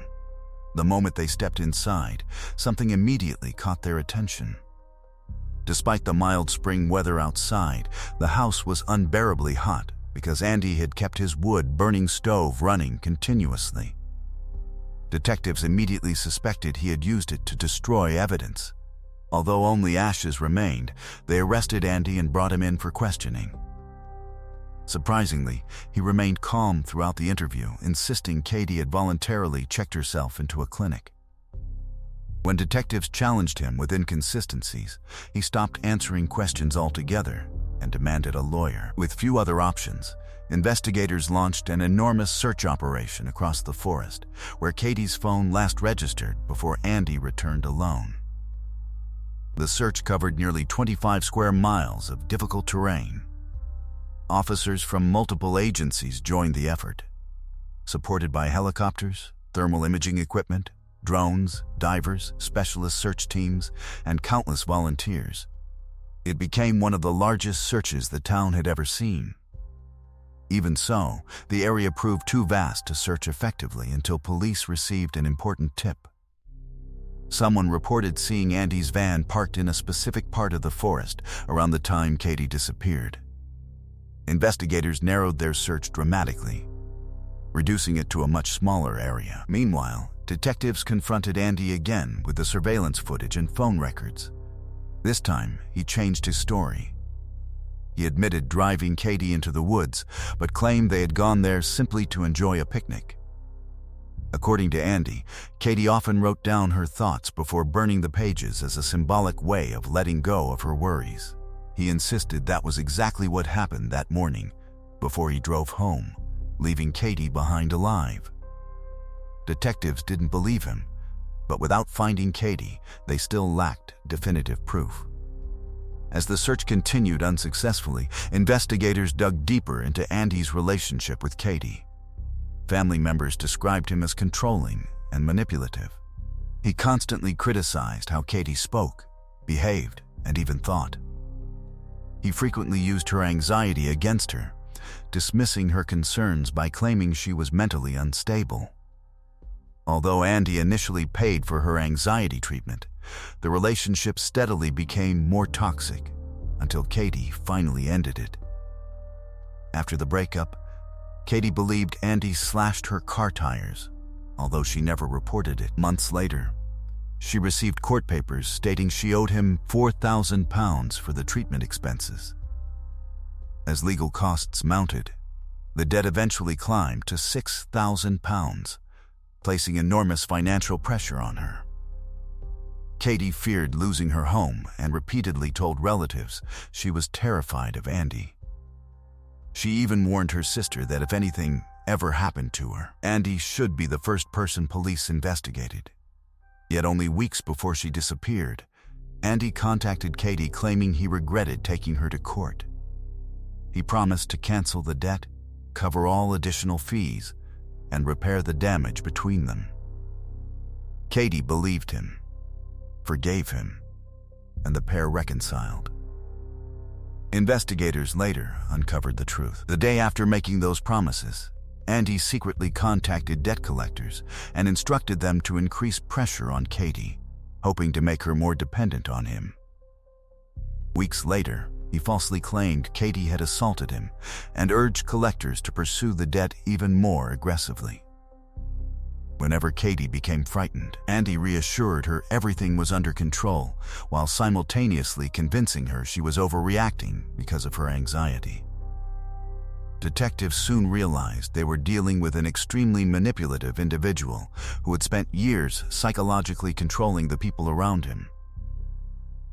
The moment they stepped inside, something immediately caught their attention. Despite the mild spring weather outside, the house was unbearably hot because Andy had kept his wood-burning stove running continuously. Detectives immediately suspected he had used it to destroy evidence. Although only ashes remained, they arrested Andy and brought him in for questioning. Surprisingly, he remained calm throughout the interview, insisting Katie had voluntarily checked herself into a clinic. When detectives challenged him with inconsistencies, he stopped answering questions altogether and demanded a lawyer. With few other options, investigators launched an enormous search operation across the forest, where Katie's phone last registered before Andy returned alone. The search covered nearly 25 square miles of difficult terrain. Officers from multiple agencies joined the effort, supported by helicopters, thermal imaging equipment, drones, divers, specialist search teams, and countless volunteers. It became one of the largest searches the town had ever seen. Even so, the area proved too vast to search effectively until police received an important tip. Someone reported seeing Andy's van parked in a specific part of the forest around the time Katie disappeared. Investigators narrowed their search dramatically, reducing it to a much smaller area. Meanwhile, detectives confronted Andy again with the surveillance footage and phone records. This time, he changed his story. He admitted driving Katie into the woods, but claimed they had gone there simply to enjoy a picnic. According to Andy, Katie often wrote down her thoughts before burning the pages as a symbolic way of letting go of her worries. He insisted that was exactly what happened that morning before he drove home, leaving Katie behind alive. Detectives didn't believe him, but without finding Katie, they still lacked definitive proof. As the search continued unsuccessfully, investigators dug deeper into Andy's relationship with Katie. Family members described him as controlling and manipulative. He constantly criticized how Katie spoke, behaved, and even thought. He frequently used her anxiety against her, dismissing her concerns by claiming she was mentally unstable. Although Andy initially paid for her anxiety treatment, the relationship steadily became more toxic until Katie finally ended it. After the breakup, Katie believed Andy slashed her car tires, although she never reported it. Months later, she received court papers stating she owed him £4,000 for the treatment expenses. As legal costs mounted, the debt eventually climbed to £6,000, placing enormous financial pressure on her. Katie feared losing her home and repeatedly told relatives she was terrified of Andy. She even warned her sister that if anything ever happened to her, Andy should be the first person police investigated. Yet only weeks before she disappeared, Andy contacted Katie claiming he regretted taking her to court. He promised to cancel the debt, cover all additional fees, and repair the damage between them. Katie believed him, forgave him, and the pair reconciled. Investigators later uncovered the truth. The day after making those promises, Andy secretly contacted debt collectors and instructed them to increase pressure on Katie, hoping to make her more dependent on him. Weeks later, he falsely claimed Katie had assaulted him and urged collectors to pursue the debt even more aggressively. Whenever Katie became frightened, Andy reassured her everything was under control, while simultaneously convincing her she was overreacting because of her anxiety. Detectives soon realized they were dealing with an extremely manipulative individual who had spent years psychologically controlling the people around him.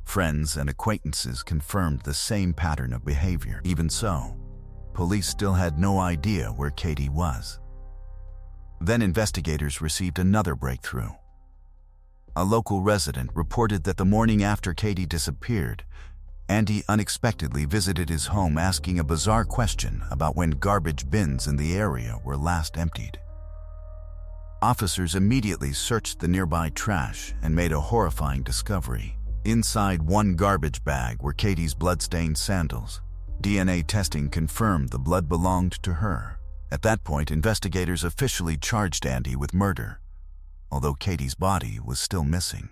Friends and acquaintances confirmed the same pattern of behavior. Even so, police still had no idea where Katie was. Then investigators received another breakthrough. A local resident reported that the morning after Katie disappeared, Andy unexpectedly visited his home asking a bizarre question about when garbage bins in the area were last emptied. Officers immediately searched the nearby trash and made a horrifying discovery. Inside one garbage bag were Katie's blood-stained sandals. DNA testing confirmed the blood belonged to her. At that point, investigators officially charged Andy with murder, although Katie's body was still missing.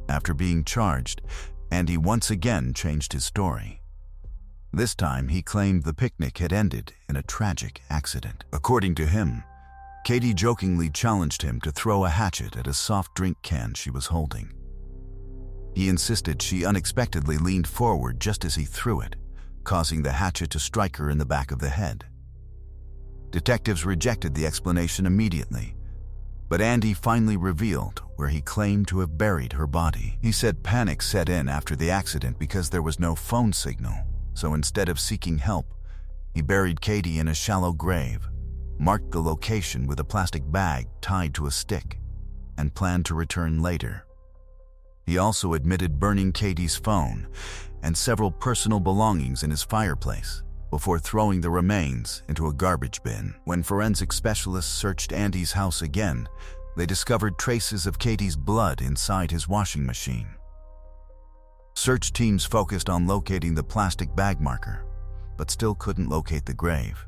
After being charged, Andy once again changed his story. This time, he claimed the picnic had ended in a tragic accident. According to him, Katie jokingly challenged him to throw a hatchet at a soft drink can she was holding. He insisted she unexpectedly leaned forward just as he threw it, causing the hatchet to strike her in the back of the head. Detectives rejected the explanation immediately, but Andy finally revealed where he claimed to have buried her body. He said panic set in after the accident because there was no phone signal, so instead of seeking help, he buried Katie in a shallow grave, marked the location with a plastic bag tied to a stick, and planned to return later. He also admitted burning Katie's phone and several personal belongings in his fireplace before throwing the remains into a garbage bin. When forensic specialists searched Andy's house again, they discovered traces of Katie's blood inside his washing machine. Search teams focused on locating the plastic bag marker, but still couldn't locate the grave.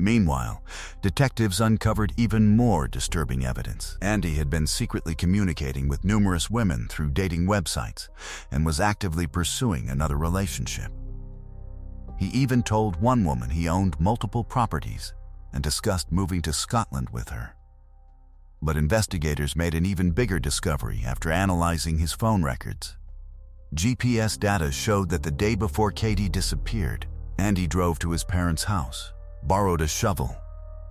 Meanwhile, detectives uncovered even more disturbing evidence. Andy had been secretly communicating with numerous women through dating websites and was actively pursuing another relationship. He even told one woman he owned multiple properties and discussed moving to Scotland with her. But investigators made an even bigger discovery after analyzing his phone records. GPS data showed that the day before Katie disappeared, Andy drove to his parents' house, borrowed a shovel,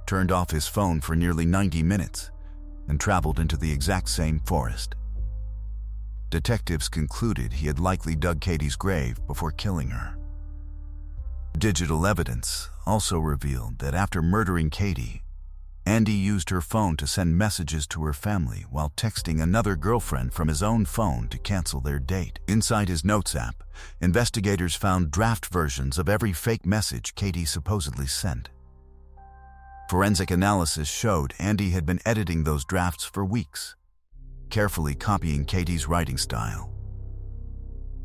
turned off his phone for nearly 90 minutes, and traveled into the exact same forest. Detectives concluded he had likely dug Katie's grave before killing her. Digital evidence also revealed that after murdering Katie, Andy used her phone to send messages to her family while texting another girlfriend from his own phone to cancel their date. Inside his Notes app, investigators found draft versions of every fake message Katie supposedly sent. Forensic analysis showed Andy had been editing those drafts for weeks, carefully copying Katie's writing style.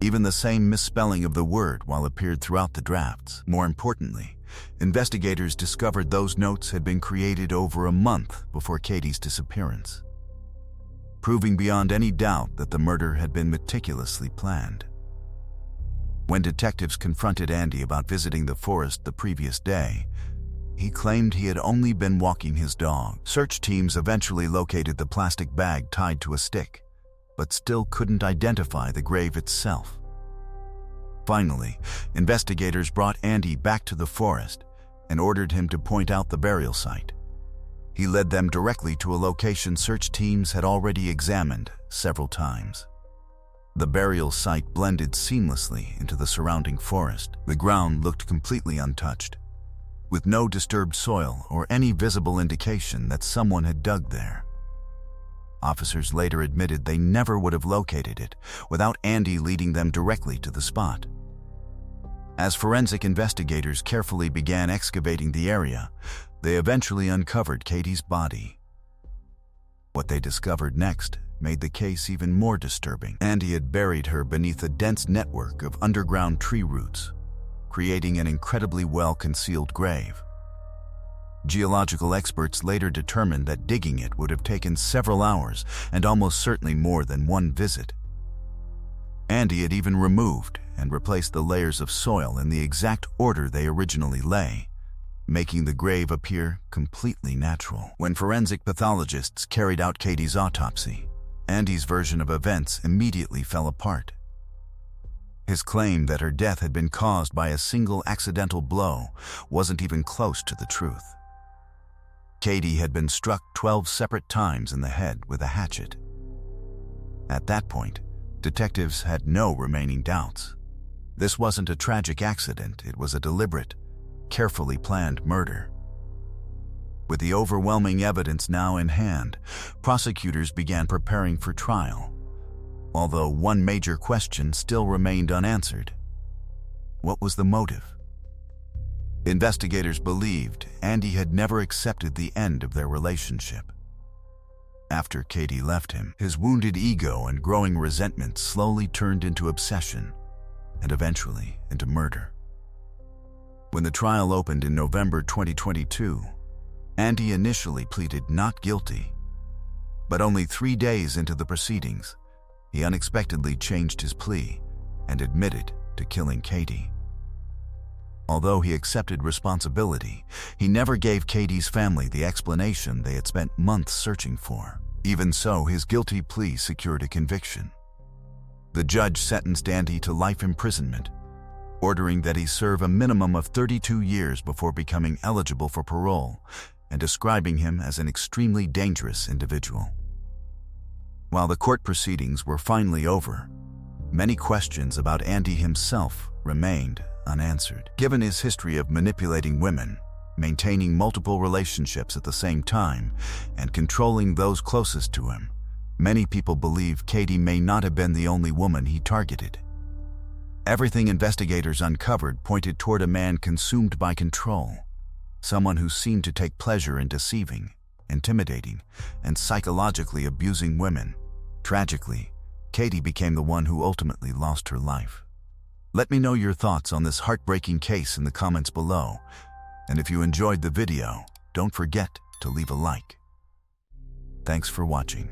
Even the same misspelling of the word while appeared throughout the drafts. More importantly, investigators discovered those notes had been created over a month before Katie's disappearance, proving beyond any doubt that the murder had been meticulously planned. When detectives confronted Andy about visiting the forest the previous day, he claimed he had only been walking his dog. Search teams eventually located the plastic bag tied to a stick, but still couldn't identify the grave itself. Finally, investigators brought Andy back to the forest and ordered him to point out the burial site. He led them directly to a location search teams had already examined several times. The burial site blended seamlessly into the surrounding forest. The ground looked completely untouched, with no disturbed soil or any visible indication that someone had dug there. Officers later admitted they never would have located it without Andy leading them directly to the spot. As forensic investigators carefully began excavating the area, they eventually uncovered Katie's body. What they discovered next made the case even more disturbing. Andy had buried her beneath a dense network of underground tree roots, creating an incredibly well-concealed grave. Geological experts later determined that digging it would have taken several hours and almost certainly more than one visit. Andy had even removed and replaced the layers of soil in the exact order they originally lay, making the grave appear completely natural. When forensic pathologists carried out Katie's autopsy, Andy's version of events immediately fell apart. His claim that her death had been caused by a single accidental blow wasn't even close to the truth. Katie had been struck 12 separate times in the head with a hatchet. At that point, detectives had no remaining doubts. This wasn't a tragic accident, it was a deliberate, carefully planned murder. With the overwhelming evidence now in hand, prosecutors began preparing for trial, although one major question still remained unanswered. What was the motive? Investigators believed Andy had never accepted the end of their relationship. After Katie left him, his wounded ego and growing resentment slowly turned into obsession and eventually into murder. When the trial opened in November 2022, Andy initially pleaded not guilty, but only 3 days into the proceedings, he unexpectedly changed his plea and admitted to killing Katie. Although he accepted responsibility, he never gave Katie's family the explanation they had spent months searching for. Even so, his guilty plea secured a conviction. The judge sentenced Andy to life imprisonment, ordering that he serve a minimum of 32 years before becoming eligible for parole, and describing him as an extremely dangerous individual. While the court proceedings were finally over, many questions about Andy himself remained unanswered. Given his history of manipulating women, maintaining multiple relationships at the same time, and controlling those closest to him, many people believe Katie may not have been the only woman he targeted. Everything investigators uncovered pointed toward a man consumed by control, someone who seemed to take pleasure in deceiving, intimidating, and psychologically abusing women. Tragically, Katie became the one who ultimately lost her life. Let me know your thoughts on this heartbreaking case in the comments below, and if you enjoyed the video, don't forget to leave a like. Thanks for watching.